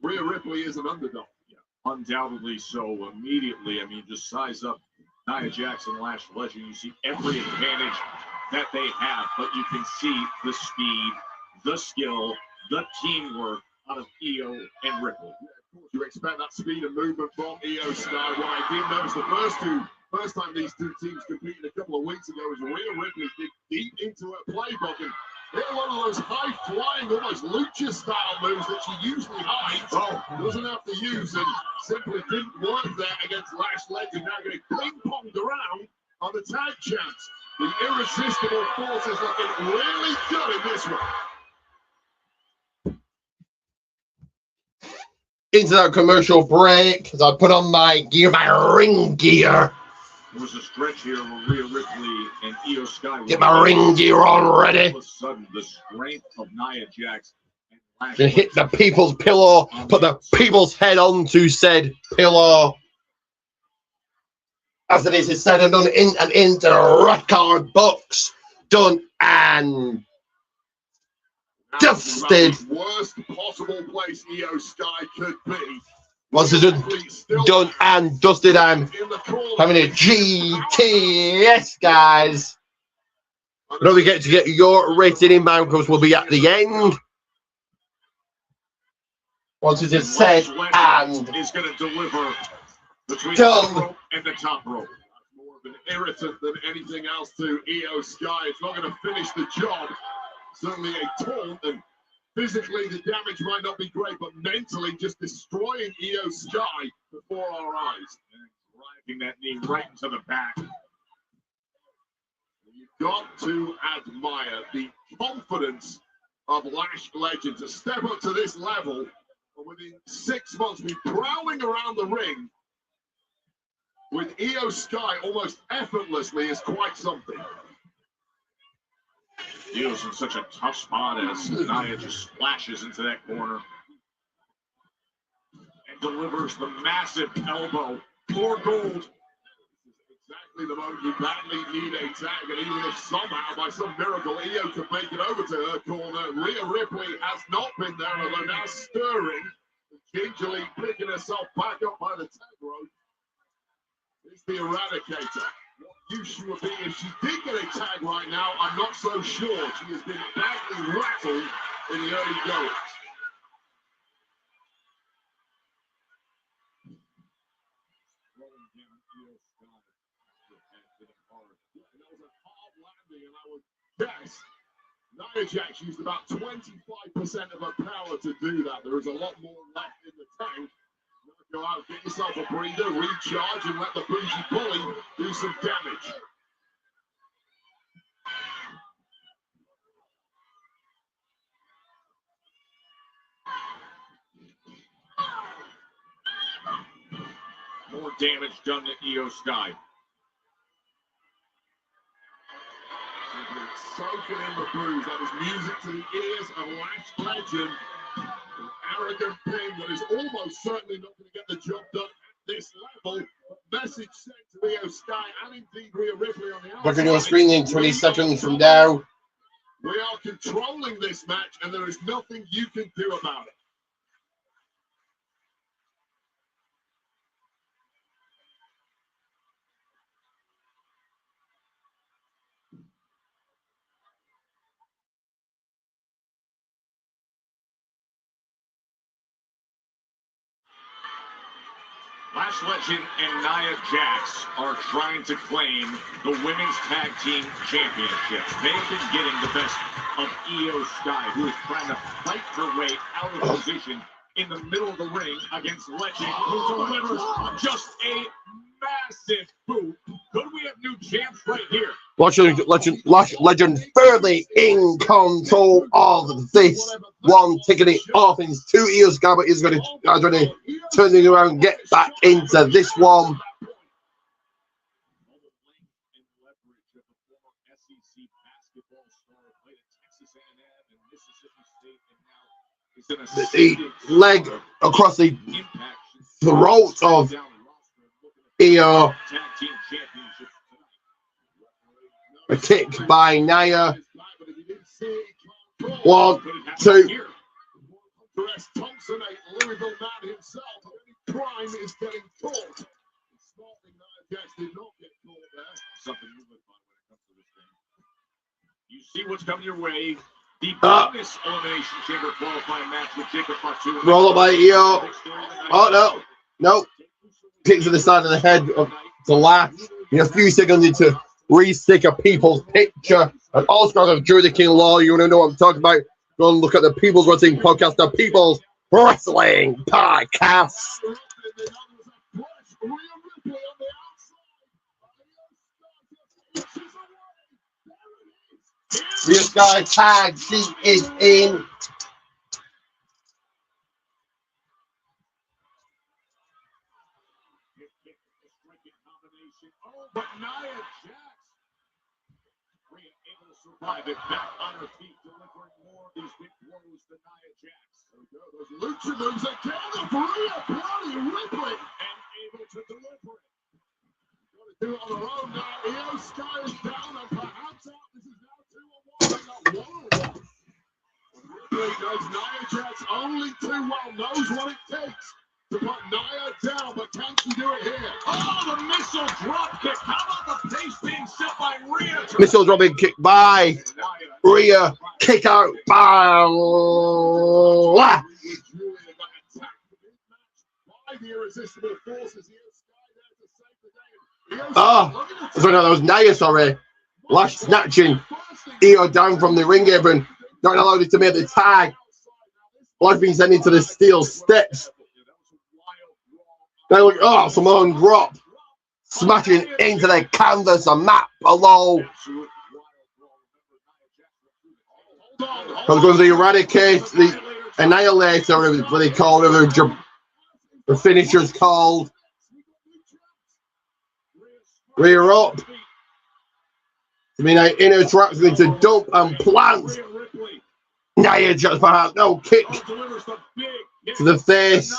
Rhea Ripley is an underdog. Yeah, undoubtedly so. Immediately, I mean, just size up Nia Jax and Lash Legend. You see every advantage that they have, but you can see the speed, the skill, the teamwork out of Io and Ripley. Yeah, of course, you expect that speed and movement from Io Sky. What I did notice the first time these two teams competed a couple of weeks ago was Rhea Ripley dig deep into her playbook and hit a lot of those high-flying, almost lucha-style moves that she usually hides. Doesn't have to use and simply didn't work there against Lash Legend. Now getting ping-ponged around on the tag champs. The irresistible force is looking really good in this one. Into that commercial break as I put on my gear, my ring gear. There was a stretch here where Rhea Ripley and Io Sky. Get my ring gear on ready. All of a sudden, the strength of Nia Jax and Lash And hit the people's pillow. Put the people's head onto said pillow. As it is said and done into the record books. Done and dusted. Worst possible place Io Sky could be. Once it's done and dusted, I'm having a GTS, guys. Don't forget to get your rated inbound because we'll be at the end. Once it is said and is going to deliver between done. the rope and the top rope. More of an irritant than anything else to Io Sky. It's not going to finish the job. Certainly a taunt, and physically the damage might not be great, but mentally just destroying Io Sky before our eyes. And driving that knee right into the back. You've got to admire the confidence of Lash Legend to step up to this level and within 6 months be prowling around the ring with Io Sky almost effortlessly is quite something. Io's in such a tough spot as Nia just splashes into that corner and delivers the massive elbow for gold. Exactly the moment you badly need a tag, and even if somehow, by some miracle, Io could make it over to her corner, Rhea Ripley has not been there, although now stirring, gingerly picking herself back up by the tag rope. It's the Eradicator. What use she would be if she did get a tag right now, I'm not so sure. She has been badly rattled in the early goings. That was a hard landing, and I would guess Nia Jax used about 25% of her power to do that. There is a lot more left in the tank. Go out, get yourself a breather, recharge, and let the bougie bully do some damage. More damage done to Io Sky. Soaking in the bruise. That is music to the ears of Lash Legend. An arrogant pin that is almost certainly not going to get the job done at this level. But message sent to Io Sky and indeed Rhea Ripley on the We're going to do a outside. screen in 20 seconds from now. We are controlling this match, and there is nothing you can do about it. Lash Legend and Nia Jax are trying to claim the Women's Tag Team Championships. They have been getting the best of Io Sky, who is trying to fight her way out of position in the middle of the ring against Legend, who delivers just a massive boot. Could we have new champs right here? Lash Legend fairly in control of this one, taking it off in 2 years. Gabba is going to turn it around and get back into this one. The leg across the throat of Io. A kick by Nia. 1, 2. Thompson, a Louisville man himself, Prime is getting caught. Smartly, Nia Jax did not get caught there. Something you live by when it comes to this thing. You see what's coming your way. The bonus Elimination Chamber qualifying match with Jacob Fatu. Roll up by Io. Oh, no. No. Kick to the side of the head to Lash. In a few seconds into re-stick a people's picture. And also of Drew the King Law. You want to know what I'm talking about? Go and look at the People's Wrestling Podcast, the People's Wrestling Podcast. This guy tag, she is in. But Nia Jax, Rhea able to survive it, back on her feet, delivering more of these big blows to Nia Jax. Those lucha moves again of Rhea Bloody Ripley, and able to deliver it. Got to do it on her own now. Io Sky is down and perhaps out. This is now 2-on-1, not 1-on-1. Ripley knows Nia Jax only too well knows what it takes to put Nia down, but can she do it here? Oh, the missile drop kick. How about the pace being set by Rhea? Missile dropping kick by Rhea. Kick out by Lash. Oh, sorry, no, that was Nia, sorry. Lash snatching Io down from the ring apron. Not allowed it to make the tag. Lash being sent into the steel steps. Now look, oh, Samoan drop. Smashing into the canvas, a map below. I'm going to eradicate the Annihilator, what they call it, the finisher's called. Rear up. I mean, inner traps into dump and plant. Nia Jax perhaps, no kick to the face.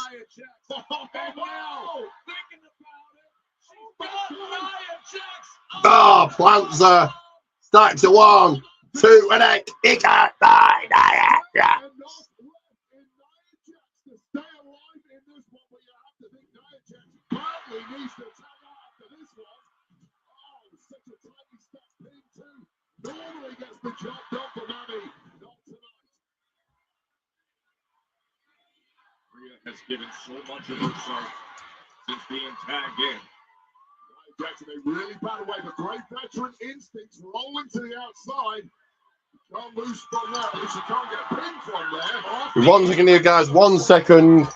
Oh, plants her. Stacks to 1, 2, and a kick out by Nia Jax. Normally gets the job done for Manny. Not tonight. Rhea has given so much of herself since being tagged in. Jackson, they really bat away, but great veteran instincts rolling to the outside. Can't lose from there. At least you can't get a pin from there. 1 second here, guys. 1 second.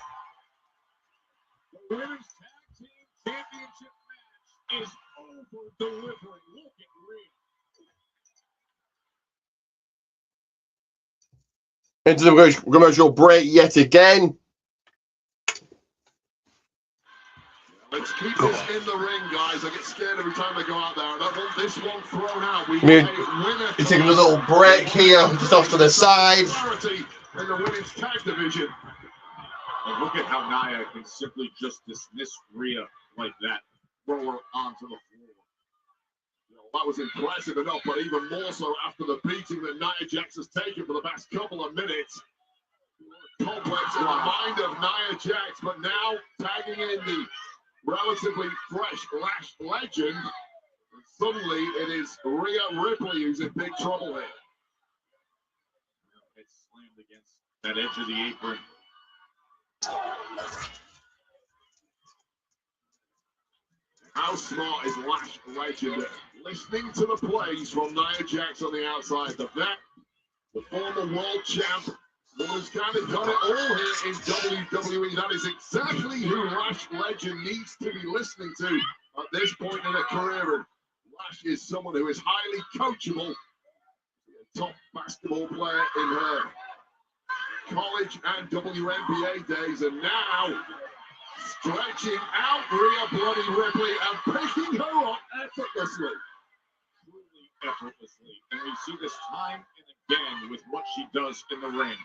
The Women's Tag Team Championship match is over delivering. Look at Rhea. Into the commercial break yet again. Let's keep this in the ring, guys. I get scared every time they go out there. I don't want this one thrown out. We We're winner. taking a little break here, just off to the side. In the women's tag division. And look at how Nia can simply just dismiss Rhea like that. throw her onto the floor. You know, that was impressive enough, but even more so after the beating that Nia Jax has taken for the past couple of minutes. Complex in the mind of Nia Jax, but now tagging in the relatively fresh Lash legend. And suddenly it is Rhea Ripley who's in big trouble here. It's slammed against that edge of the apron. How smart is Lash legend listening to the plays from Nia Jax on the outside? The vet, the former world champ, who's kind of done it all here in WWE. That is exactly who Lash legend needs to be listening to at this point in her career. And Lash is someone who is highly coachable, a top basketball player in her college and WNBA days, and now stretching out Rhea Bloody Ripley and picking her up effortlessly. Truly effortlessly. And we see this time and again with what she does in the ring.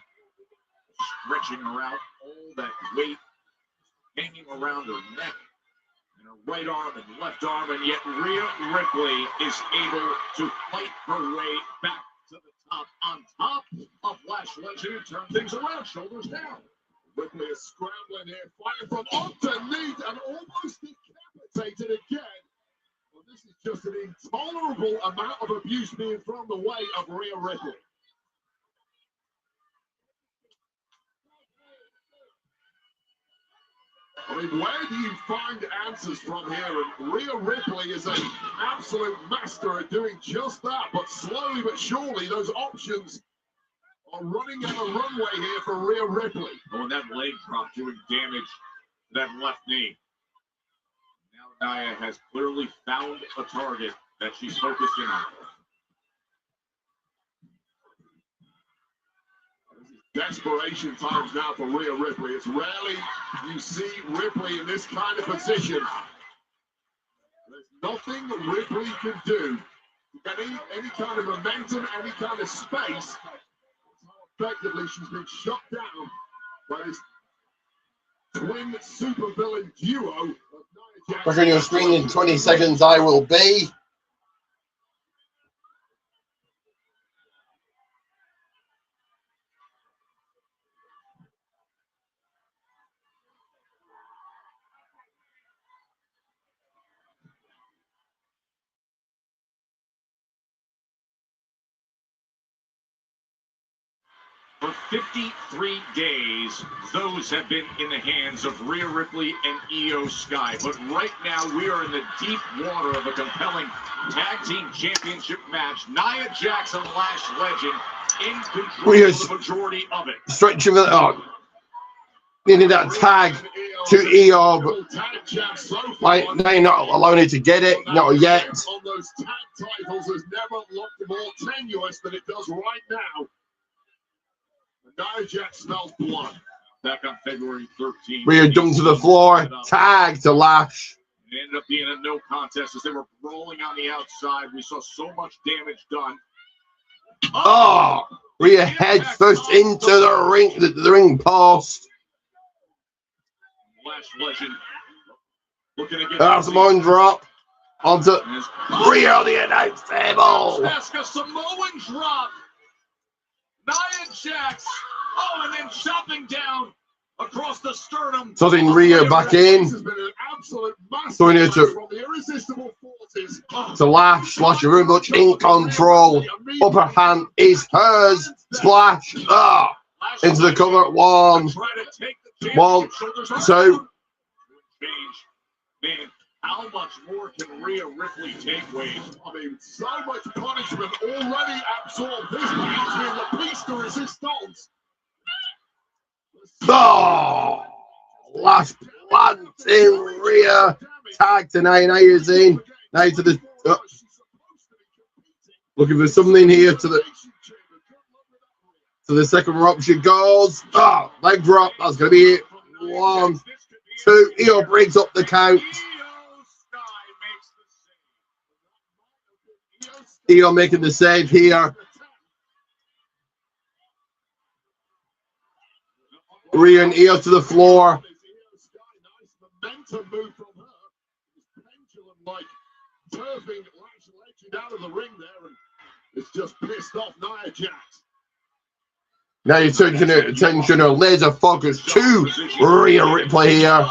Stretching her out, all that weight hanging around her neck and her right arm and left arm, and yet Rhea Ripley is able to fight her way back to the top, on top of Lash Legend, who turned things around, shoulders down. Ripley is scrambling here, fighting from underneath and almost decapitated again. Well, this is just an intolerable amount of abuse being thrown the way of Rhea Ripley. I mean, where do you find answers from here? And Rhea Ripley is an absolute master at doing just that. But slowly but surely, those options are running out of runway here for Rhea Ripley. Oh, and that leg drop doing damage to that left knee. Now Nia has clearly found a target that she's focused in on. Desperation times now for Rhea Ripley. It's rarely you see Ripley in this kind of position. There's nothing Ripley can do to get any kind of momentum, any kind of space. Effectively, she's been shut down by this twin supervillain duo of Nia Jax. Pushing your screen in 20 seconds, I will be. For 53 days, those have been in the hands of Rhea Ripley and Io Sky. But right now, we are in the deep water of a compelling tag team championship match. Nia Jax and Lash Legend in control of the majority of it. Stretching it up. Needed that tag to Io, but like, now you're not allowing it to get it, not yet. On those tag titles has never looked more tenuous than it does right now. Nia Jax smells blood. Back on February 13th. Rhea dumped to the floor, tag to Lash. It ended up being a no contest as they were brawling on the outside. We saw so much damage done. Oh, Rhea head first into the ring post. Lash Legend looking to get That's one drop onto Rhea on the announce table. That's a Samoan drop. Nia Jax. Oh, and then chopping down across the sternum. Tossing Rhea back in. This has been an absolute Throwing it from the irresistible forces. to Lash. Lash very much in control. Upper hand is hers. Splash. Into the cover. One, two. Man, how much more can Rhea Ripley take, Wade? I mean, so much punishment already absorbed. This match being the piece de resistance. Oh, Lash planting Rhea. Tag to Nia's in. Now to the. Looking for something here to the second rope. She goes. Leg drop. That's going to be it. 1, 2. Io breaks up the count. Io making the save here. Rhea and Io to the floor. like turfing Lash Legend out of the ring there, and it's just pissed off Nia Jax. Now you're turning attention to laser focus to Rhea Ripley here.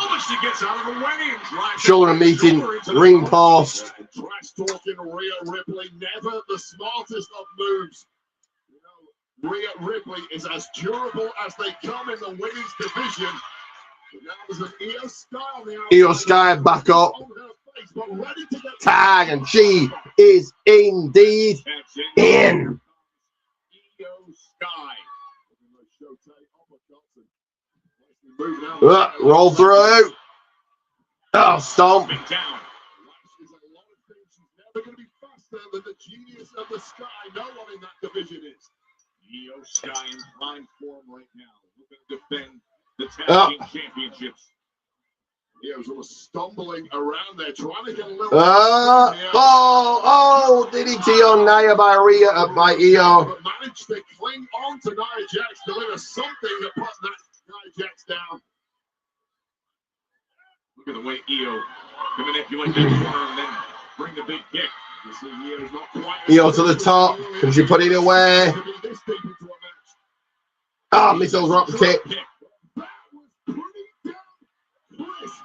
Shoulder meeting, ring post. Trash talking Rhea Ripley, never the smartest of moves. You know, Rhea Ripley is as durable as they come in the women's division. Now there's an Io Sky on the outside. Io Sky back up. On her face, but ready to get Tag, and she is indeed in. Io Sky. Roll through. Oh, stomp. She's a lot of things. She's never going to be faster than the genius of the Sky. No one in that division is. Io Sky in prime form right now, looking to defend the tag team championships. Io's sort of stumbling around there, trying to get a little. DDT on Nia by Rhea, by Io. But managed to cling on to Nia Jax, deliver something that put that Nia Jax down. Look at the way Io can manipulate that corner and then bring the big kick. You see, Io's not quite. Io to the top. Can she put it away? Missiles rock kick. That was pretty damn crisp.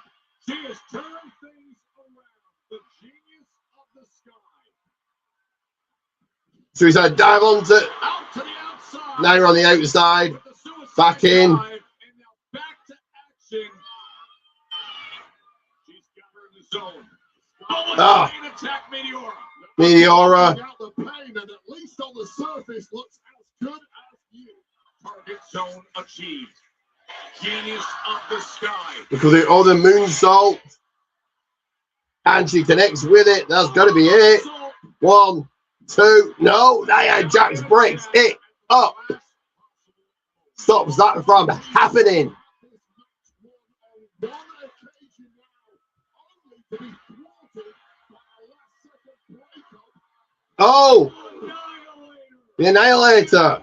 She has turned things around. The genius of the Sky. Suicide dive onto Out to the outside. Nia on the outside. Back in. And now back to action. She's got her in the zone. Main attack Meteora. Meteora. Out the pain, and at least on the surface looks as good as you. Target zone achieved. Genius of the Sky. Because the other moonsault. And she connects with it. That's got to be it. 1, 2. No, Nia Jax breaks it up. Stops that from happening. Oh, the Annihilator.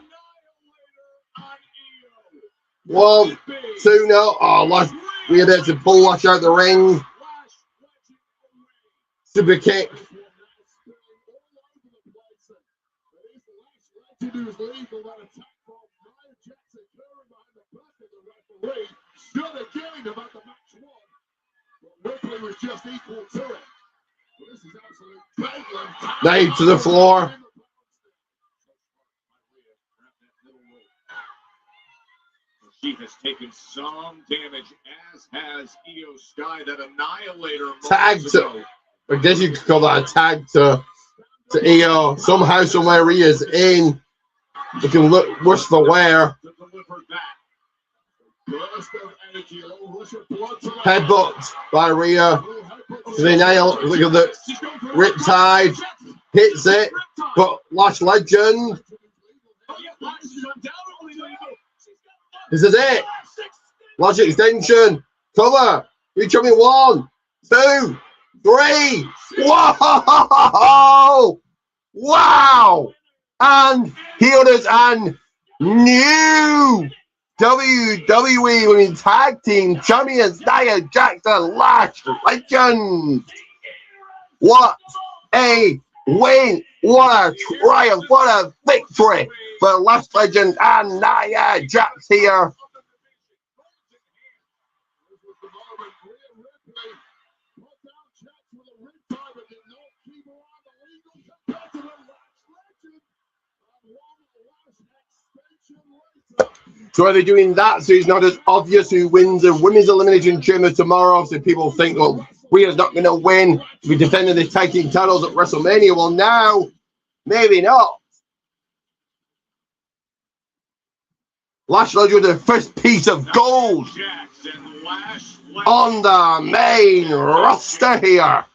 1, 2, no. Oh, we had to pull Lash out the ring. Super kick. Now to the floor. She has taken some damage, as has Io Sky, that Annihilator. Tag to, I guess you could call that a tag to Io. Somehow, somewhere Rhea's in. You can look worse for wear. Headbutt by Rhea. The nail. Look at the Riptide. Hits it. But Lash Legend. This is it. Lash extension. Cover. You show me 1, 2, 3. Whoa! Wow! And here it is, and new WWE Women's Tag Team Champions Nia Jax and Lash Legend. What a win! What a triumph! What a victory for Lash Legend and Nia Jax here. So are they doing that so it's not as obvious who wins the Women's Elimination Chamber tomorrow? So people think, well, Rhea's not going to win. We're defending the tag team titles at WrestleMania. Well, now, maybe not. Lash Legend with the first piece of gold on the main roster here.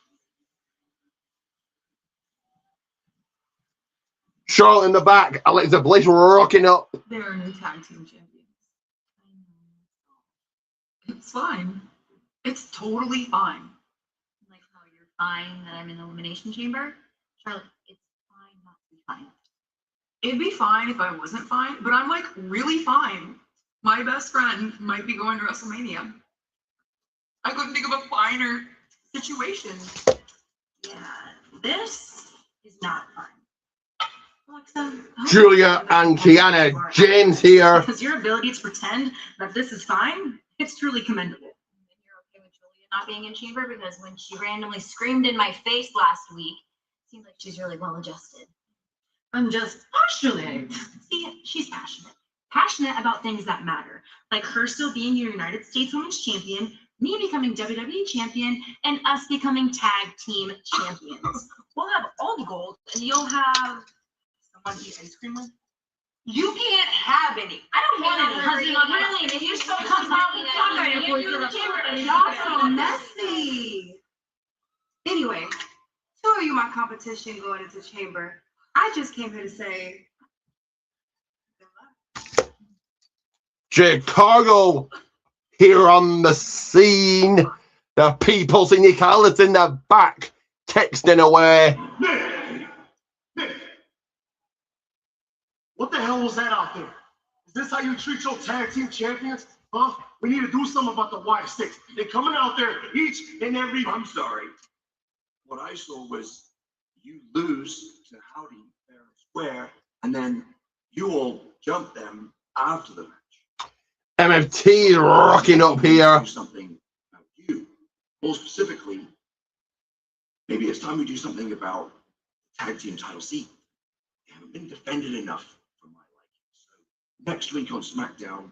Charlotte in the back, Alexa Bliss rocking up. They're new tag team champions. It's fine. It's totally fine. Like how you're fine that I'm in the Elimination Chamber. Charlotte, it's fine not to be fine. It'd be fine if I wasn't fine, but I'm like really fine. My best friend might be going to WrestleMania. I couldn't think of a finer situation. Yeah, this is not fun. Alexa, Julia and Kiana James here. because your ability to pretend that this is fine, it's truly commendable. You're okay with Julia not being in chamber because when she randomly screamed in my face last week, it seems like she's really well adjusted. I'm just passionate. See, she's passionate. Passionate about things that matter, like her still being your United States Women's Champion, me becoming WWE Champion, and us becoming Tag Team Champions. We'll have all the gold, and you'll have someone to eat ice cream with. You can't have any. I don't want any. Really, if you're so Y'all so messy. Anyway, two of you my competition going into chamber. I just came here to say Chicago here on the scene. The people's inequality in the back, texting away. Nick, what the hell was that out there? Is this how you treat your tag team champions? Huh? We need to do something about the wire sticks. They're coming out there each and every. I'm sorry. What I saw was you lose to Howdy fair and square, and then you all jump them after the match. MFT rocking up here. Do something about you. More specifically, maybe it's time we do something about tag team title seat. They haven't been defended enough for my liking. So next week on SmackDown,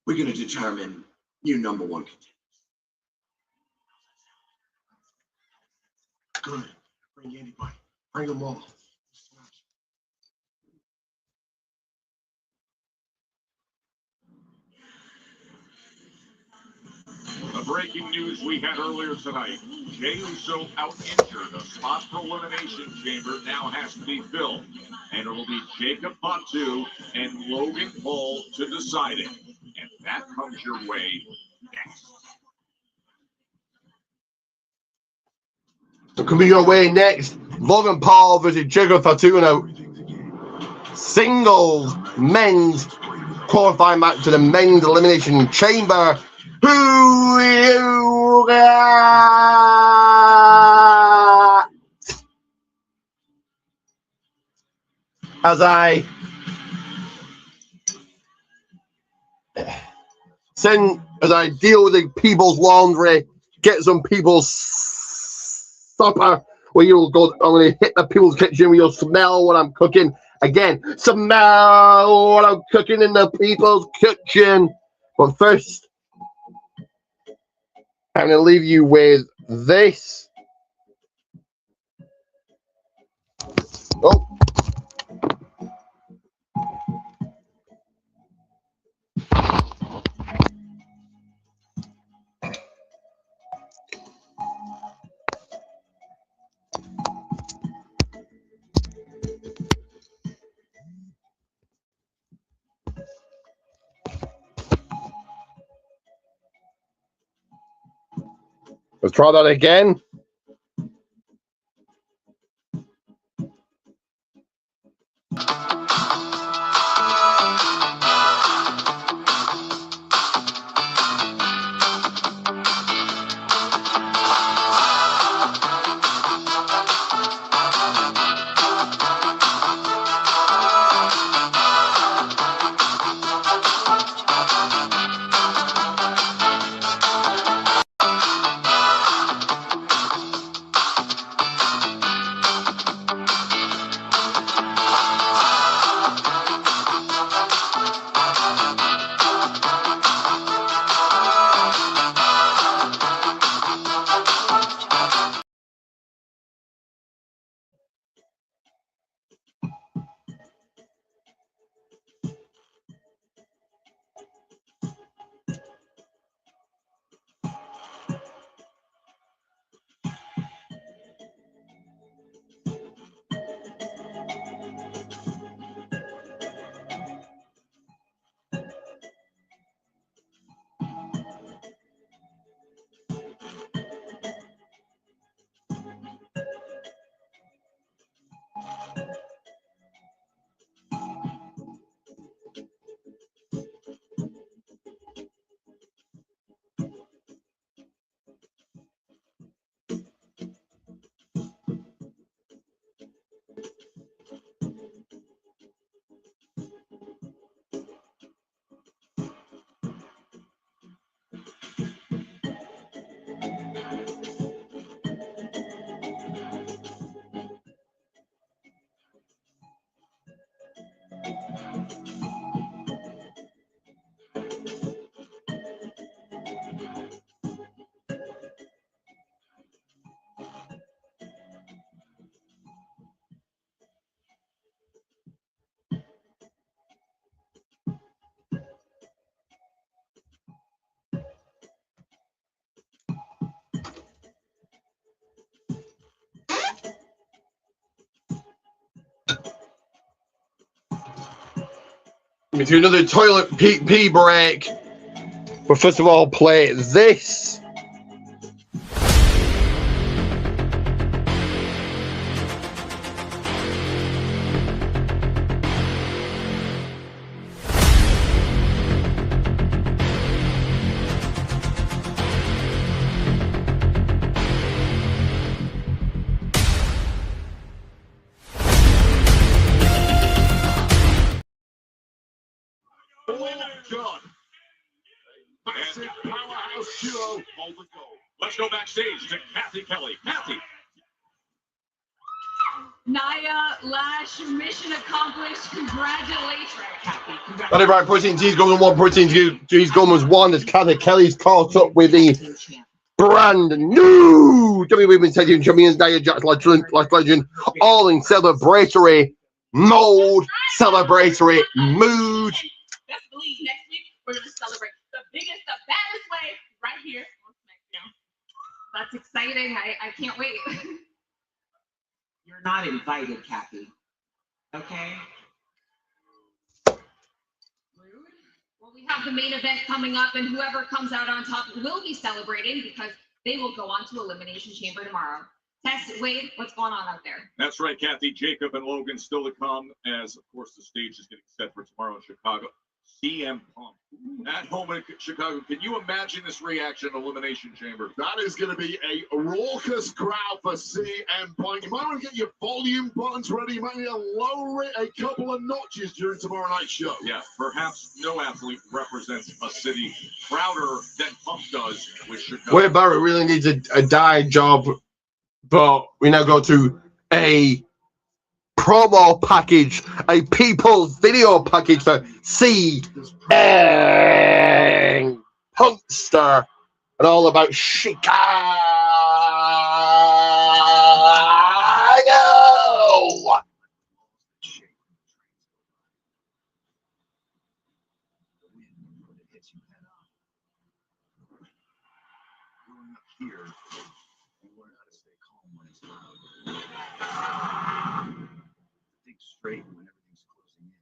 we're going to determine new number one contenders. Good. Bring anybody. Bring them all. The breaking news we had earlier tonight. Jey Uso out injured. A spot for Elimination Chamber now has to be filled. And it will be Jacob Fatu and Logan Paul to decide it. And that comes your way next. Coming your way next, Logan Paul versus Jacob Fatu in a singles men's qualifying match to the men's elimination chamber. Who you got? As I deal with the people's laundry, get some people's supper where you'll go. I'm going to hit the people's kitchen where you'll smell what I'm cooking. Again, smell what I'm cooking in the people's kitchen. But first, I'm going to leave you with this. Oh. Let's try that again. to another toilet pee break. But first of all, play this. John. Massive powerhouse duo on the go. Let's go backstage to Kathy Kelly. Kathy. Naya Lash, mission accomplished. Congratulations, Kathy. Got it right. Protein G's Goldman 1, Protein G's Goldman's 1. As Kathy Kelly's caught up with the brand new WWE Women's Tag Team Champions, Nia Jax, Legend, all in celebratory mode, celebratory mood. Best believe next week we're going to celebrate the biggest, the baddest way right here on SmackDown. That's exciting. I can't wait. You're not invited, Kathy. Okay? Well, we have the main event coming up, and whoever comes out on top will be celebrating because they will go on to Elimination Chamber tomorrow. Tess, Wade, what's going on out there? That's right, Kathy. Jacob and Logan still to come as, of course, the stage is getting set for tomorrow in Chicago. CM Punk at home in Chicago. Can you imagine this reaction in Elimination Chamber? That is going to be a raucous crowd for CM Punk. You might want to get your volume buttons ready. You might need to lower it a couple of notches during tomorrow night's show. Yeah, perhaps no athlete represents a city prouder than Punk does with Chicago. Wade Barrett really needs a dye job, but we now go to a promo package, a people's video package for CM Punkster, and all about Chicago. Straight when everything's closing in.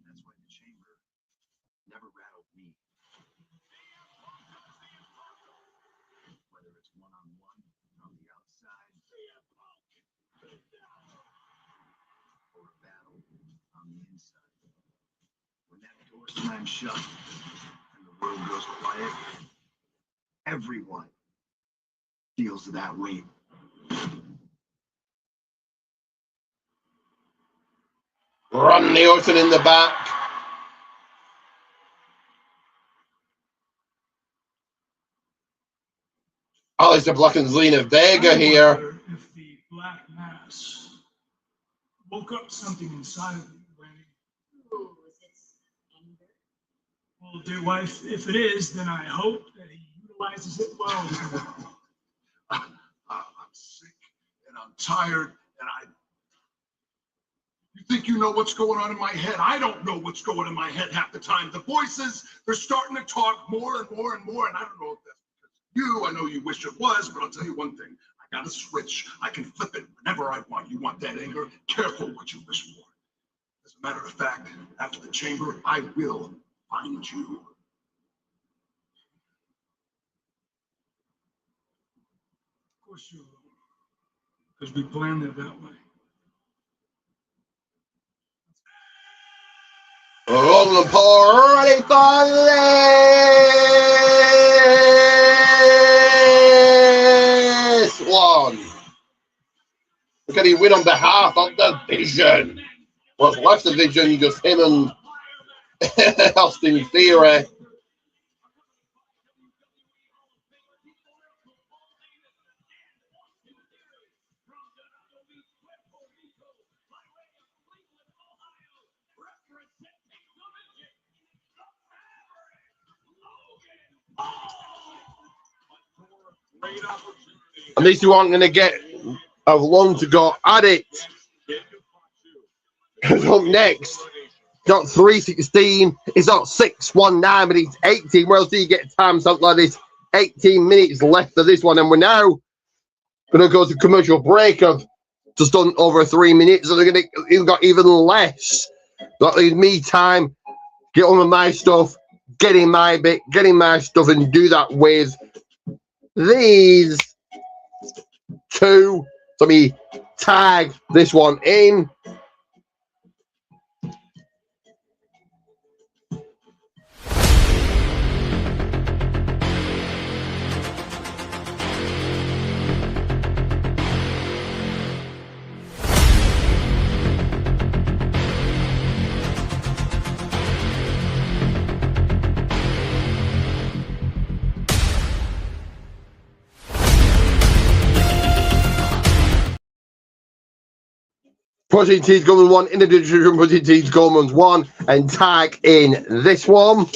That's why the chamber never rattled me. Whether it's one-on-one on the outside or a battle on the inside. When that door slams shut and the world goes quiet, everyone feels that weight. Randy Orton in the back. Aleister Black and Zelina Vega here. If the Black Mass woke up something inside of you, Lenny. Ooh, is it anger? Well, dear wife, if it is, then I hope that he utilizes it well. I'm sick and I'm tired and you think you know what's going on in my head? I don't know what's going on in my head half the time. The voices, they're starting to talk more and more and more, and I don't know if that's because of you. I know you wish it was, but I'll tell you one thing. I got a switch. I can flip it whenever I want. You want that anger? Careful what you wish for. As a matter of fact, after the chamber, I will find you. Of course you will, because we planned it that way. On the pole, ready for this one. Look at him win on behalf of the Vision. What's left of Vision, just him and Austin Theory. And these two aren't going to get long to go at it. Because up next, got 3:16. It's not 6:19, but it's 18. Where else do you get time something like this? 18 minutes left of this one, and we're now Gonna go to commercial break of just done over 3 minutes, so they're gonna even got even less. That leaves me time, get on with my stuff, getting my bit, getting my stuff, and do that with these two. So me tag this one in. Protein Tees Gormans 1 in the division, Protein Tees Gormans 1, and tag in this one.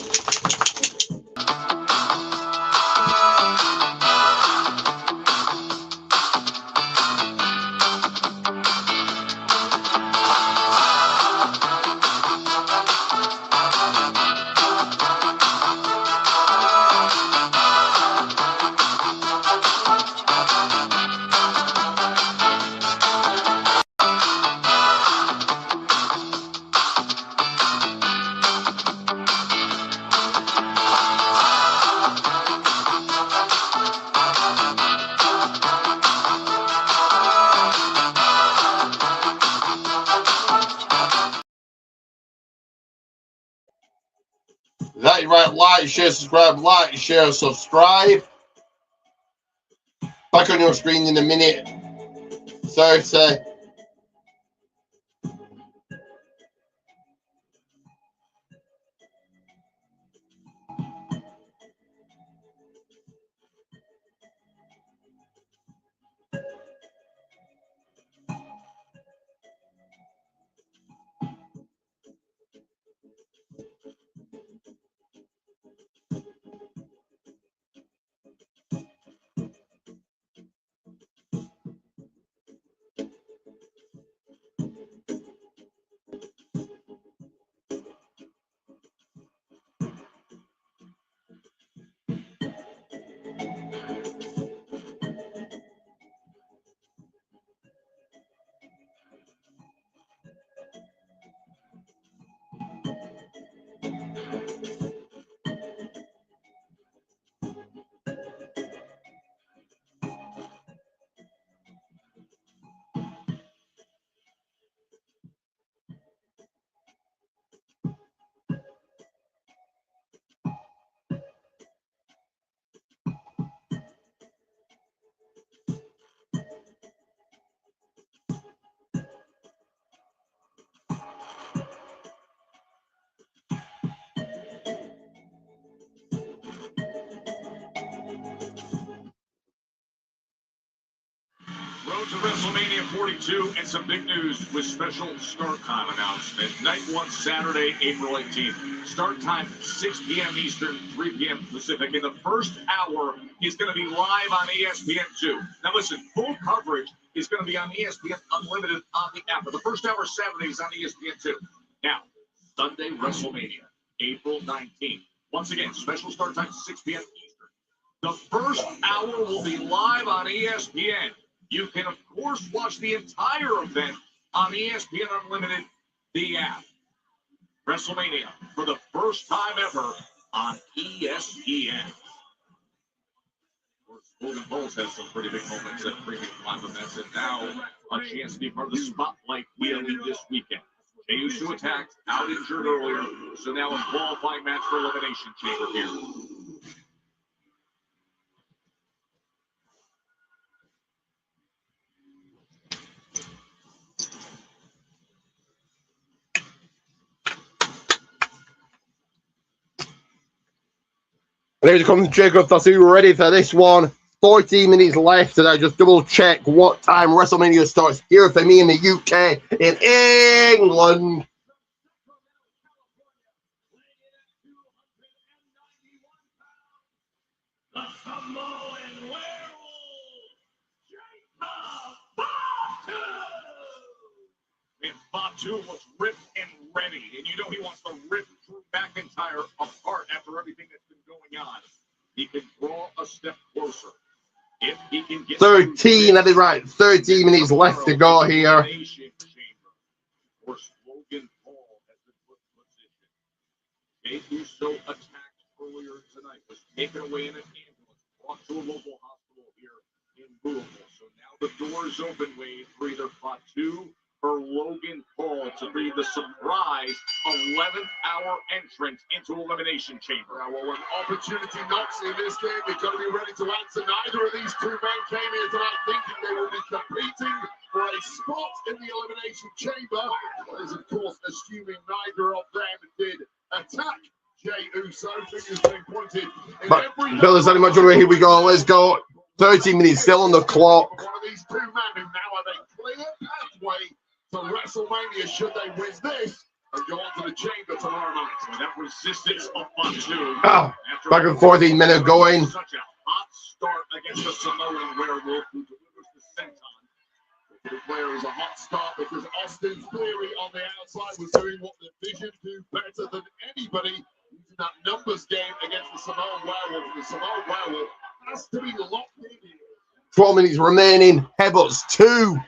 That's right, like, share, subscribe. Back on your screen in a minute. 30. Road to WrestleMania 42 and some big news with special start time announcement. Night 1 Saturday, April 18th. Start time 6 p.m. Eastern, 3 p.m. Pacific. And the first hour is going to be live on ESPN2. Now listen, full coverage is going to be on ESPN Unlimited on the app. But the first hour Saturday is on ESPN2. Now, Sunday WrestleMania, April 19th. Once again, special start time 6 p.m. Eastern. The first hour will be live on ESPN. You can, of course, watch the entire event on ESPN Unlimited, the app. WrestleMania, for the first time ever, on ESPN. Of course, Logan Paul's had some pretty big moments at previous live events, and now a chance to be part of the spotlight wheel this weekend. Jey Uso attacked, out injured earlier, so now a qualifying match for Elimination Chamber here. And here comes Jacob Fasu ready for this one. 14 minutes left, and I just double check what time WrestleMania starts here for me in the UK, in England. The Samoan werewolf, Jacob Fatu! And Fatu was ripped and ready, and you know he wants to rip Drew McIntyre apart after everything that's been going on. He can draw a step closer. If he can get 13, that is right. 13 minutes left to go here. Elimination Chamber. Of course, Logan Paul has been put in position. Jey Uso attacked earlier tonight, was taken away in an ambulance, brought to a local hospital here in Louisville. So now the doors open, Wade, for either Fatu or Logan Paul to be the surprise 11th hour entrant into Elimination Chamber. Yeah, well, when opportunity knocks in this game, they've got to be ready to answer. Neither of these two men came here tonight thinking they will be competing for a spot in the Elimination Chamber. That is, of course, assuming neither of them did attack Jey Uso. Fingers being pointed in But every Bill is very much away. Here we go. Let's go. 13 minutes still on the clock. one of these two men who now have a clear pathway to WrestleMania should they win this and go on to the chamber tomorrow night. So that resistance of Fatu. Oh, back and 14 minutes going. Such a hot start against the Samoan werewolf who delivers the senton. The player is a hot start because Austin Theory on the outside was doing what the Vision do better than anybody, using that numbers game against the Samoan werewolf. The Samoan werewolf has to be locked in here. 12 minutes remaining. Headbutts to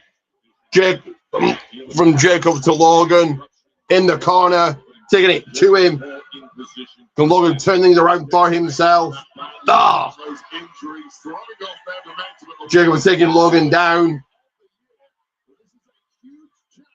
from Jacob to Logan in the corner, taking it to him. And Logan turning it around for himself. Ah! Those injuries throwing off their momentum at the Jacob was taking Logan down. This is a huge chance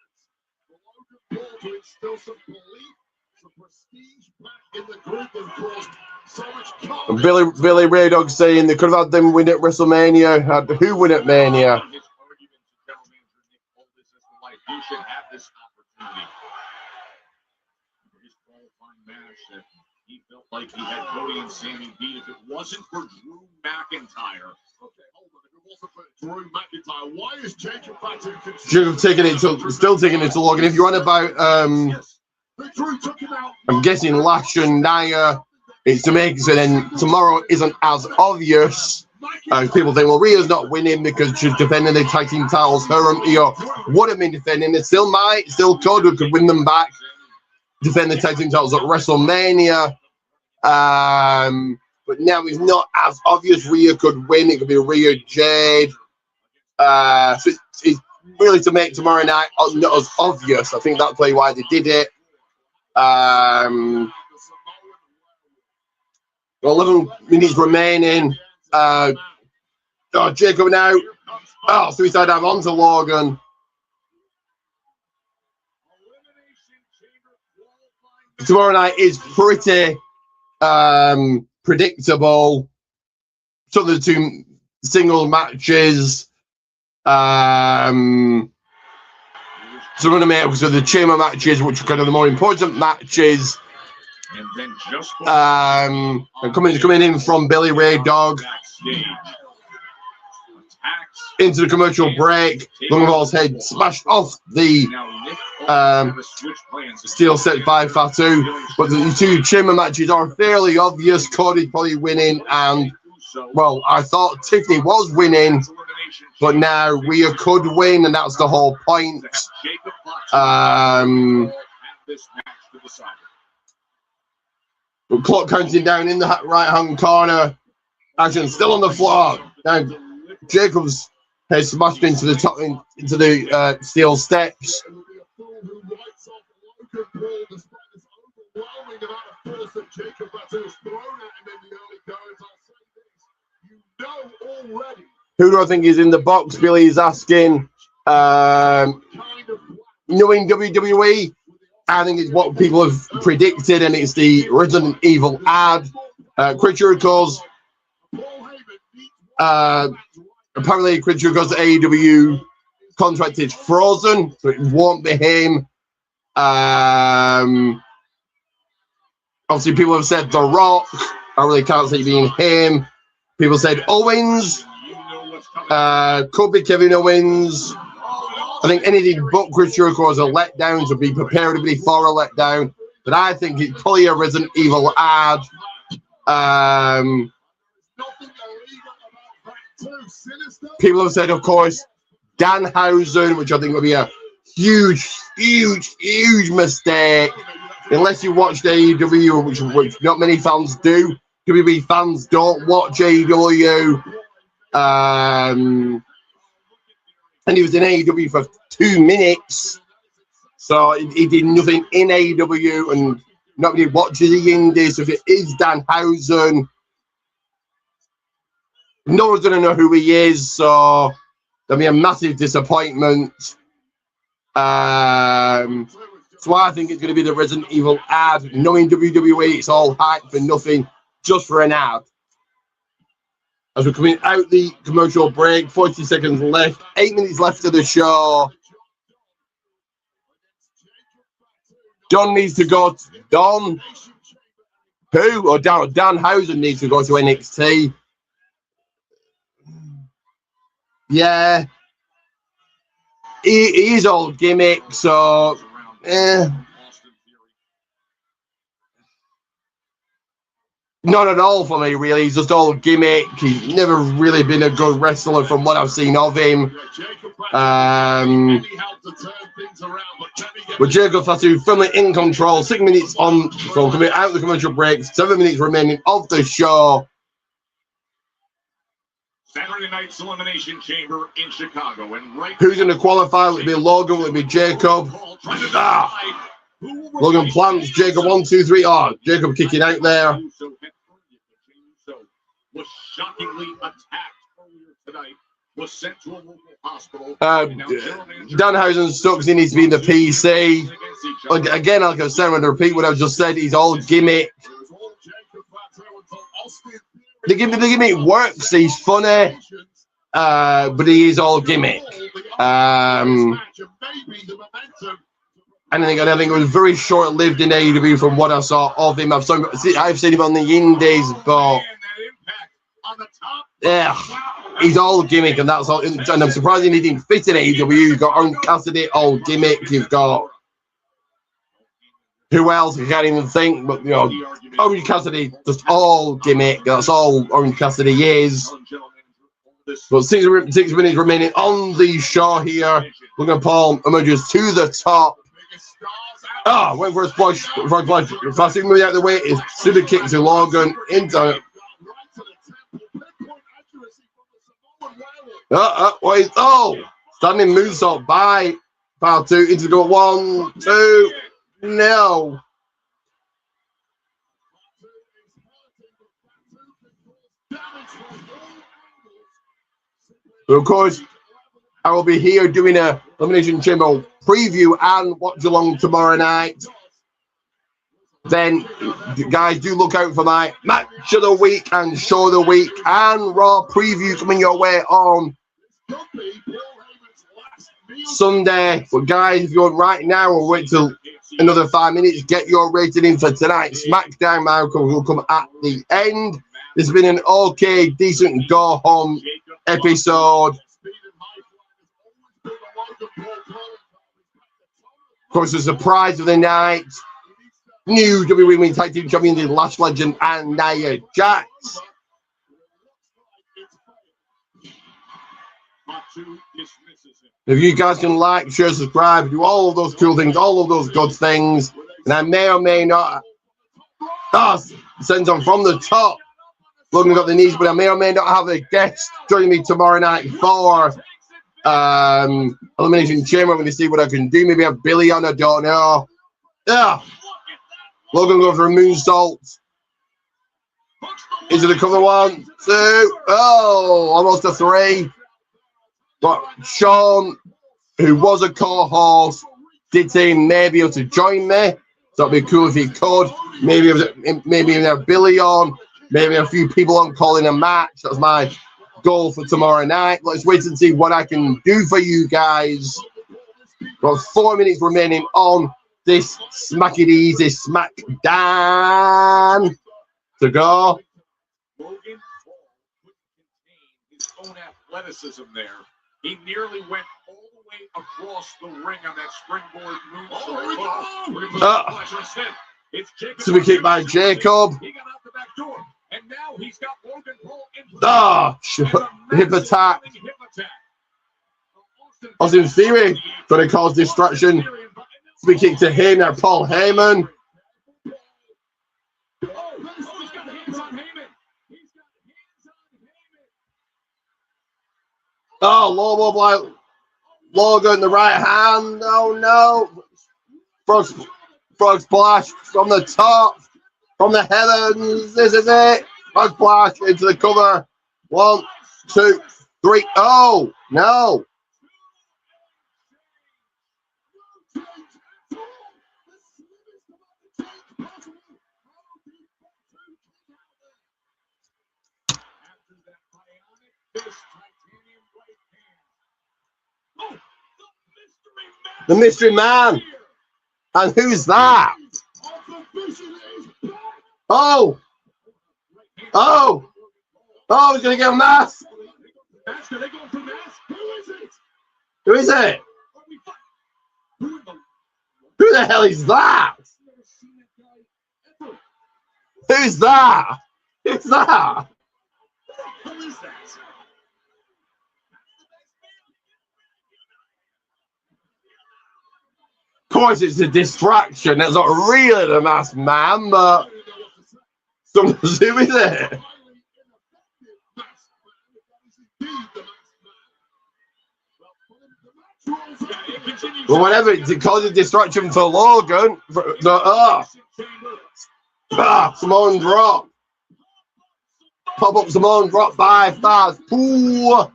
for Logan Paul to instill some belief, some prestige back in the group, and cause so much And confidence. Billy Ray Dog saying they could have had them win at WrestleMania. Had who win at Mania? His argument to general manager Nick Aldis as to why he should have this opportunity. His qualifying match that he felt like he had Cody and Sammy beat if it wasn't for Drew McIntyre. Okay, hold on. If it wasn't for Drew McIntyre, why is Jacob Fatu Jacob taking it to, still taking it to Logan. If you're on about, But Drew took him out. I'm guessing Lash and Nia, it's to make so then tomorrow isn't as obvious. People think, well, Rhea's not winning because she's defending the tag team titles. Her and Io would have been defending it. Still might, still could win them back. Defend the tag team titles at WrestleMania. But now it's not as obvious. Rhea could win. It could be Rhea Jade. So it's really to make tomorrow night not as obvious. I think that's probably why they did it. 11 minutes remaining. Jacob now. Oh, suicide dive onto Logan. Tomorrow night is pretty predictable. Some of the two single matches. Some of the chamber matches, which are kind of the more important matches. And then just And coming in from Billy Ray Dog backstage. Attacks. into the commercial break. Logan Paul's head smashed off the Now Nick Aldis has switched plans. steel set by Fatu. But the two chamber matches are fairly obvious. Cody probably winning, and well, I thought Tiffany was winning, but now Rhea could win, and that's the whole point. This match to decide. Clock counting down in the right hand corner. Action still on the floor. Now Jacob's head smashed into the top into the steel steps. It would be a fool who writes off Logan Paul despite this overwhelming amount of force that Jacob Fatu has thrown at him in the early goings. I'll say this. You know already. Who do I think is in the box? Billy is asking. Knowing WWE, I think it's what people have predicted, and it's the Resident Evil ad. Chris Jericho's apparently Chris Jericho's AEW contract is frozen, so it won't be him. Obviously, people have said The Rock. I really can't see it being him. People said Owens. Could be Kevin Owens. I think anything but Chris Jericho is a letdown, so be prepared to be for a letdown. But I think it's probably a Resident Evil ad. People have said, of course, Danhausen, which I think would be a huge mistake. Unless you watch AEW, which not many fans do. WWE fans don't watch AEW. And he was in AEW for 2 minutes. So he did nothing in AEW, and nobody watches the indies. So if it is Danhausen, no one's going to know who he is. So there'll be a massive disappointment. So I think it's going to be the Resident Evil ad. Knowing WWE, it's all hype for nothing, just for an ad. As we're coming out the commercial break, 40 seconds left, 8 minutes left of the show. Don needs to go. Don, who? Or Danhausen needs to go to NXT. Yeah. He is all gimmick, so not at all for me, really. He's just all gimmick. He's never really been a good wrestler from what I've seen of him. With Jacob Fatu firmly in control, 6 minutes on, so coming out of the commercial break, 7 minutes remaining of the show. Saturday night's Elimination Chamber in Chicago. And who's going to qualify? Will it be Logan? Will it be Jacob? Logan plants Jacob 1, 2, 3. Oh, Jacob kicking out there. Was shockingly attacked earlier tonight. Was sent to a local hospital. Danhausen sucks. He needs to be in the PC. Again, like I said, I'm going to repeat what I've just said. He's all gimmick. The gimmick works. He's funny, but he is all gimmick. And I think it was very short-lived in AEW from what I saw of him. I've seen him on the indies, but yeah, he's all gimmick, and that's all. And I'm surprised he didn't fit in AEW. You've got Orange Cassidy, all gimmick. You've got who else? I can't even think, but you know, Orange Cassidy, just all gimmick. That's all Orange Cassidy is. But 6 minutes remaining on the show here. Logan Paul emerges to the top. Oh, went for a splash. Fasting moving out of the way is super kick to Logan into. What is standing moonsault by Fatu into the goal. 1, 2. No. But of course, I will be here doing a Elimination Chamber preview and watch along tomorrow night. Then, guys, do look out for my match of the week and show of the week and Raw preview coming your way on Sunday. But guys, if you want right now, we'll wait till another 5 minutes. Get your rating in for tonight's SmackDown. Michael will come at the end. This has been an okay, decent go-home episode. Of course, the surprise of the night. New WWE Women's Tag Team Champion, the Lash Legend, and Nia Jax. If you guys can like, share, subscribe, do all of those cool things, all of those good things, and I may or may not send them from the top. Logan got the knees, but I may or may not have a guest joining me tomorrow night for Elimination Chamber. I'm going to see what I can do. Maybe have Billy on, I don't know. Yeah. Logan goes for a moonsault. Into the cover. 1, 2. Oh, almost a 3. But Sean, who was a co-host, did say he may be able to join me. So it'd be cool if he could. Maybe even have Billy on. Maybe a few people on calling a match. That's my goal for tomorrow night. Let's wait and see what I can do for you guys. Got 4 minutes remaining on this Smack It Easy SmackDown to go. Logan Paul his own athleticism there. He nearly went all the way across the ring on that springboard moonsault. Super kick by Jacob. He got out the back door, and now he's got Logan Paul in hip attack. Austin Theory going to cause distraction. Super kick to him. Now Paul Heyman. Oh, Lobo by Logan, the right hand. Oh no. Frog splash from the top, from the heavens. This is it. Frog splash into the cover. 1, 2, 3. Oh no. The mystery man. And who's that? Oh! Oh! Oh, he's going to get a mask. Who is it? Who the hell is that? Who's that? Who's that? Of course, it's a distraction. That's not really the masked man, but who is it? Well, whatever, it causes a distraction for Logan. Simone drop. Pop up Simone drop 5 stars. Ooh.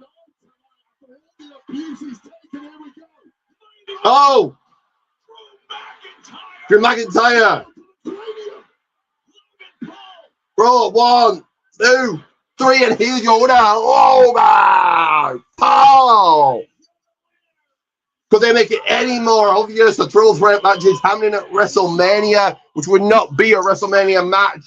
Oh! Drew McIntyre. Bro, 1, 2, 3, and here's your winner. Oh my! Paul! Could they make it any more obvious? The triple threat match is happening at WrestleMania, which would not be a WrestleMania match.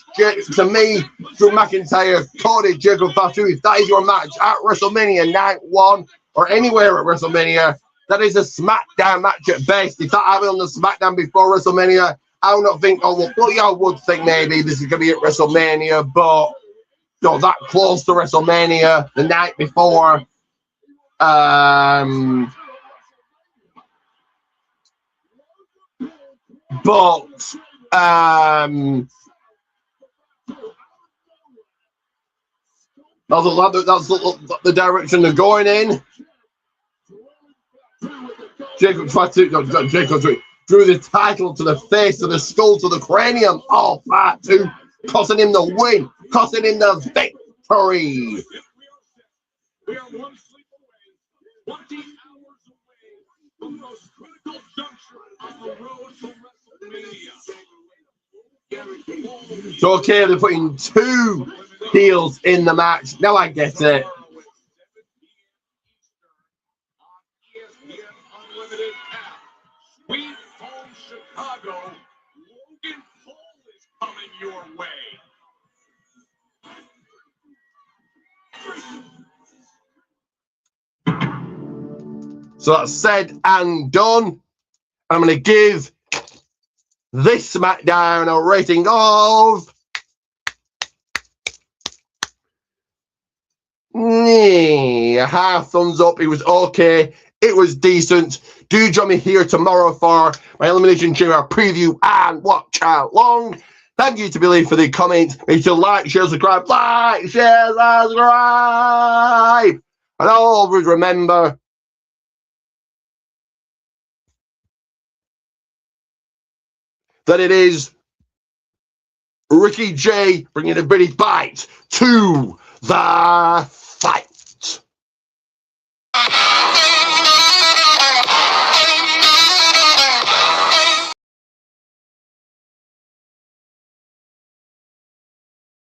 To me, Drew McIntyre, Cody, Jacob Fatu, if that is your match at WrestleMania Night 1 or anywhere at WrestleMania, that is a SmackDown match at best. If that happened on the SmackDown before WrestleMania, I would not think, oh, well, yeah, I would think maybe this is going to be at WrestleMania, but not that close to WrestleMania the night before. But that's the direction they're going in. Jacob drew the title to the face, to the skull, to the cranium. Oh, part 2, costing him the win, costing him the victory. We are 1 sleep away, 20 hours away from the most critical juncture on the road to WrestleMania. So, okay, they're putting 2 heels in the match. Now I get it. Sweet home Chicago, Logan Paul is coming your way. So that's said and done. I'm going to give this SmackDown a rating of a half thumbs up. It was okay. It was decent. Do join me here tomorrow for my Elimination Chamber preview and watch out long. Thank you to Billy for the comments. Make sure to like, share, subscribe. Like, share, subscribe. And always remember, that it is Ricky J bringing a British bite to the fight.